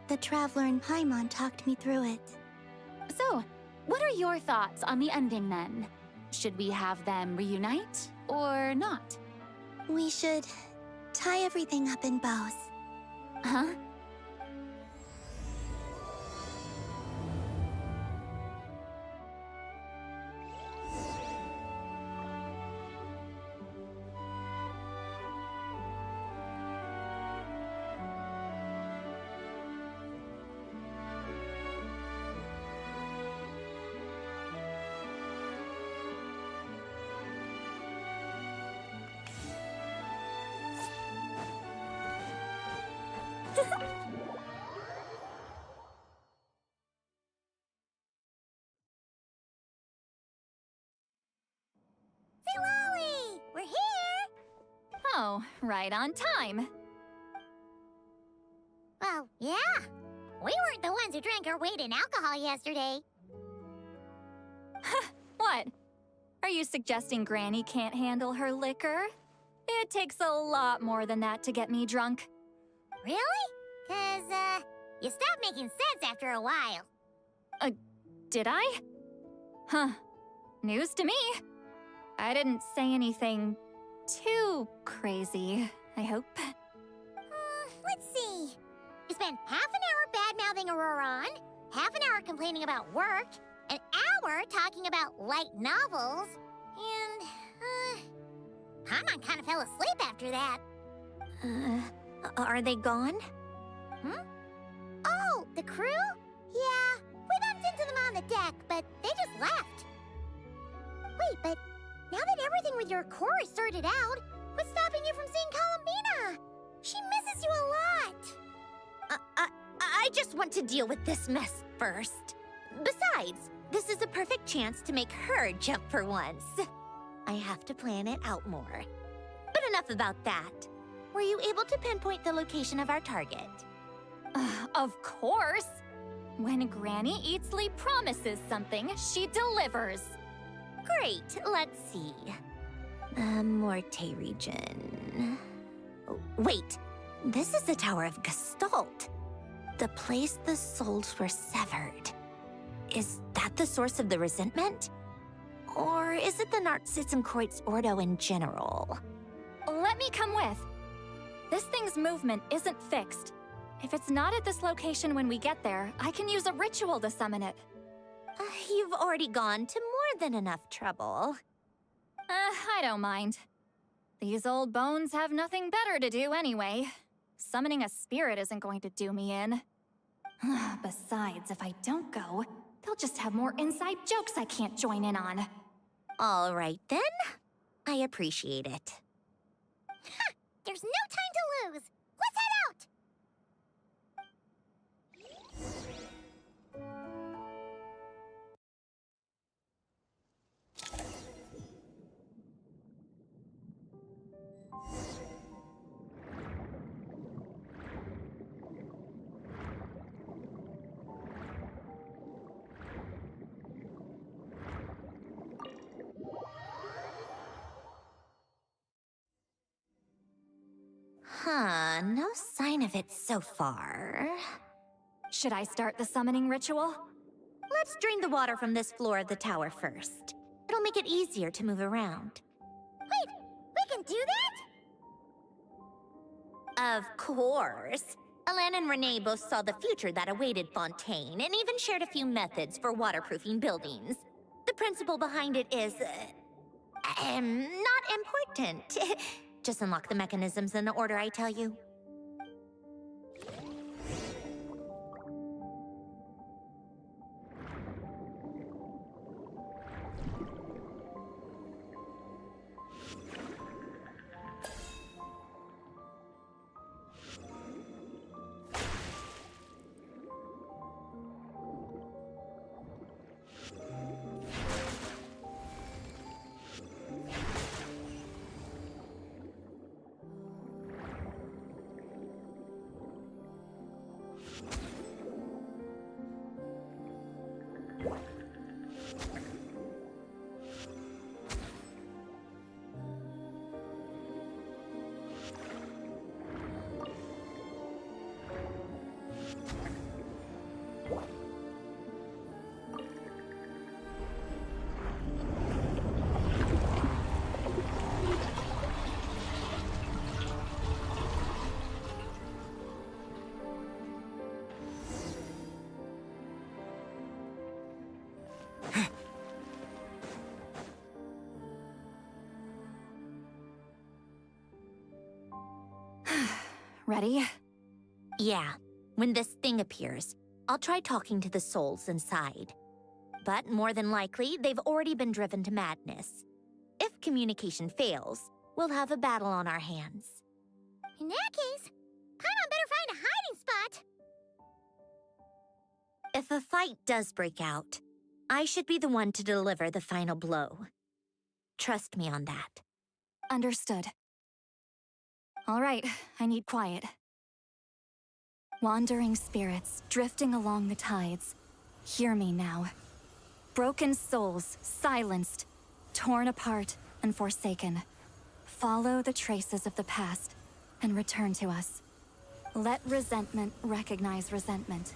The Traveler and Paimon talked me through it. So, what are your thoughts on the ending then? Should we have them reunite or not? We should tie everything up in bows. Huh? Say, Lolly! We're here! Oh, right on time. Well, yeah. We weren't the ones who drank our weight in alcohol yesterday. What? Are you suggesting Granny can't handle her liquor? It takes a lot more than that to get me drunk. Really? 'Cause, You stop making sense after a while. Did I? Huh. News to me. I didn't say anything too crazy, I hope. Let's see. You spent half an hour bad-mouthing Auroron, half an hour complaining about work, an hour talking about light novels, and, Paimon kind of fell asleep after that. Are they gone? Oh, the crew? Yeah, we bumped into them on the deck, but they just left. Wait, but now that everything with your core is sorted out, what's stopping you from seeing Columbina? She misses you a lot. I just want to deal with this mess first. Besides, this is a perfect chance to make her jump for once. I have to plan it out more. But enough about that. Were you able to pinpoint the location of our target? Of course! When Granny Eatsley promises something, she delivers. Great, let's see. Morte region. Oh, wait, this is the Tower of Gestalt. The place the souls were severed. Is that the source of the resentment? Or is it the Narcitzenkreuz Ordo in general? Let me come with. This thing's movement isn't fixed. If it's not at this location when we get there, I can use a ritual to summon it. You've already gone to more than enough trouble. I don't mind. These old bones have nothing better to do anyway. Summoning a spirit isn't going to do me in. Besides, if I don't go, they'll just have more inside jokes I can't join in on. All right, then. I appreciate it. There's no time to lose. Let's head out! No sign of it so far. Should I start the summoning ritual? Let's drain the water from this floor of the tower first. It'll make it easier to move around. Wait, we can do that? Of course. Alan and Renee both saw the future that awaited Fontaine, and even shared a few methods for waterproofing buildings. The principle behind it is... not important. Just unlock the mechanisms in the order I tell you. Ready? Yeah. When this thing appears, I'll try talking to the souls inside. But more than likely, they've already been driven to madness. If communication fails, we'll have a battle on our hands. In that case, Paimon better find a hiding spot. If a fight does break out, I should be the one to deliver the final blow. Trust me on that. Understood. All right, I need quiet. Wandering spirits, drifting along the tides. Hear me now. Broken souls, silenced, torn apart and forsaken. Follow the traces of the past and return to us. Let resentment recognize resentment.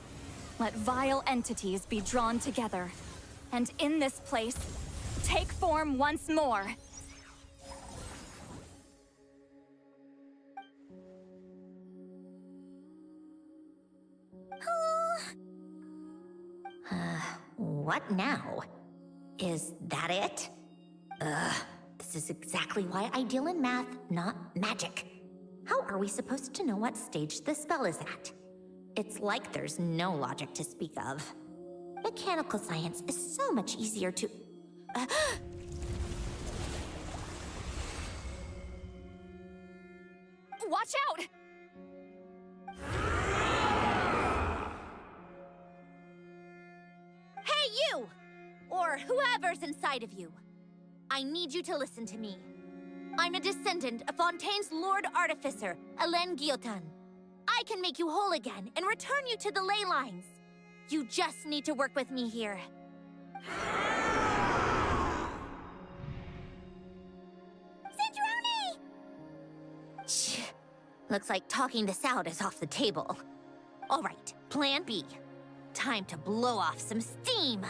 Let vile entities be drawn together. And in this place, take form once more. What now? Is that it? This is exactly why I deal in math, not magic. How are we supposed to know what stage the spell is at? It's like there's no logic to speak of. Mechanical science is so much easier to... Watch out! Hey, you! Or whoever's inside of you. I need you to listen to me. I'm a descendant of Fontaine's Lord Artificer, Hélène Guillotin. I can make you whole again and return you to the ley lines. You just need to work with me here. SANDRONE! Looks like talking this out is off the table. All right, plan B. Time to blow off some steam.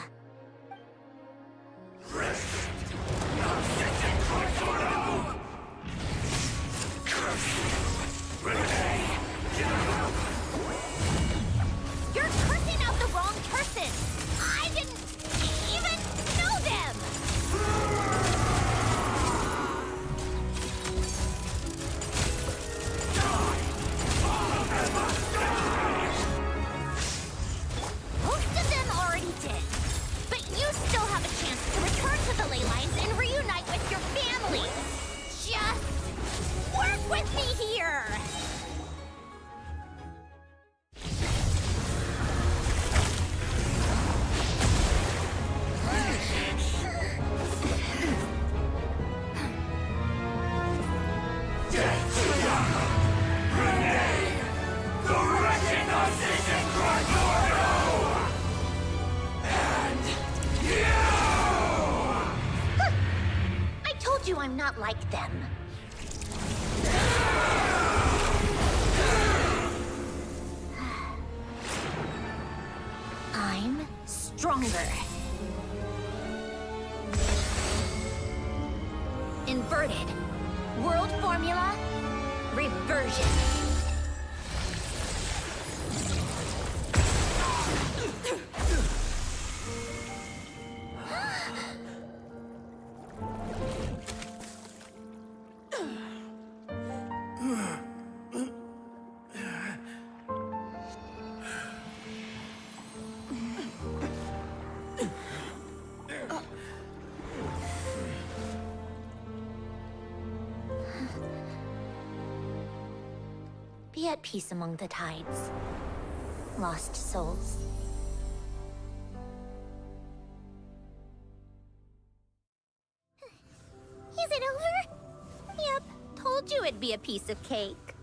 You're cursing out the wrong person! I didn't even know them! Most of them already did. But you still have a chance to return to the ley lines and reunite with your families. Just work with me here! I told you I'm not like them. I'm stronger. Inverted. World formula. Reversion. Be at peace among the tides. Lost souls. Is it over? Yep, told you it'd be a piece of cake.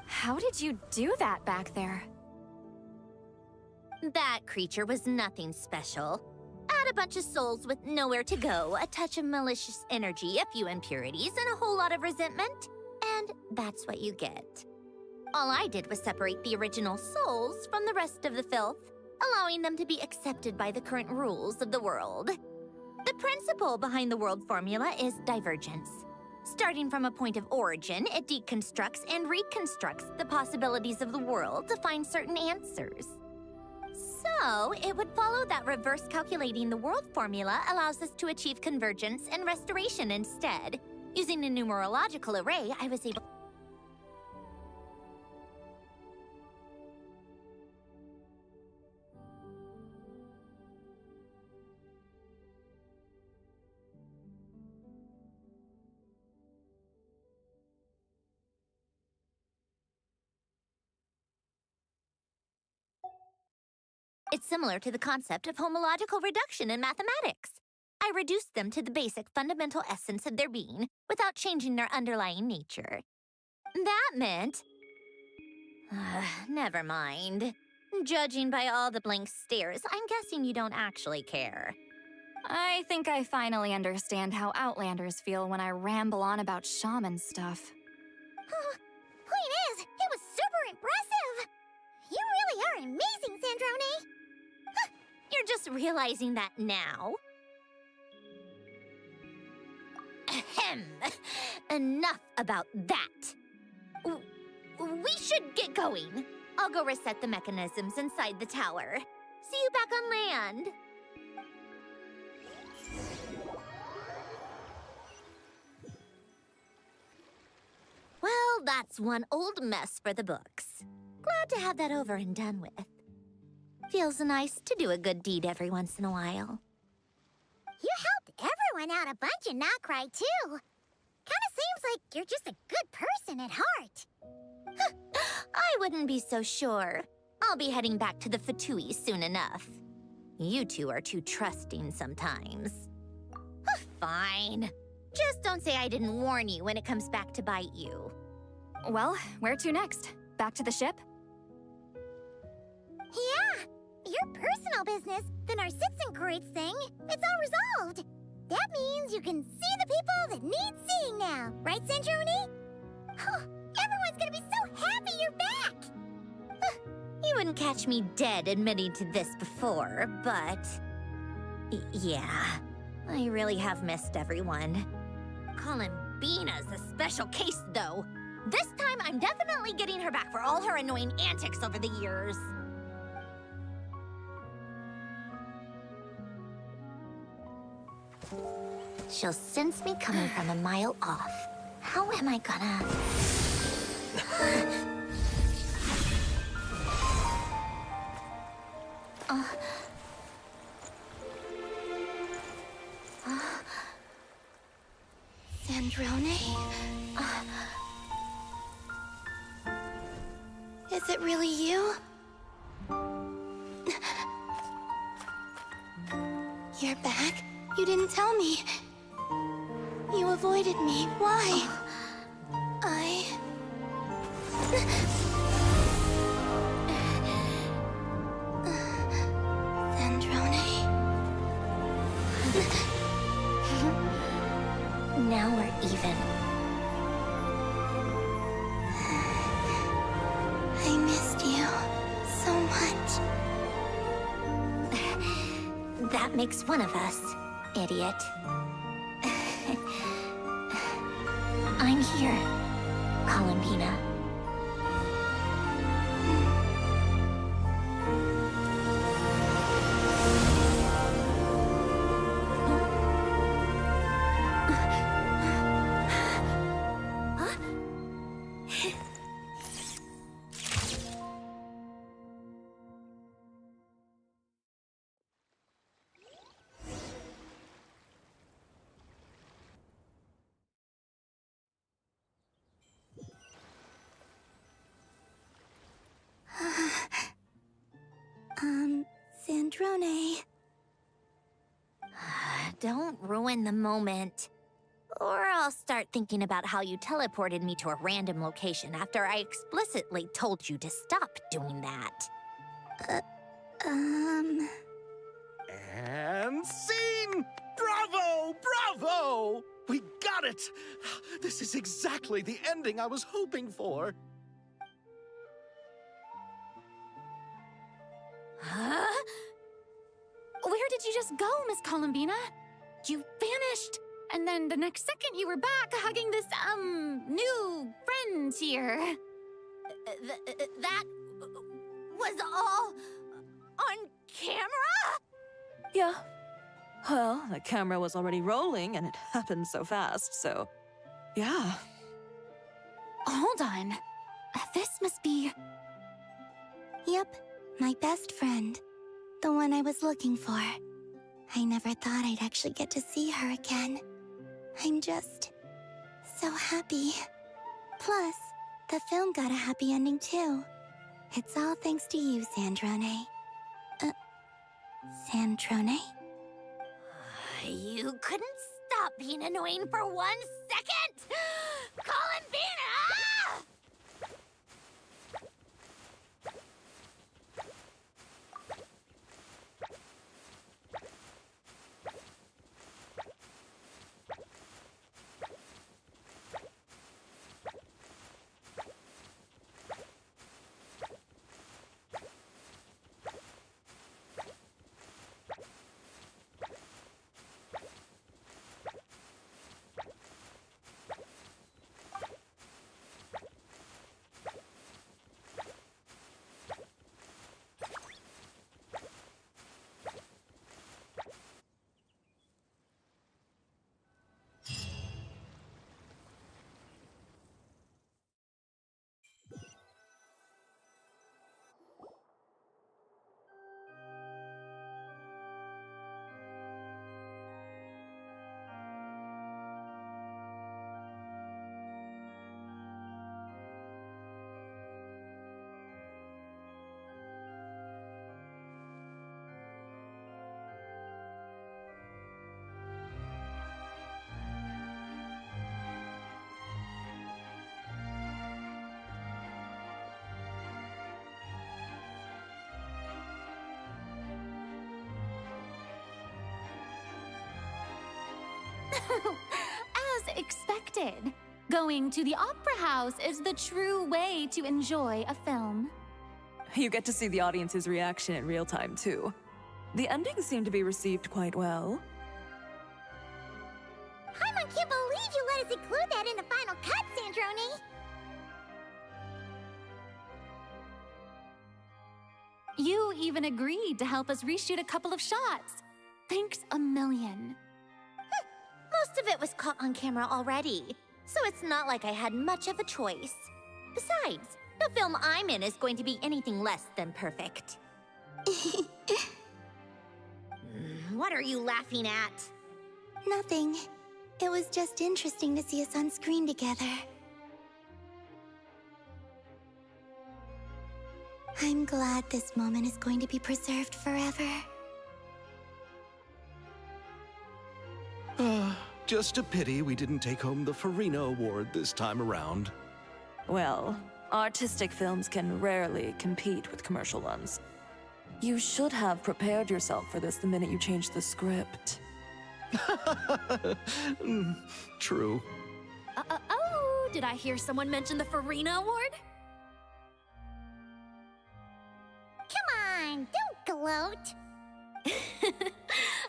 How did you do that back there? That creature was nothing special. Add a bunch of souls with nowhere to go, a touch of malicious energy, a few impurities, and a whole lot of resentment. And that's what you get. All I did was separate the original souls from the rest of the filth, allowing them to be accepted by the current rules of the world. The principle behind the world formula is divergence. Starting from a point of origin, it deconstructs and reconstructs the possibilities of the world to find certain answers. So, it would follow that reverse calculating the world formula allows us to achieve convergence and restoration instead. Using a numerological array, I was able... It's similar to the concept of homological reduction in mathematics. I reduced them to the basic fundamental essence of their being without changing their underlying nature. That meant... never mind. Judging by all the blank stares, I'm guessing you don't actually care. I think I finally understand how Outlanders feel when I ramble on about shaman stuff. Point is, it was super impressive! Sandrone? You're just realizing that now. Ahem. Enough about that. We should get going. I'll go reset the mechanisms inside the tower. See you back on land. Well, that's one old mess for the books. Glad to have that over and done with. Feels nice to do a good deed every once in a while. You helped everyone out a bunch in Not Cry, too. Kinda seems like you're just a good person at heart. I wouldn't be so sure. I'll be heading back to the Fatui soon enough. You two are too trusting sometimes. Fine. Just don't say I didn't warn you when it comes back to bite you. Well, where to next? Back to the ship? Yeah, your personal business, the Narcitsan thing, it's all resolved. That means you can see the people that need seeing now, right, Sandrone? Oh, everyone's gonna be so happy you're back! You wouldn't catch me dead admitting to this before, but... yeah, I really have missed everyone. Columbina's a special case, though. This time, I'm definitely getting her back for all her annoying antics over the years. She'll sense me coming from a mile off. How am I gonna... Sandrone? Is it really you? You're back? You didn't tell me. You avoided me. Why? Sandrone? Now we're even. I missed you so much. That makes one of us, idiot. I'm here, Columbina. Sandrone. Don't ruin the moment. Or I'll start thinking about how you teleported me to a random location after I explicitly told you to stop doing that. And scene! Bravo! Bravo! We got it! This is exactly the ending I was hoping for. Huh? Where did you just go, Miss Columbina? You vanished, and then the next second you were back hugging this, new friend here. That was all on camera? Yeah. Well, the camera was already rolling, and it happened so fast, so... yeah. Hold on. This must be... Yep, my best friend. The one I was looking for. I never thought I'd actually get to see her again. I'm just... so happy. Plus, the film got a happy ending too. It's all thanks to you, Sandrone. Sandrone? You couldn't stop being annoying for 1 second? Columbina! As expected. Going to the opera house is the true way to enjoy a film. You get to see the audience's reaction in real time, too. The ending seemed to be received quite well. Paimon can't believe you let us include that in the final cut, Sandrone! You even agreed to help us reshoot a couple of shots. Thanks a million. Most of it was caught on camera already, so it's not like I had much of a choice. Besides, the film I'm in is going to be anything less than perfect. What are you laughing at? Nothing. It was just interesting to see us on screen together. I'm glad this moment is going to be preserved forever. Just a pity we didn't take home the Farina Award this time around. Well, artistic films can rarely compete with commercial ones. You should have prepared yourself for this the minute you changed the script. True. Oh, did I hear someone mention the Farina Award? Come on, don't gloat!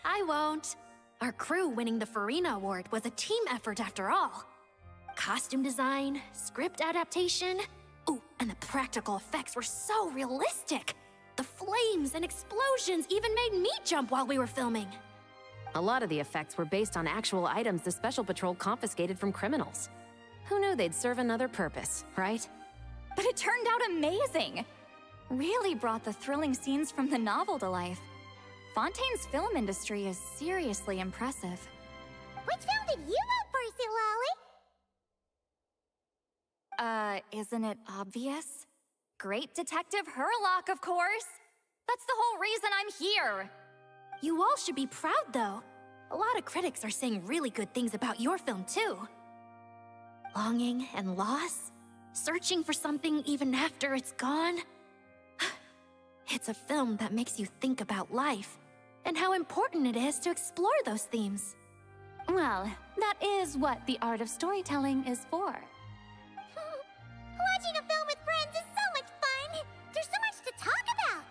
I won't. Our crew winning the Farina Award was a team effort after all. Costume design, script adaptation. Ooh, and the practical effects were so realistic. The flames and explosions even made me jump while we were filming. A lot of the effects were based on actual items the Special Patrol confiscated from criminals. Who knew they'd serve another purpose, right? But it turned out amazing! Really brought the thrilling scenes from the novel to life. Fontaine's film industry is seriously impressive. Which film did you vote for, Silali? Isn't it obvious? Great Detective Herlock, of course! That's the whole reason I'm here! You all should be proud, though. A lot of critics are saying really good things about your film, too. Longing and loss, searching for something even after it's gone. It's a film that makes you think about life and how important it is to explore those themes. Well, that is what the art of storytelling is for. Watching a film with friends is so much fun! There's so much to talk about!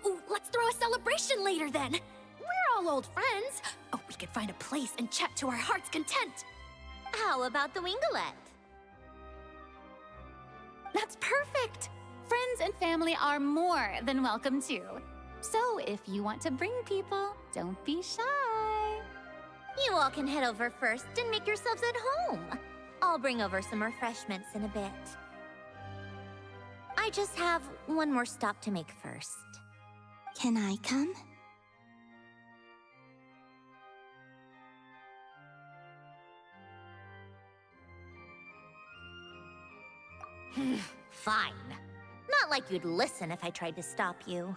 Ooh, let's throw a celebration later then. We're all old friends. Oh, we could find a place and chat to our heart's content. How about the Wingalette? That's perfect! Friends and family are more than welcome too. So if you want to bring people, don't be shy. You all can head over first and make yourselves at home. I'll bring over some refreshments in a bit. I just have one more stop to make first. Can I come? Fine. Not like you'd listen if I tried to stop you.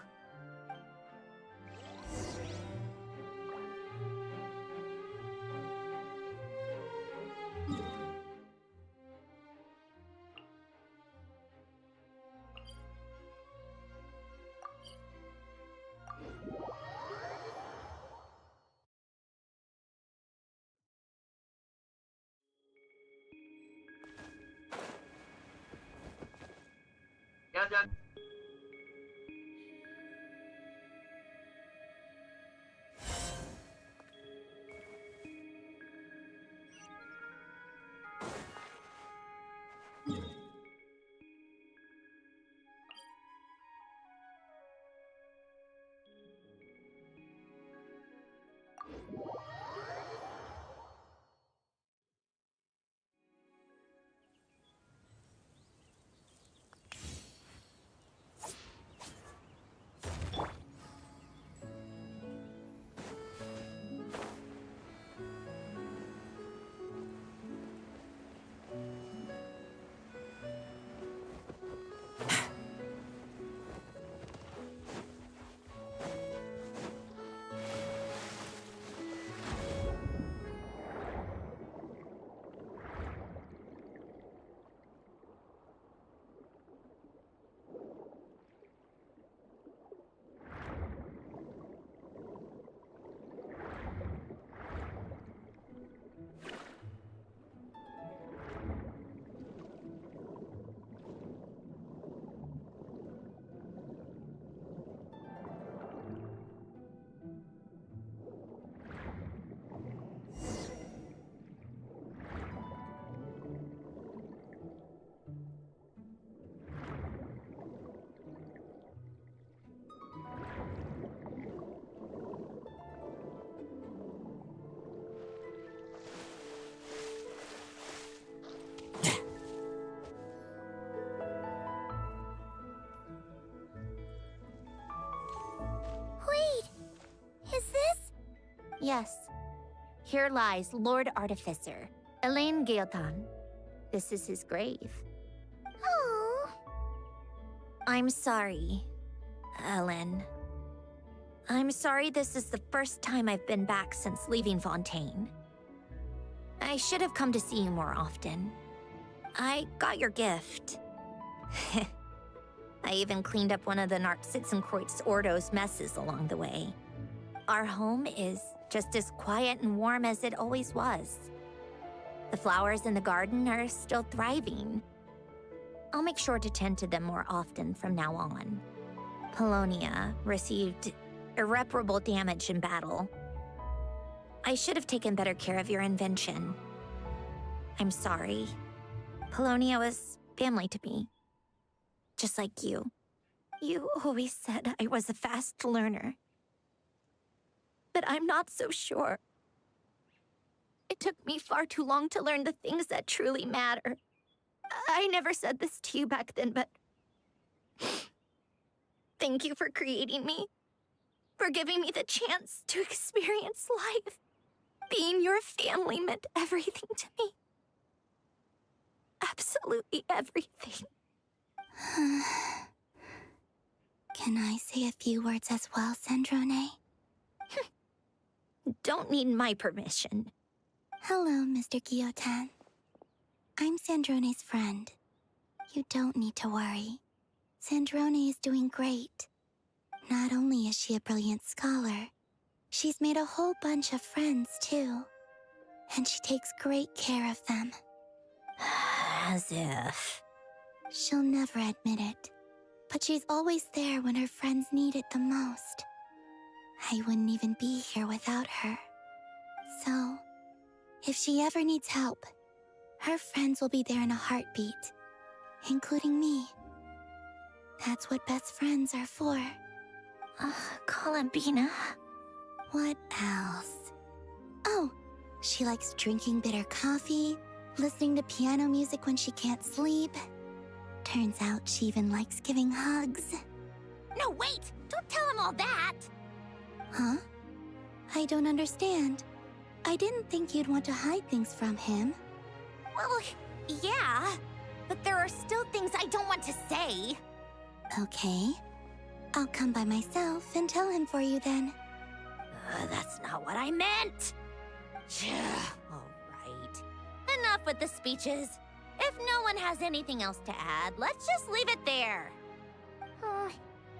Yes. Here lies Lord Artificer, Elaine Gaeltan. This is his grave. Oh. I'm sorry, Ellen. I'm sorry this is the first time I've been back since leaving Fontaine. I should have come to see you more often. I got your gift. I even cleaned up one of the Narcitzenkreuz Ordo's messes along the way. Our home is just as quiet and warm as it always was. The flowers in the garden are still thriving. I'll make sure to tend to them more often from now on. Polonia received irreparable damage in battle. I should have taken better care of your invention. I'm sorry. Polonia was family to me. Just like you. You always said I was a fast learner. But I'm not so sure. It took me far too long to learn the things that truly matter. I never said this to you back then, but... Thank you for creating me. For giving me the chance to experience life. Being your family meant everything to me. Absolutely everything. Can I say a few words as well, Sandrone? Don't need my permission. Hello, Mr. Guillotin. I'm Sandrone's friend. You don't need to worry. Sandrone is doing great. Not only is she a brilliant scholar, she's made a whole bunch of friends, too. And she takes great care of them. As if... She'll never admit it, but she's always there when her friends need it the most. I wouldn't even be here without her. So, if she ever needs help, her friends will be there in a heartbeat, including me. That's what best friends are for. Columbina. What else? Oh, she likes drinking bitter coffee, listening to piano music when she can't sleep. Turns out she even likes giving hugs. No, wait! Don't tell him all that! Huh? I don't understand. I didn't think you'd want to hide things from him. Well, yeah, but there are still things I don't want to say. Okay. I'll come by myself and tell him for you then. That's not what I meant! All right. Enough with the speeches. If no one has anything else to add, let's just leave it there.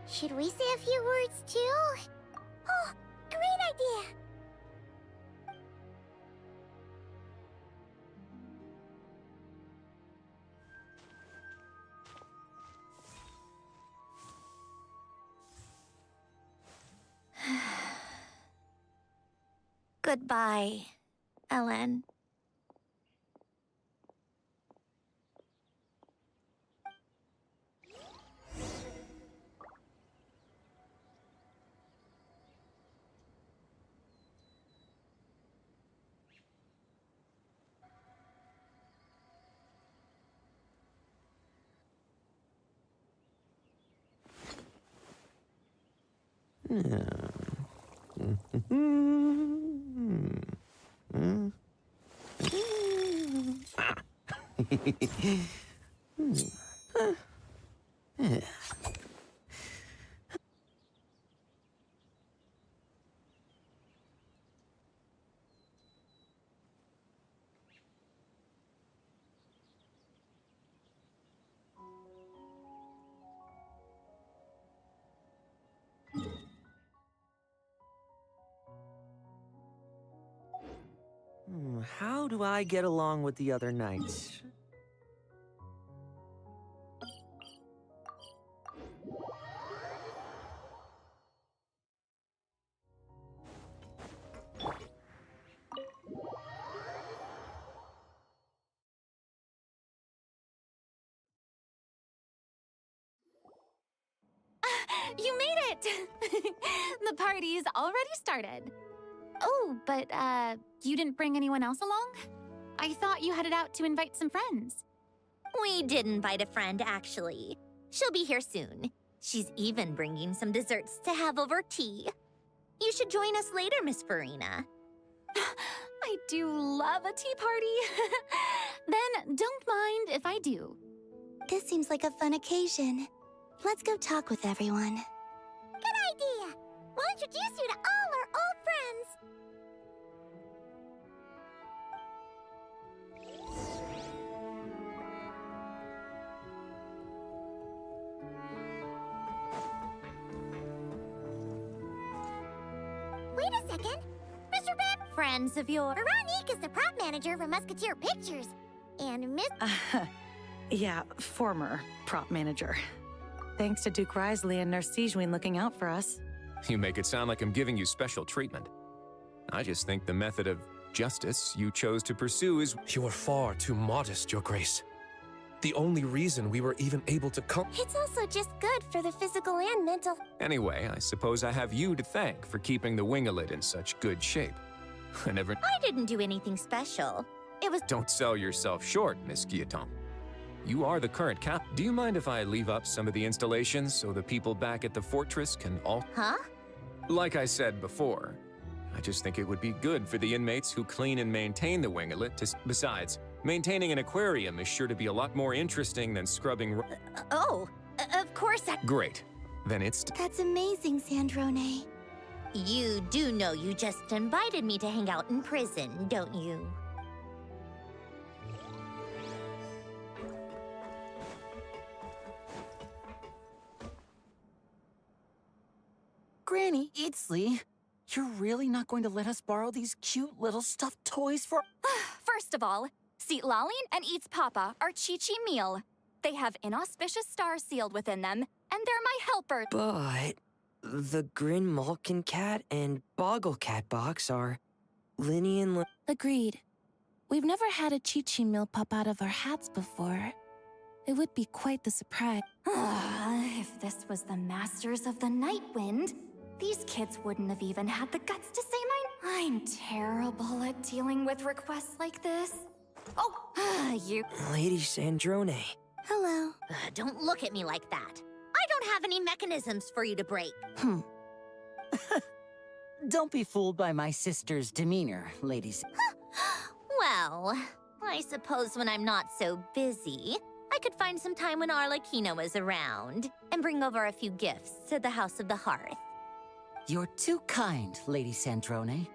Should we say a few words too? Oh, great idea! Goodbye, Ellen. How do I get along with the other knights? You made it! The party's already started. Oh, but, you didn't bring anyone else along? I thought you headed out to invite some friends. We did invite a friend, actually. She'll be here soon. She's even bringing some desserts to have over tea. You should join us later, Miss Farina. I do love a tea party. Then don't mind if I do. This seems like a fun occasion. Let's go talk with everyone. Good idea! We'll introduce you to all our old friends. Wait a second. Mr. Bib! Friends of your... Veronique is the prop manager for Musketeer Pictures. And Miss... Yeah, former prop manager. Thanks to Duke Risley and Nurse Sijwin looking out for us. You make it sound like I'm giving you special treatment. I just think the method of justice you chose to pursue is... You are far too modest, Your Grace. The only reason we were even able to come... It's also just good for the physical and mental. Anyway, I suppose I have you to thank for keeping the winglet in such good shape. I never... I didn't do anything special. It was... Don't sell yourself short, Miss Guillotin. You are the current cap. Do you mind if I leave up some of the installations so the people back at the fortress can all... Huh? Like I said before, I just think it would be good for the inmates who clean and maintain the winglet to... Besides, maintaining an aquarium is sure to be a lot more interesting than scrubbing... Of course I... Great. Then it's... That's amazing, Sandrone. You do know you just invited me to hang out in prison, don't you? Granny, Itzley, you're really not going to let us borrow these cute little stuffed toys for... First of all, Seat Laline and Eats Papa are Chi-Chi meal. They have inauspicious stars sealed within them, and they're my helper. But the Grin Malkin Cat and Boggle Cat box are Linny and... Agreed. We've never had a Chi-Chi meal pop out of our hats before. It would be quite the surprise. If this was the Masters of the Night Wind, these kids wouldn't have even had the guts to say mine. I'm terrible at dealing with requests like this. Oh, you... Lady Sandrone. Hello. Don't look at me like that. I don't have any mechanisms for you to break. Don't be fooled by my sister's demeanor, ladies. Well, I suppose when I'm not so busy, I could find some time when Arlecchino is around and bring over a few gifts to the House of the Hearth. You're too kind, Lady Sandrone.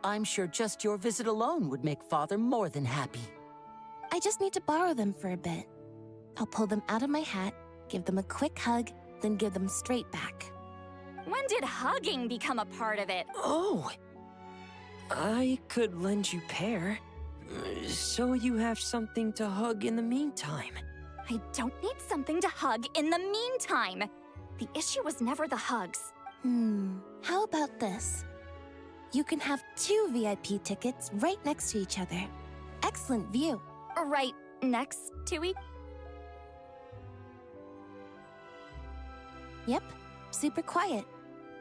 I'm sure just your visit alone would make Father more than happy. I just need to borrow them for a bit. I'll pull them out of my hat, give them a quick hug, then give them straight back. When did hugging become a part of it? Oh! I could lend you pair, so you have something to hug in the meantime. I don't need something to hug in the meantime. The issue was never the hugs. How about this? You can have 2 VIP tickets right next to each other. Excellent view. Right next to each... Yep, super quiet.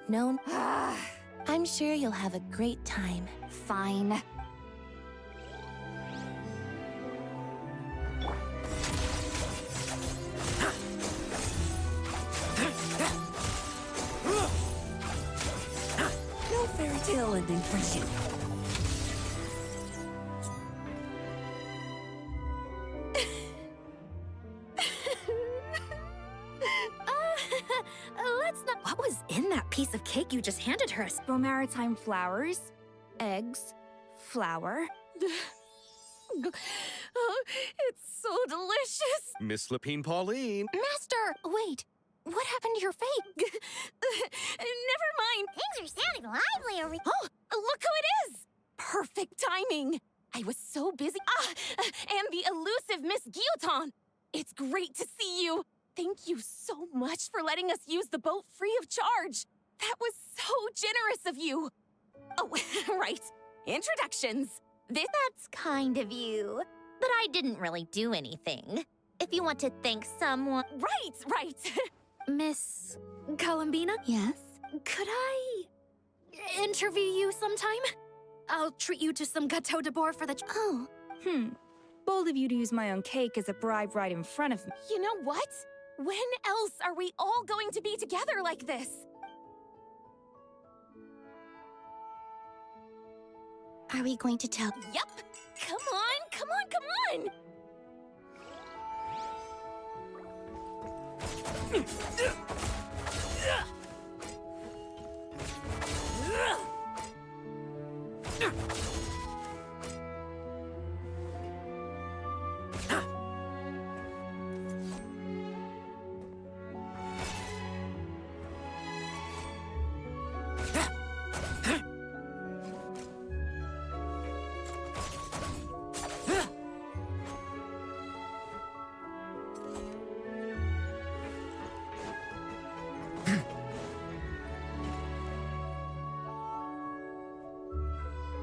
No... I'm sure you'll have a great time. Fine. No fairy tale ending for you. Let's not... What was in that piece of cake you just handed her? Maritime flowers, eggs, flour. It's so delicious. Miss Lapine Pauline. Master, wait. What happened to your fate? Never mind. Things are sounding lively over here. Oh, look who it is. Perfect timing. I was so busy. And the elusive Miss Guillotin. It's great to see you. Thank you so much for letting us use the boat free of charge. That was so generous of you. Oh, right. Introductions. That's kind of you. But I didn't really do anything. If you want to thank someone... Right. Miss Columbina? Yes? Could I interview you sometime? I'll treat you to some gâteau de bord for the... Oh. Bold of you to use my own cake as a bribe right in front of me. You know what? When else are we all going to be together like this? Are we going to tell? Yup! Come on, come on, come on!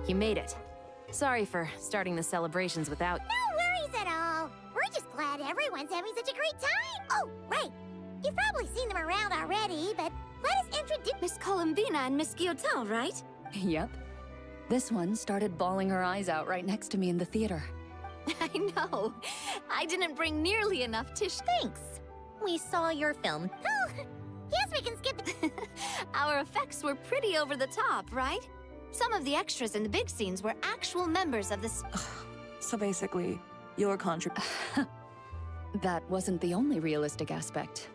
You made it. Sorry for starting the celebrations without... No worries at all. We're just glad everyone's having such a great time. Oh, right. You've probably seen them around already, but let us introduce... Miss Columbina and Miss Guillotin, right? Yep. This one started bawling her eyes out right next to me in the theater. I know. I didn't bring nearly enough tissue. Thanks. We saw your film. Oh, yes, we can skip it. Our effects were pretty over the top, right? Some of the extras in the big scenes were actual members of the... So basically, your That wasn't the only realistic aspect.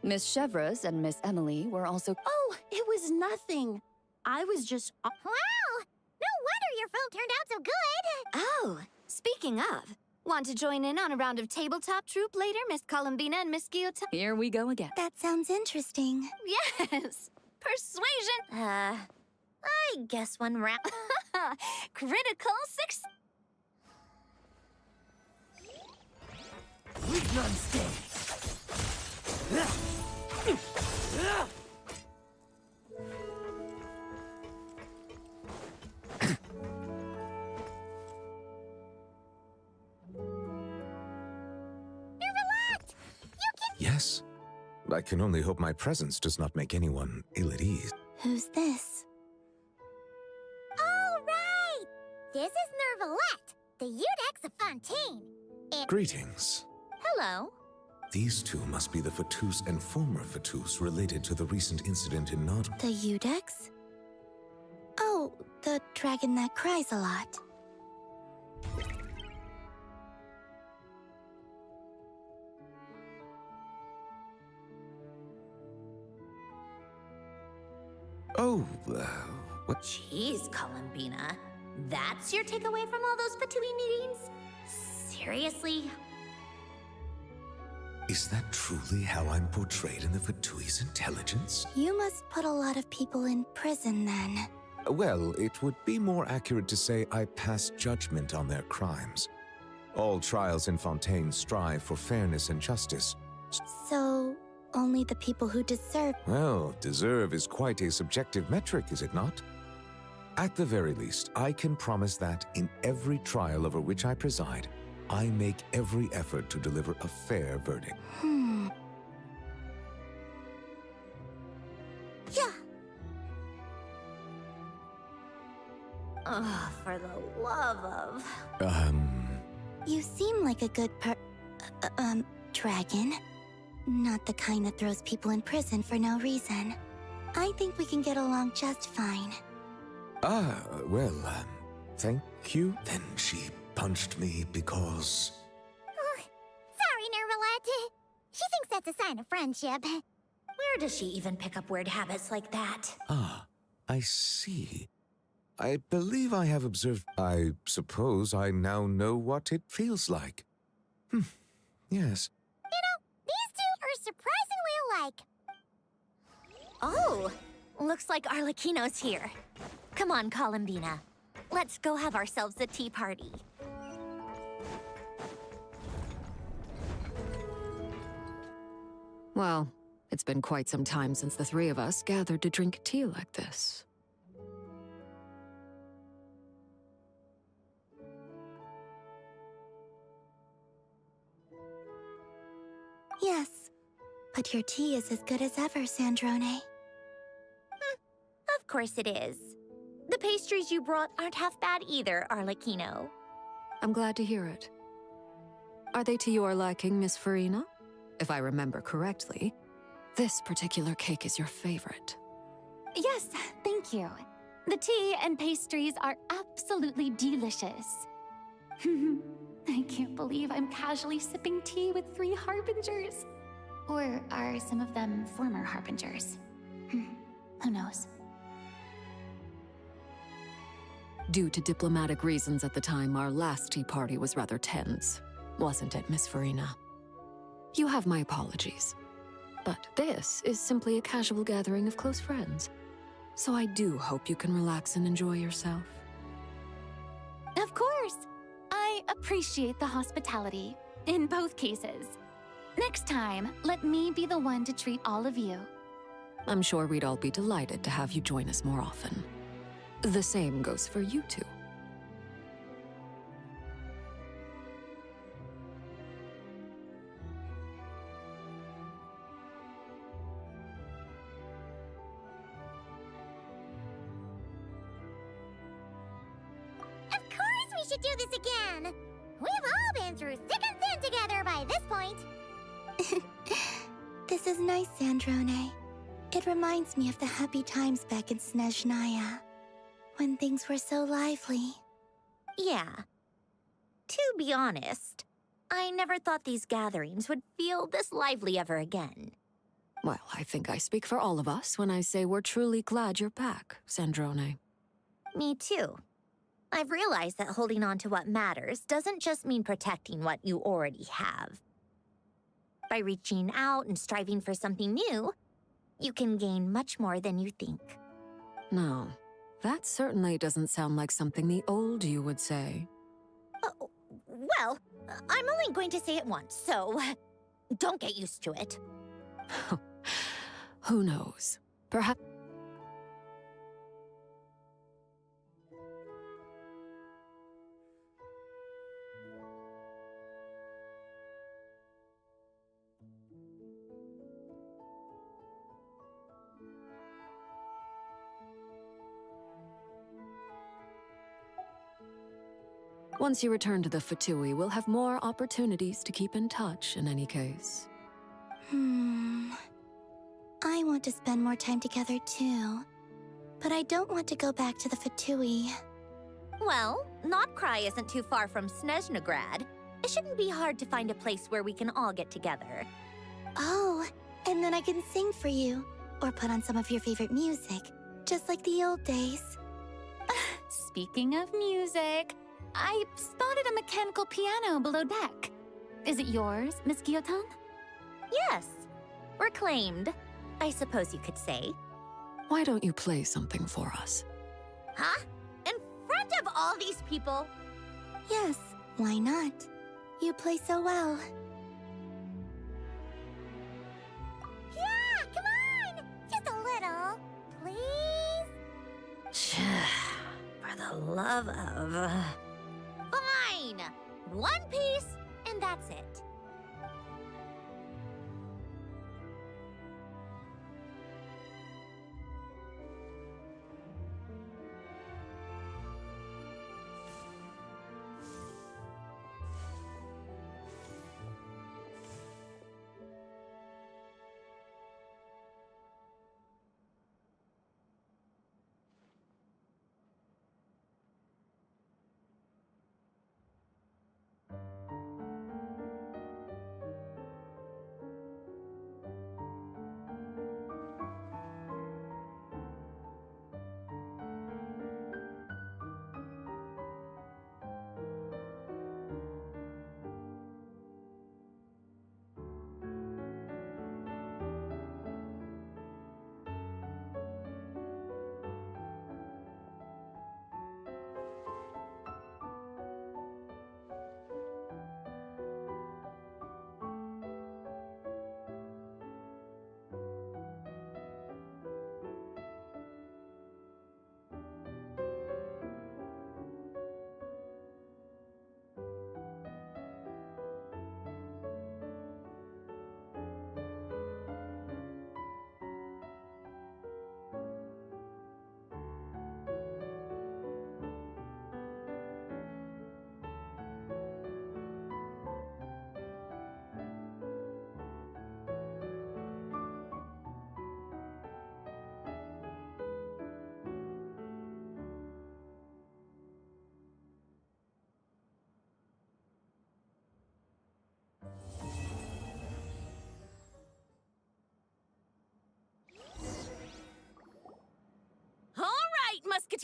Miss Chevreuse and Miss Emily were also... Oh, it was nothing. I was just... Wow! No wonder your film turned out so good! Oh, speaking of, want to join in on a round of tabletop troupe later, Miss Columbina and Miss Guillotin? Here we go again. That sounds interesting. Yes! Persuasion! I guess one round... Critical success! We've none stay. Yes. I can only hope my presence does not make anyone ill at ease. Who's this? All right! This is Nervalette, the Eudex of Fontaine. And... Greetings. Hello. These two must be the Fatus and former Fatus related to the recent incident in Nod. The Eudex? Oh, the dragon that cries a lot. Oh, what? Jeez, Columbina. That's your takeaway from all those Fatui meetings? Seriously? Is that truly how I'm portrayed in the Fatui's intelligence? You must put a lot of people in prison then. Well, it would be more accurate to say I pass judgment on their crimes. All trials in Fontaine strive for fairness and justice. So, only the people who deserve... Well, deserve is quite a subjective metric, is it not? At the very least, I can promise that in every trial over which I preside, I make every effort to deliver a fair verdict. Yeah. Oh, for the love of... You seem like a good dragon. Not the kind that throws people in prison for no reason. I think we can get along just fine. Thank you. Then she punched me because... Oh, sorry, Nervalette. She thinks that's a sign of friendship. Where does she even pick up weird habits like that? Ah, I see. I believe I have observed... I suppose I now know what it feels like. Yes. You know, these two are surprisingly alike. Oh, looks like Arlecchino's here. Come on, Columbina. Let's go have ourselves a tea party. Well, it's been quite some time since the three of us gathered to drink tea like this. Yes, but your tea is as good as ever, Sandrone. Of course it is. The pastries you brought aren't half bad either, Arlecchino. I'm glad to hear it. Are they to your liking, Miss Farina? If I remember correctly, this particular cake is your favorite. Yes, thank you. The tea and pastries are absolutely delicious. I can't believe I'm casually sipping tea with 3 harbingers. Or are some of them former harbingers? Who knows? Due to diplomatic reasons at the time, our last tea party was rather tense. Wasn't it, Miss Farina? You have my apologies. But this is simply a casual gathering of close friends. So I do hope you can relax and enjoy yourself. Of course! I appreciate the hospitality, in both cases. Next time, let me be the one to treat all of you. I'm sure we'd all be delighted to have you join us more often. The same goes for you two. Of course we should do this again! We've all been through thick and thin together by this point. This is nice, Sandrone. It reminds me of the happy times back in Snezhnaya, when things were so lively. Yeah. To be honest, I never thought these gatherings would feel this lively ever again. Well, I think I speak for all of us when I say we're truly glad you're back, Sandrone. Me too. I've realized that holding on to what matters doesn't just mean protecting what you already have. By reaching out and striving for something new, you can gain much more than you think. No, that certainly doesn't sound like something the old you would say. Well, I'm only going to say it once, so don't get used to it. Who knows? Perhaps... Once you return to the Fatui, we'll have more opportunities to keep in touch in any case. I want to spend more time together too. But I don't want to go back to the Fatui. Well, Notcry isn't too far from Snezhnograd. It shouldn't be hard to find a place where we can all get together. Oh, and then I can sing for you. Or put on some of your favorite music. Just like the old days. Speaking of music, I spotted a mechanical piano below deck. Is it yours, Miss Guillotin? Yes. Reclaimed, I suppose you could say. Why don't you play something for us? Huh? In front of all these people? Yes, why not? You play so well. Yeah, come on! Just a little, please? For the love of... Fine! One piece, and that's it.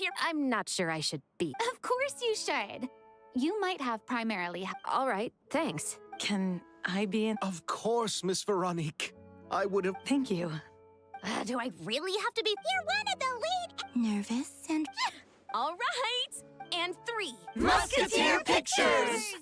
here. I'm not sure I should be. Of course you should. You might have primarily... All right, thanks. Can I be in? Of course, Miss Veronique. I would have... Thank you. Do I really have to be? You're one of the lead. Nervous and... All right. And 3. Musketeer Pictures!